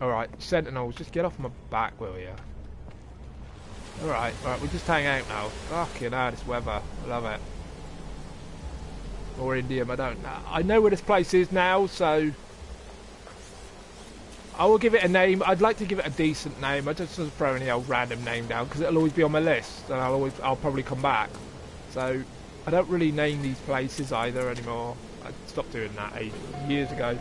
Alright, Sentinels, just get off my back, will you? Alright, we'll just hang out now. Fucking hell, this weather. I love it. Or Indium, I don't know. I know where this place is now, so... I will give it a name. I'd like to give it a decent name. I just sort of throw any old random name down because it'll always be on my list, and I'll probably come back. So I don't really name these places either anymore. I stopped doing that years ago.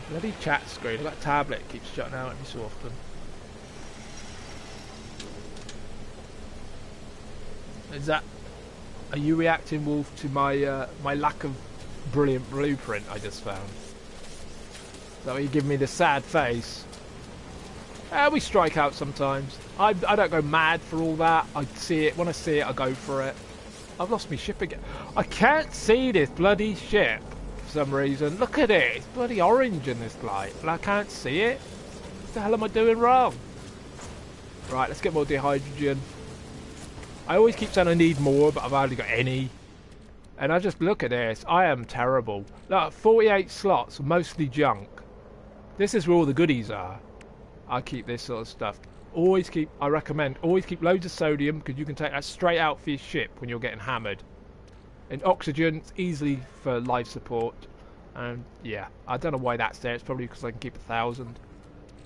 Bloody chat screen. That tablet keeps shutting out every so often. Is that? Are you reacting, Wolf, to my my lack of brilliant blueprint I just found? So you give me the sad face. We strike out sometimes. I don't go mad for all that. I see it. When I see it, I go for it. I've lost my ship again. I can't see this bloody ship for some reason. Look at it. It's bloody orange in this light. And I can't see it. What the hell am I doing wrong? Right, let's get more dehydrogen. I always keep saying I need more, but I've hardly got any. And I just look at this. I am terrible. Look, 48 slots, mostly junk. This is where all the goodies are. I keep this sort of stuff. I recommend, always keep loads of sodium, because you can take that straight out for your ship when you're getting hammered. And oxygen, it's easily for life support. And yeah, I don't know why that's there. It's probably because I can keep 1,000.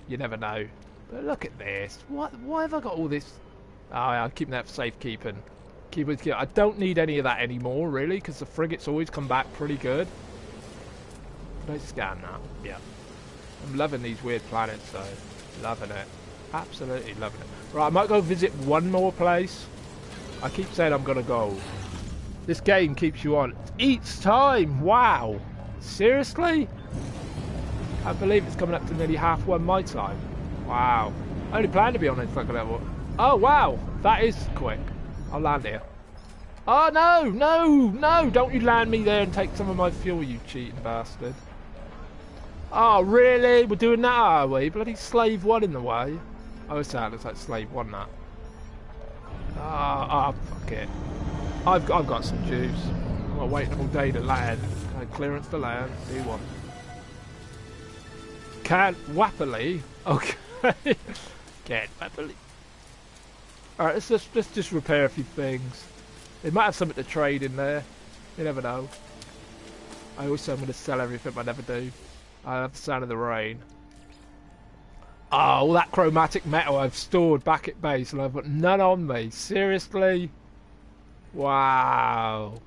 You never know. But look at this. Why have I got all this? Oh, I'm keeping that for safekeeping. I don't need any of that anymore, really, because the frigates always come back pretty good. Can I scan that? Yeah. I'm loving these weird planets, though. Loving it. Absolutely loving it. Right, I might go visit one more place. I keep saying I'm going to go. This game keeps you on. Each time! Wow! Seriously? I believe it's coming up to nearly half one my time. Wow. I only plan to be on this fucking level. Oh, wow! That is quick. I'll land here. Oh, no! No! No! Don't you land me there and take some of my fuel, you cheating bastard. Oh, really? We're doing that, are we? Bloody Slave 1 in the way. Oh, it's that. Looks like Slave 1, that. Oh, fuck it. I've got some juice. I'm not waiting all day to land. Clearance to land. D1. Can't wappily. Okay. Can't wappily. Alright, let's just repair a few things. They might have something to trade in there. You never know. I always say I'm going to sell everything, but I never do. I love the sound of the rain. Oh, all that chromatic metal I've stored back at base and I've got none on me. Seriously? Wow.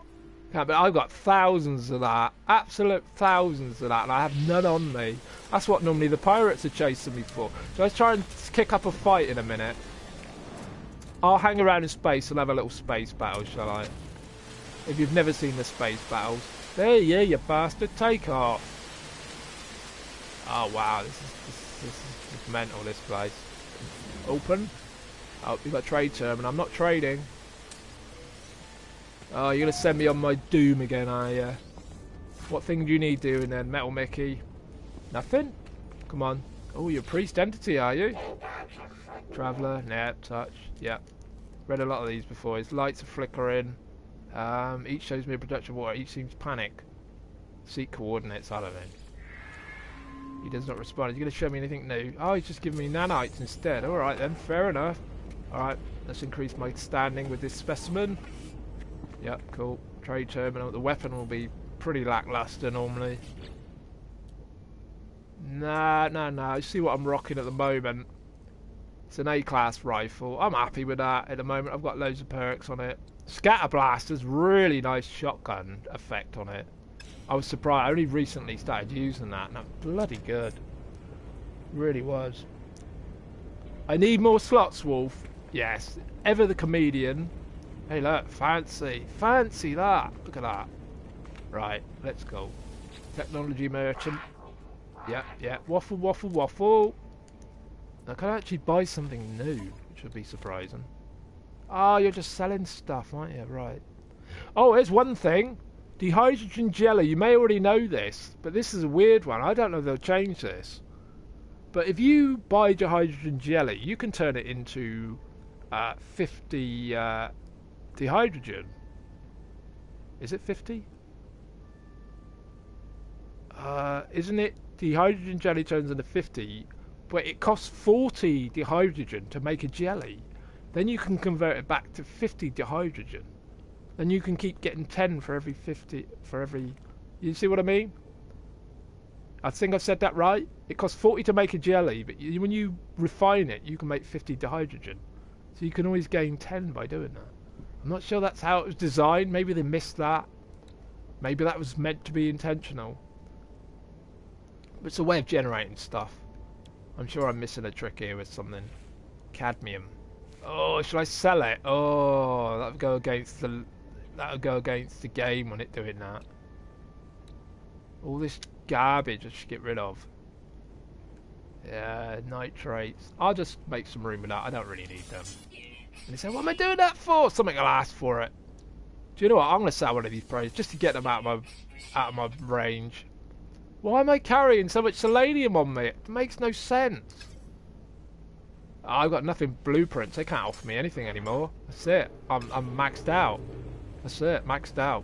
Yeah, but I've got thousands of that. Absolute thousands of that, and I have none on me. That's what normally the pirates are chasing me for. So let's try and kick up a fight in a minute. I'll hang around in space and have a little space battle, shall I? If you've never seen the space battles. There, yeah, you bastard. Take off. Oh, wow. This is mental, this place. Open. Oh, you've got a trade term, and I'm not trading. Oh, you're going to send me on my doom again, are you? What thing do you need doing then, Metal Mickey? Nothing? Come on. Oh, you're a priest entity, are you? Traveller, nap, touch, yep. Read a lot of these before. His lights are flickering. Each shows me a production of water. Each seems panic. Seek coordinates, I don't know. He does not respond. Is he going to show me anything new? Oh, he's just giving me nanites instead. Alright then, fair enough. Alright, let's increase my standing with this specimen. Yep, cool. Trade terminal. The weapon will be pretty lackluster normally. Nah. You see what I'm rocking at the moment? It's an A-class rifle. I'm happy with that at the moment. I've got loads of perks on it. Scatter Blaster's really nice shotgun effect on it. I was surprised. I only recently started using that, and that's bloody good. Really was. I need more slots, Wolf. Yes. Ever the comedian. Hey, look. Fancy. Fancy that. Look at that. Right. Let's go. Technology merchant. Yeah. Waffle, waffle, waffle. I could actually buy something new, which would be surprising. Oh, you're just selling stuff, aren't you? Right. Oh, here's one thing. The hydrogen jelly. You may already know this, but this is a weird one. I don't know if they'll change this. But if you buy your hydrogen jelly, you can turn it into 50 dehydrogen. Is it 50? Isn't it? The hydrogen jelly turns into 50, but it costs 40 dehydrogen to make a jelly. Then you can convert it back to 50 dehydrogen. Then you can keep getting 10 for every 50, for every... You see what I mean? I think I've said that right. It costs 40 to make a jelly, but when you refine it, you can make 50 dehydrogen. So you can always gain 10 by doing that. I'm not sure that's how it was designed. Maybe they missed that. Maybe that was meant to be intentional. But it's a way of generating stuff. I'm sure I'm missing a trick here with something. Cadmium. Oh, should I sell it? Oh, that'll go against the game when it doing that. All this garbage I should get rid of. Yeah, nitrates. I'll just make some room with that. I don't really need them. And they say, what am I doing that for? Something will ask for it. Do you know what? I'm going to sell one of these probes just to get them out of my range. Why am I carrying so much selenium on me? It makes no sense. I've got nothing blueprints. They can't offer me anything anymore. That's it. I'm maxed out. That's it. Maxed out.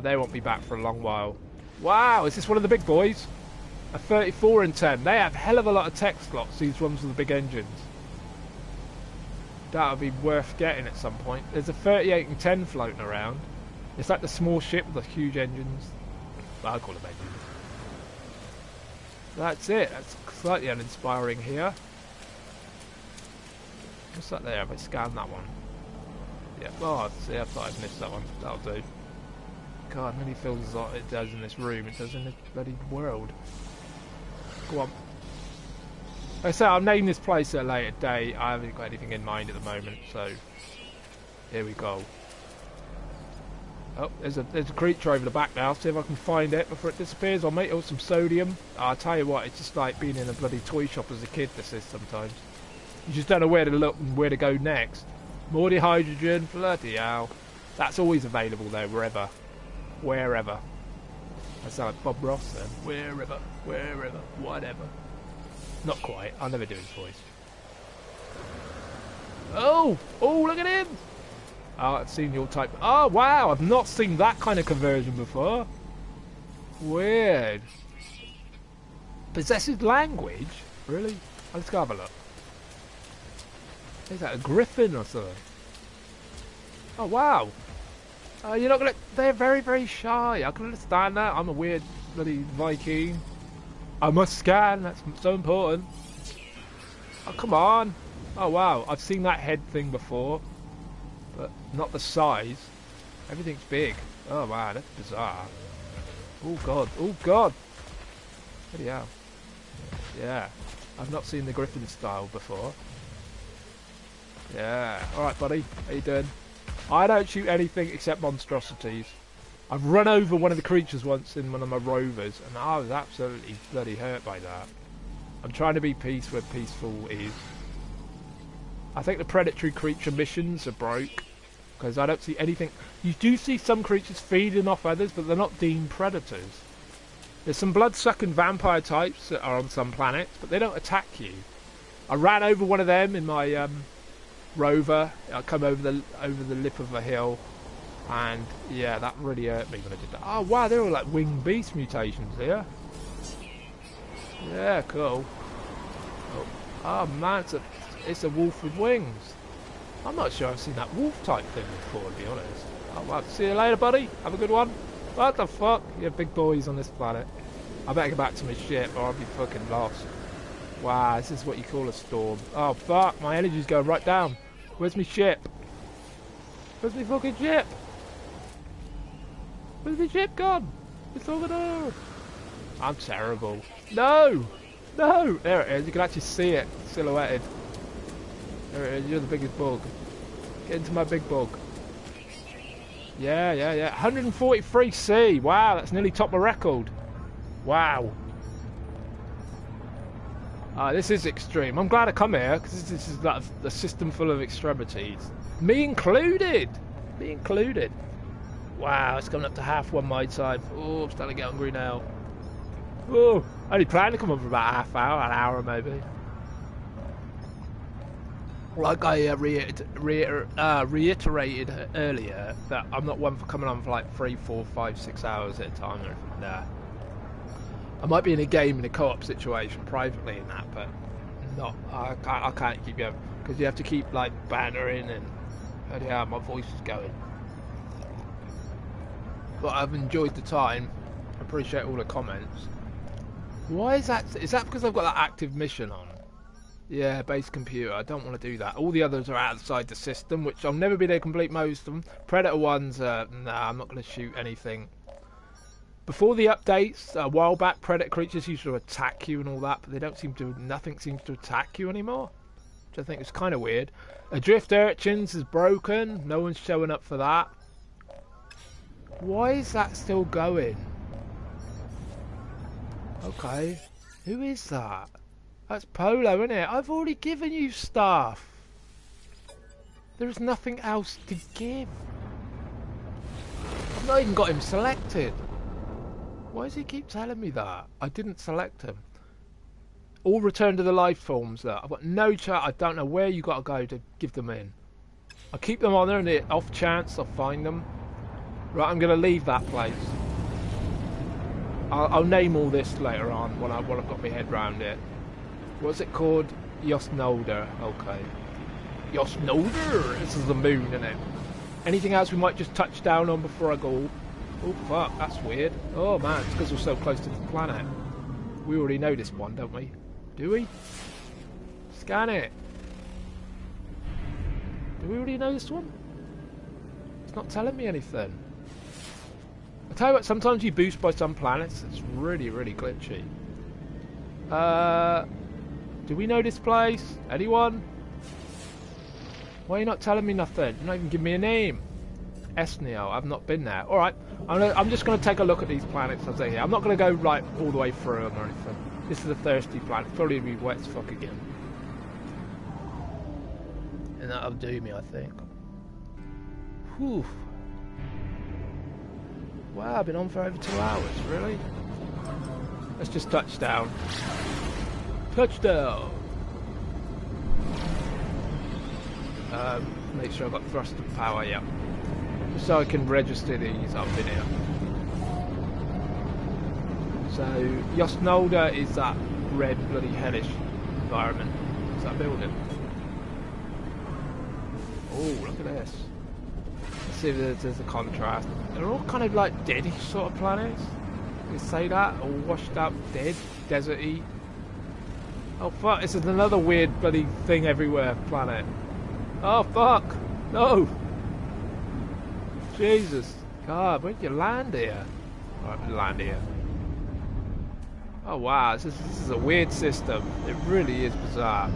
They won't be back for a long while. Wow, is this one of the big boys? A 34 and 10. They have a hell of a lot of tech slots, these ones with the big engines. That would be worth getting at some point. There's a 38 and 10 floating around. It's like the small ship with the huge engines. Well, I call them engines. That's it. That's slightly uninspiring here. What's that there? If I scan that one. Yeah, oh, see, I thought I'd missed that one. That'll do. God, it really feels like it does in this room. It does in this bloody world. Go on. Like I say, I'll name this place at a later date. I haven't got anything in mind at the moment, so here we go. Oh, there's a creature over the back now. See if I can find it before it disappears. I'll make it with some sodium. I'll tell you what, it's just like being in a bloody toy shop as a kid, this is sometimes. You just don't know where to look and where to go next. More hydrogen, bloody hell. That's always available though, wherever. Wherever. I sound like Bob Ross then. Wherever, wherever, whatever. Not quite. I'll never do his voice. Oh! Oh, look at him! Oh, I've seen your type. Oh, wow! I've not seen that kind of conversion before. Weird. Possessive language? Really? Let's go have a look. Is that a griffin or something? Oh, wow. You're not gonna... They're very, very shy. I can understand that. I'm a weird bloody Viking. I must scan. That's so important. Oh, come on. Oh, wow. I've seen that head thing before. But not the size. Everything's big. Oh, wow. That's bizarre. Oh, God. Oh, God. Bloody hell. Yeah. I've not seen the griffin style before. Yeah. Alright, buddy. How you doing? I don't shoot anything except monstrosities. I've run over one of the creatures once in one of my rovers, and I was absolutely bloody hurt by that. I'm trying to be peace where peaceful is. I think the predatory creature missions are broke, because I don't see anything... You do see some creatures feeding off others, but they're not deemed predators. There's some blood-sucking vampire types that are on some planets, but they don't attack you. I ran over one of them in my... rover. I come over the lip of a hill, and yeah, that really hurt me when I did that. Oh wow, they're all like winged beast mutations here. Yeah, cool. Oh man, it's a wolf with wings. I'm not sure I've seen that wolf type thing before, to be honest. Oh well, see you later, buddy. Have a good one. What the fuck? You're big boys on this planet. I better go back to my ship or I'll be fucking lost. Wow, this is what you call a storm. Oh fuck, my energy's going right down. Where's my ship? Where's my fucking ship? Where's my ship gone? It's over there. I'm terrible. No! No! There it is, you can actually see it silhouetted. There it is, you're the biggest bug. Get into my big bug. Yeah. 143C. Wow, that's nearly topped my record. Wow. This is extreme. I'm glad I come here, because this is like a system full of extremities. Me included! Me included. Wow, it's coming up to half one my time. Oh, I'm starting to get hungry now. Oh, I only planned to come up for about half hour, an hour maybe. Like I reiterated earlier, that I'm not one for coming on for like 3, 4, 5, 6 hours at a time or anything. Nah. I might be in a game in a co-op situation privately in that, but not. I can't keep going because you have to keep like bantering and yeah, my voice is going. But I've enjoyed the time. I appreciate all the comments. Why is that? Is that because I've got that active mission on? Yeah, base computer. I don't want to do that. All the others are outside the system, which I'll never be able to complete most of them. Predator ones, nah, I'm not going to shoot anything. Before the updates, a while back, predator creatures used to attack you and all that, but they don't seem to. Nothing seems to attack you anymore, which I think is kind of weird. Adrift urchins is broken. No one's showing up for that. Why is that still going? Okay, who is that? That's Polo, isn't it? I've already given you stuff. There's nothing else to give. I've not even got him selected. Why does he keep telling me that? I didn't select him. All return to the life forms. Look, I've got no chat. I don't know where you got to go to give them in. I keep them on there, and the off chance I'll find them. Right, I'm going to leave that place. I'll name all this later on when I've got my head round it. What's it called? Jostnolder. Okay. Jostnolder! This is the moon, isn't it? Anything else we might just touch down on before I go? Oh, fuck, that's weird. Oh, man, it's because we're so close to the planet. We already know this one, don't we? Do we? Scan it. Do we already know this one? It's not telling me anything. I tell you what, sometimes you boost by some planets. It's really, really glitchy. Do we know this place? Anyone? Why are you not telling me nothing? You're not even giving me a name. Esnio, I've not been there. Alright, I'm just going to take a look at these planets as they're here. I'm not going to go right all the way through them or anything. This is a thirsty planet. It's probably going to be wet as fuck again. And that'll do me, I think. Whew. Wow, I've been on for over 2 hours, really? Let's just touch down. Touchdown! Make sure I've got thrust and power, yeah. Just so I can register these up in here. So, Jostnolder is that red, bloody hellish environment. It's that building. Oh, look at this. Let's see if there's a contrast. They're all kind of like deadish sort of planets. You say that? All washed up, dead, deserty. Oh fuck, this is another weird bloody thing everywhere planet. Oh fuck! No! Jesus. God, where'd you land here? Alright, land here. Oh wow, this is a weird system. It really is bizarre.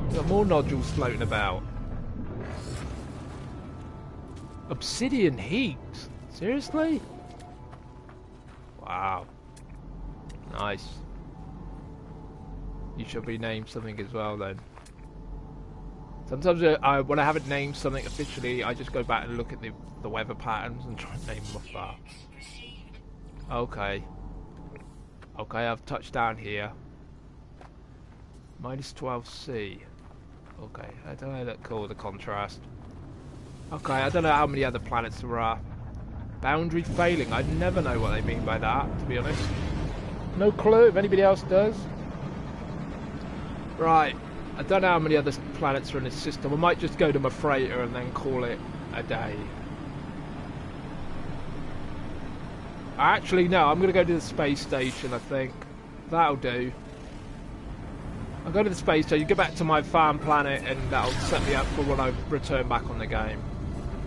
We've got more nodules floating about. Obsidian heat? Seriously? Wow. Nice. You should be named something as well then. Sometimes when I haven't named something officially, I just go back and look at the weather patterns and try and name them off that. Okay. Okay, I've touched down here. Minus 12C. Okay, I don't know that cool, the contrast. Okay, I don't know how many other planets there are. Boundary failing, I never know what they mean by that, to be honest. No clue if anybody else does. Right, I don't know how many other planets are in this system. I might just go to my freighter and then call it a day. Actually, no, I'm going to go to the space station, I think. That'll do. I'll go to the space station, get back to my farm planet, and that'll set me up for when I return back on the game.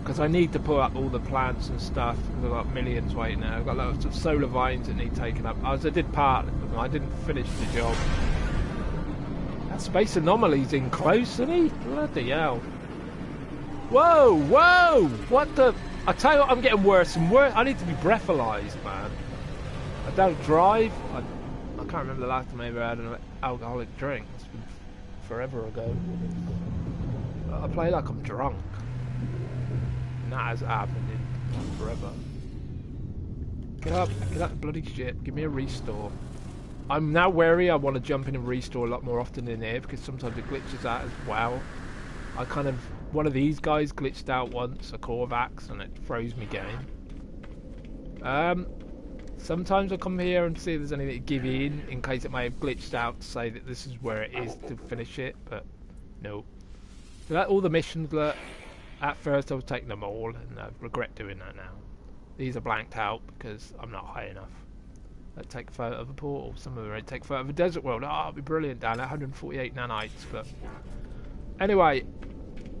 Because I need to put up all the plants and stuff. I've got millions waiting there. I've got lots of solar vines that need taken up. I did part of them, I didn't finish the job. That space anomaly's in close, isn't he? Bloody hell. Whoa, whoa! What the... I tell you what, I'm getting worse and worse. I need to be breathalyzed, man. I don't drive. I can't remember the last time I ever had an alcoholic drink. It's been forever ago. I play like I'm drunk. And that has happened in forever. Get up, bloody shit. Give me a restore. I'm now wary. I want to jump in and restore a lot more often in here because sometimes it glitches out as well. I kind of... One of these guys glitched out once, a Corvax, and it froze me game. Sometimes I'll come here and see if there's anything to give in case it may have glitched out to say that this is where it is to finish it, but no. So that all the missions that at first I was taking them all, and I regret doing that now. These are blanked out because I'm not high enough. I'd take a photo of a portal. Some of them I'd take a photo of a desert world. Oh, it'd be brilliant down there, 148 nanites, but anyway.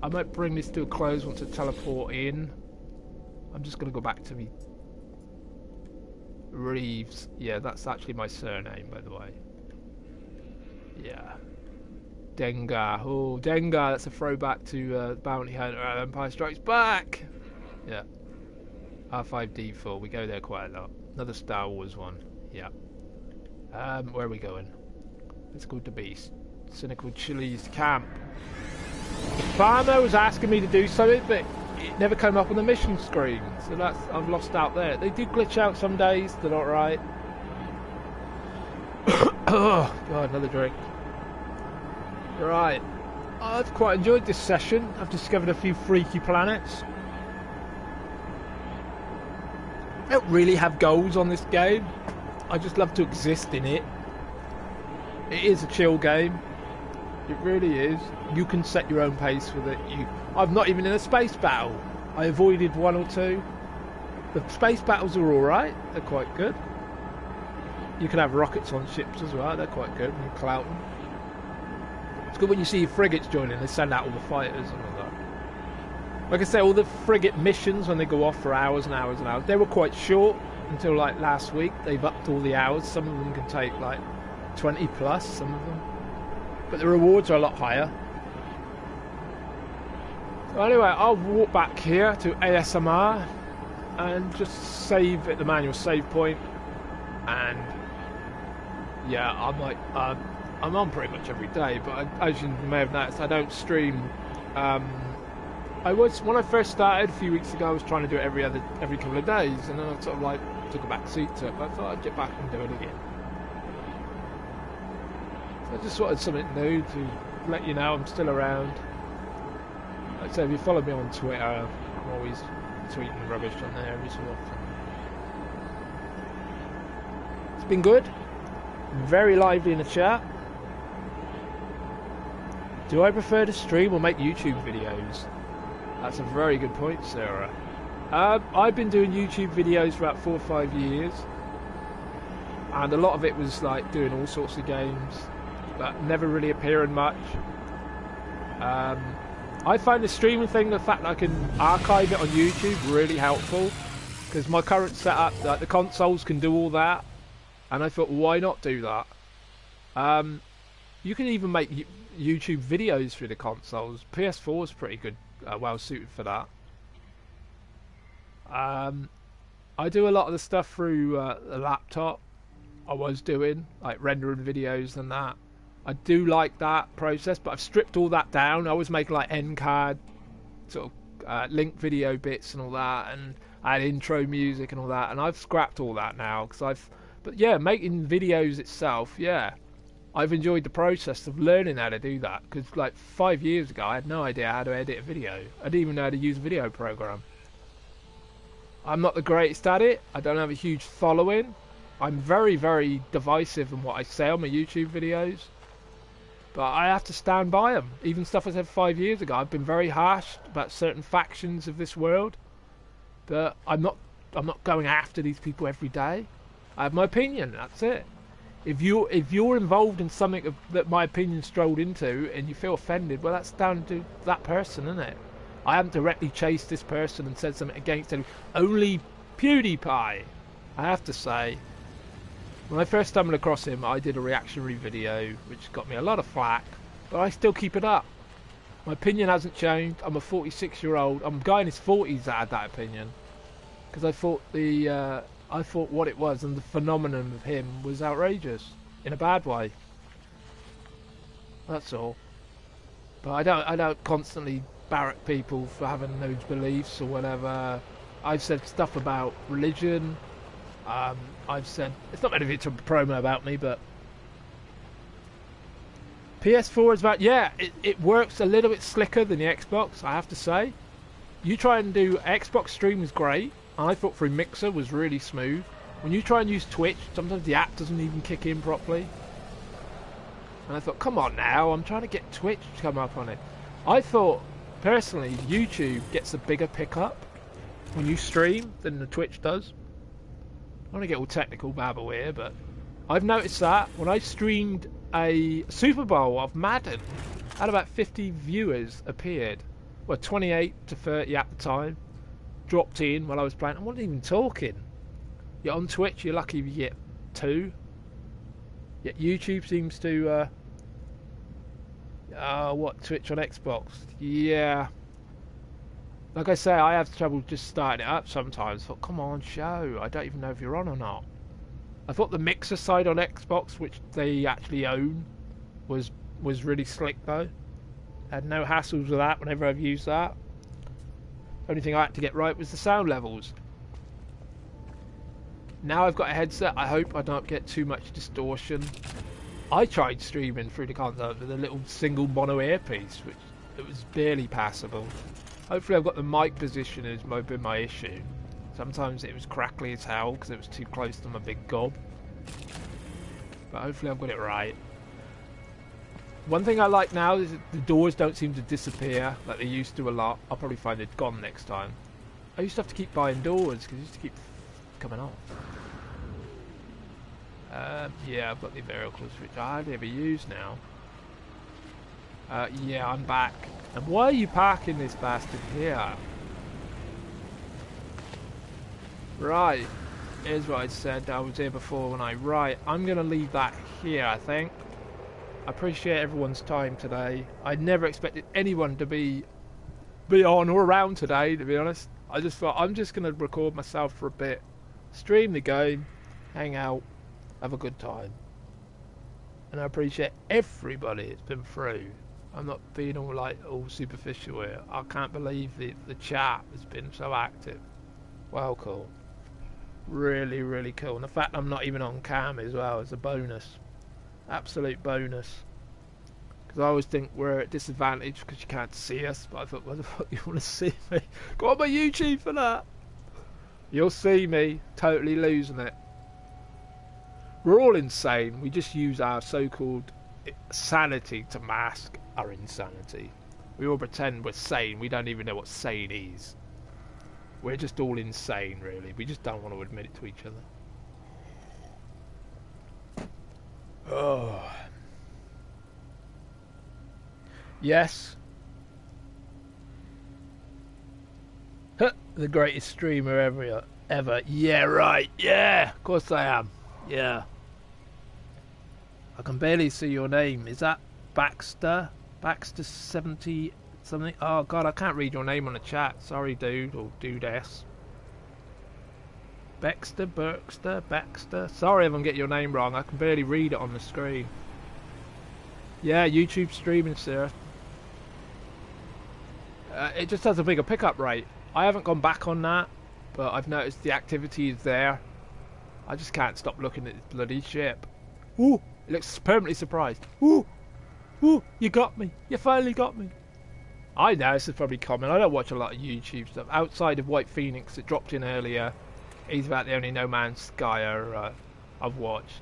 I might bring this to a close once I teleport in. I'm just going to go back to me. Reeves. Yeah, that's actually my surname, by the way. Yeah. Dengar. Oh, Dengar. That's a throwback to Bounty Hunter Empire Strikes Back. Yeah. R5D4. We go there quite a lot. Another Star Wars one. Yeah. Where are we going? Let's go to Beast. Cynicalchinchilla's camp. The farmer was asking me to do something, but it never came up on the mission screen, so that's I've lost out there. They do glitch out some days, they're not right. Oh, God, another drink. Right. I've quite enjoyed this session. I've discovered a few freaky planets. I don't really have goals on this game. I just love to exist in it. It is a chill game. It really is. You can set your own pace with it. I'm not even in a space battle. I avoided one or two. The space battles are alright. They're quite good. You can have rockets on ships as well. They're quite good when you clout them. It's good when you see your frigates joining. They send out all the fighters and all that. Like I say, all the frigate missions when they go off for hours and hours and hours, they were quite short until like last week. They've upped all the hours. Some of them can take like 20 plus, some of them. But the rewards are a lot higher. So anyway, I'll walk back here to ASMR and just save at the manual save point. And yeah, I might. I'm on pretty much every day, but as you may have noticed, I don't stream. I was when I first started a few weeks ago. I was trying to do it every couple of days, and then I sort of like took a back seat to it. But I thought I'd get back and do it again. So I just wanted something new to let you know I'm still around. Like I say, if you follow me on Twitter, I'm always tweeting rubbish on there every so often. It's been good. Very lively in the chat. Do I prefer to stream or make YouTube videos? That's a very good point, Sarah. I've been doing YouTube videos for about 4 or 5 years, and a lot of it was like doing all sorts of games, but never really appearing much. I find the streaming thing, the fact that I can archive it on YouTube, really helpful, because my current setup, like the consoles can do all that, and I thought, why not do that? You can even make YouTube videos through the consoles. PS4 is pretty good, well suited for that. I do a lot of the stuff through the laptop. I was doing like rendering videos and that. I do like that process, but I've stripped all that down. I was making like end card sort of link video bits and all that, and I had intro music and all that, and I've scrapped all that now because but yeah, making videos itself, yeah, I've enjoyed the process of learning how to do that, because like 5 years ago I had no idea how to edit a video. I didn't even know how to use a video program. I'm not the greatest at it. I don't have a huge following. I'm very, very divisive in what I say on my YouTube videos, but I have to stand by them. Even stuff I said 5 years ago, I've been very harsh about certain factions of this world, but I'm not going after these people every day. I have my opinion, that's it. If you're involved in something that my opinion strolled into and you feel offended, well, that's down to that person, isn't it? I haven't directly chased this person and said something against him. Only PewDiePie, I have to say. When I first stumbled across him, I did a reactionary video, which got me a lot of flack, but I still keep it up. My opinion hasn't changed. I'm a 46-year-old. I'm a guy in his 40s that had that opinion, because I thought what it was and the phenomenon of him was outrageous in a bad way. That's all. But I don't constantly barrack people for having those beliefs or whatever. I've said stuff about religion. I've said, it's not anything to promo about me, but PS4 is about, yeah, it works a little bit slicker than the Xbox, I have to say. You try and do Xbox stream is great. I thought through Mixer was really smooth. When you try and use Twitch, sometimes the app doesn't even kick in properly. And I thought, come on now, I'm trying to get Twitch to come up on it. I thought, personally, YouTube gets a bigger pickup when you stream than the Twitch does. I don't want to get all technical babble here, but I've noticed that when I streamed a Super Bowl of Madden, I had about 50 viewers appeared. Well, 28 to 30 at the time. Dropped in while I was playing. I wasn't even talking. Yet on Twitch, you're lucky if you get 2. Yet YouTube seems to... what? Twitch on Xbox? Yeah. Like I say, I have trouble just starting it up sometimes. I thought, come on, show. I don't even know if you're on or not. I thought the Mixer side on Xbox, which they actually own, was really slick though. Had no hassles with that whenever I've used that. Only thing I had to get right was the sound levels. Now I've got a headset, I hope I don't get too much distortion. I tried streaming through the console with a little single mono earpiece, which it was barely passable. Hopefully I've got the mic position has been my issue. Sometimes it was crackly as hell because it was too close to my big gob. But hopefully I've got it right. One thing I like now is that the doors don't seem to disappear like they used to a lot. I'll probably find it gone next time. I used to have to keep buying doors because it used to keep coming off. Yeah, I've got the vehicles which I hardly ever use now. Yeah, I'm back. And why are you parking this bastard here? Right. Here's what I said. I was here before when I... Right, I'm going to leave that here, I think. I appreciate everyone's time today. I never expected anyone to be on or around today, to be honest. I just thought, I'm just going to record myself for a bit. Stream the game. Hang out. Have a good time. And I appreciate everybody that's been through. I'm not being all superficial here. I can't believe the chat has been so active. Well, cool. Really, really cool. And the fact I'm not even on cam as well is a bonus. Absolute bonus. Because I always think we're at disadvantage because you can't see us. But I thought, why the fuck you want to see me? Go on my YouTube for that. You'll see me totally losing it. We're all insane. We just use our so-called sanity to mask our insanity. We all pretend we're sane. We don't even know what sane is. We're just all insane, really. We just don't want to admit it to each other. Oh. Yes. Huh, the greatest streamer ever. Yeah, right. Yeah, of course I am. Yeah. I can barely see your name. Is that Baxter? Baxter 70 something? Oh god, I can't read your name on the chat. Sorry, dude or dudess. Baxter. Sorry if I'm getting your name wrong. I can barely read it on the screen. Yeah, YouTube streaming, sir. It just has a bigger pickup rate. I haven't gone back on that, but I've noticed the activity is there. I just can't stop looking at this bloody ship. Ooh, it looks permanently surprised. Ooh, you got me. You finally got me. I know, this is probably common. I don't watch a lot of YouTube stuff. Outside of White Phoenix that dropped in earlier, he's about the only No Man's Skyer I've watched.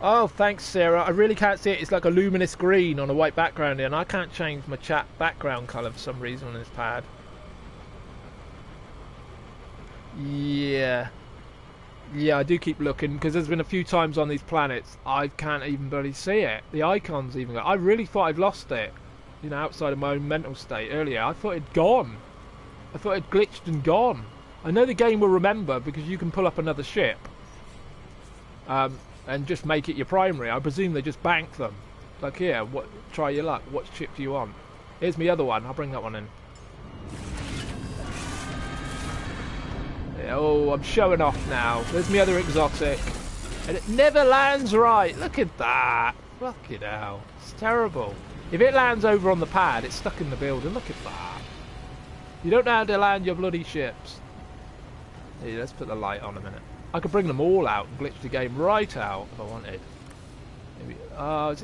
Oh, thanks, Sarah. I really can't see it. It's like a luminous green on a white background here, and I can't change my chat background colour for some reason on this pad. Yeah, I do keep looking because there's been a few times on these planets I can't even barely see it. The icon's even got. I really thought I'd lost it, you know, outside of my own mental state earlier. I thought it'd gone. I thought it glitched and gone. I know the game will remember because you can pull up another ship and just make it your primary. I presume they just bank them. Like here, try your luck. What ship do you want? Here's my other one. I'll bring that one in. Oh, I'm showing off now. There's my other exotic. And it never lands right. Look at that. Fucking hell. It's terrible. If it lands over on the pad, it's stuck in the building. Look at that. You don't know how to land your bloody ships. Here, let's put the light on a minute. I could bring them all out and glitch the game right out if I wanted. Maybe. Oh,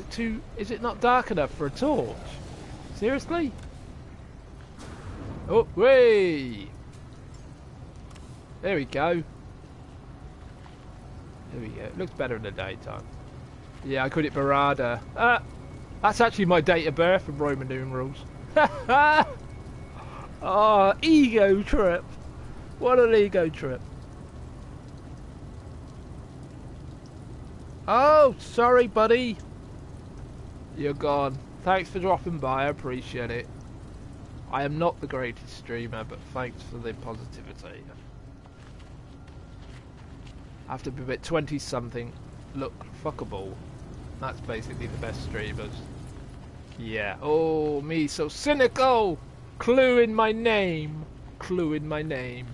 is it not dark enough for a torch? Seriously? Oh, way! There we go. There we go. It looks better in the daytime. Yeah, I called it Barada. That's actually my date of birth in Roman numerals. Oh, ego trip. What an ego trip. Oh, sorry, buddy. You're gone. Thanks for dropping by. I appreciate it. I am not the greatest streamer, but thanks for the positivity. I have to be a bit 20-something, look fuckable. That's basically the best streamers. Yeah. Oh, me so cynical! Clue in my name. Clue in my name.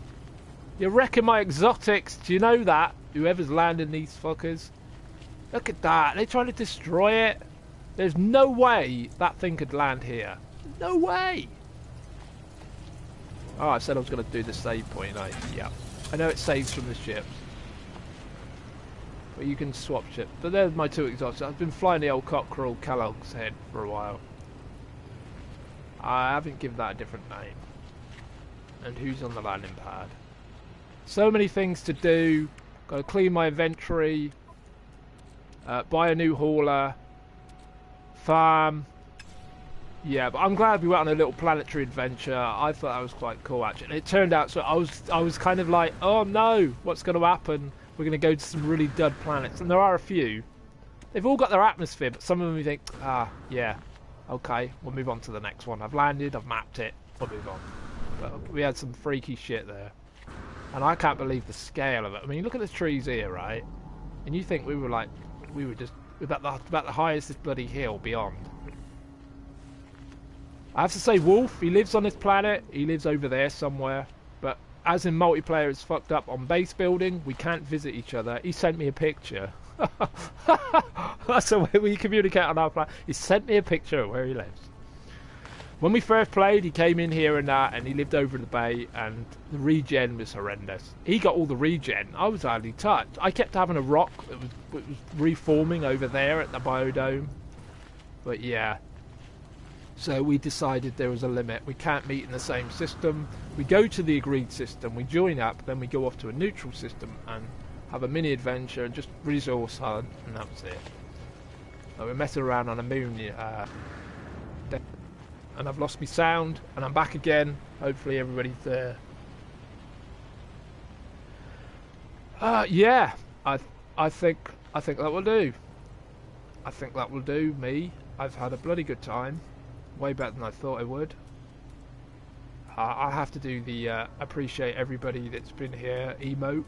You're wrecking my exotics. Do you know that? Whoever's landing these fuckers. Look at that. They're trying to destroy it. There's no way that thing could land here. No way. Oh, I said I was going to do the save point. Yeah. I know it saves from the ships. But you can swap ship. But there's my two exotics. I've been flying the old cockerel Kellogg's head for a while. I haven't given that a different name. And who's on the landing pad? So many things to do. Got to clean my inventory. Buy a new hauler. Farm. Yeah, but I'm glad we went on a little planetary adventure. I thought that was quite cool, actually. And it turned out, so I was kind of like, oh no, what's going to happen? We're going to go to some really dud planets. And there are a few. They've all got their atmosphere, but some of them you think, yeah, okay, we'll move on to the next one. I've landed, I've mapped it, we'll move on. But we had some freaky shit there. And I can't believe the scale of it. I mean, look at the trees here, right? And you think we were just about the highest this bloody hill beyond. I have to say, Wolf, he lives on this planet. He lives over there somewhere. But as in multiplayer, it's fucked up on base building. We can't visit each other. He sent me a picture. That's the way we communicate on our planet. He sent me a picture of where he lives. When we first played, he came in here and that, and he lived over the bay, and the regen was horrendous. He got all the regen. I was hardly touched. I kept having a rock that was reforming over there at the biodome. But yeah. So we decided there was a limit. We can't meet in the same system. We go to the agreed system, we join up, then we go off to a neutral system and have a mini adventure and just resource hunt, and that was it. We're messing around on a moon, and I've lost my sound, and I'm back again. Hopefully everybody's there. Yeah, I think that will do. I think that will do me. I've had a bloody good time. Way better than I thought I would. I have to do the appreciate everybody that's been here emote.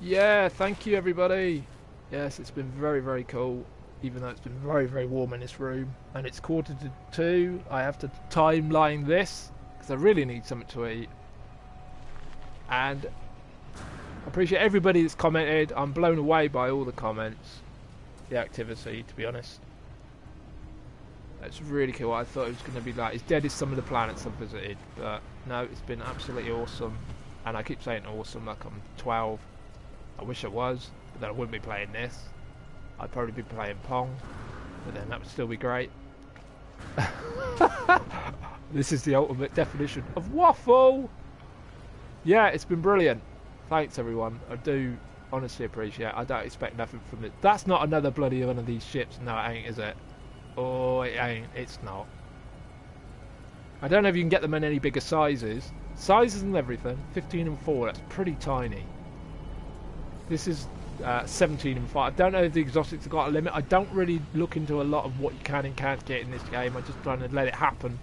Yeah, thank you everybody. Yes, it's been very, very cool. Even though it's been very, very warm in this room. And it's 1:45. I have to timeline this because I really need something to eat. And I appreciate everybody that's commented. I'm blown away by all the comments. The activity, to be honest. It's really cool. I thought it was going to be like as dead as some of the planets I've visited, but no, it's been absolutely awesome. And I keep saying awesome like I'm 12. I wish I was, but then I wouldn't be playing this. I'd probably be playing Pong, but then that would still be great. This is the ultimate definition of waffle. Yeah, it's been brilliant. Thanks everyone. I do honestly appreciate it. I don't expect nothing from it. That's not another bloody one of these ships. No, it ain't, is it? Oh, it ain't. It's not. I don't know if you can get them in any bigger sizes. Sizes and everything. 15 and 4. That's pretty tiny. This is 17 and 5. I don't know if the exotics have got a limit. I don't really look into a lot of what you can and can't get in this game. I'm just trying to let it happen.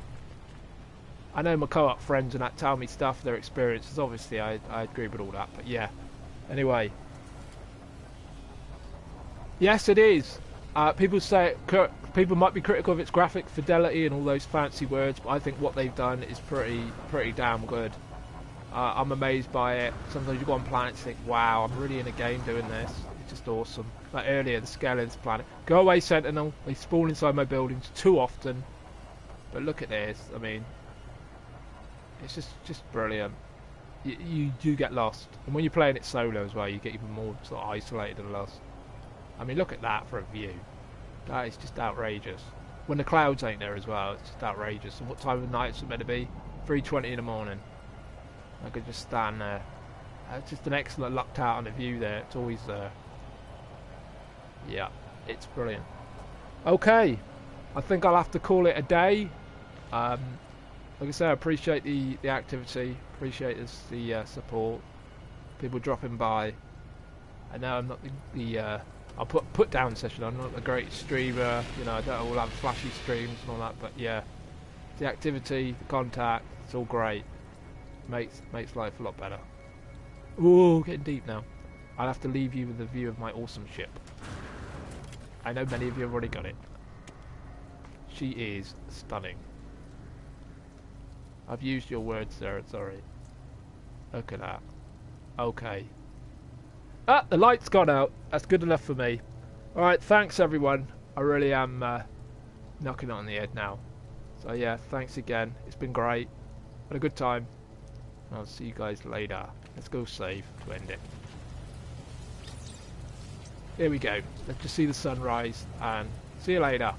I know my co-op friends and that tell me stuff, their experiences. Obviously, I agree with all that. But yeah. Anyway. Yes, it is. People say people might be critical of its graphic fidelity and all those fancy words, but I think what they've done is pretty damn good. I'm amazed by it. Sometimes you go on planets and think, wow, I'm really in a game doing this. It's just awesome. Like earlier, the scale of this planet. Go away, Sentinel. They spawn inside my buildings too often. But look at this. I mean, it's just brilliant. You do get lost, and when you're playing it solo as well, you get even more sort of isolated and lost. I mean, look at that for a view. That is just outrageous. When the clouds ain't there as well, it's just outrageous. And what time of night is it meant to be? 3:20 in the morning. I could just stand there. It's just an excellent lucked out on the view there. It's always there. Yeah, it's brilliant. Okay, I think I'll have to call it a day. Like I say, I appreciate the activity. Appreciate the support. People dropping by. I know I'm not the I'll put down session. I'm not a great streamer, you know. I don't all have flashy streams and all that, but yeah, the activity, the contact, it's all great. Makes life a lot better. Ooh, getting deep now. I'll have to leave you with a view of my awesome ship. I know many of you have already got it. She is stunning. I've used your words there. Sorry. Look at that. Okay. Ah, the light's gone out. That's good enough for me. Alright, thanks everyone. I really am knocking it on the head now. So yeah, thanks again. It's been great. Had a good time. I'll see you guys later. Let's go save to end it. Here we go. Let's just see the sunrise and see you later.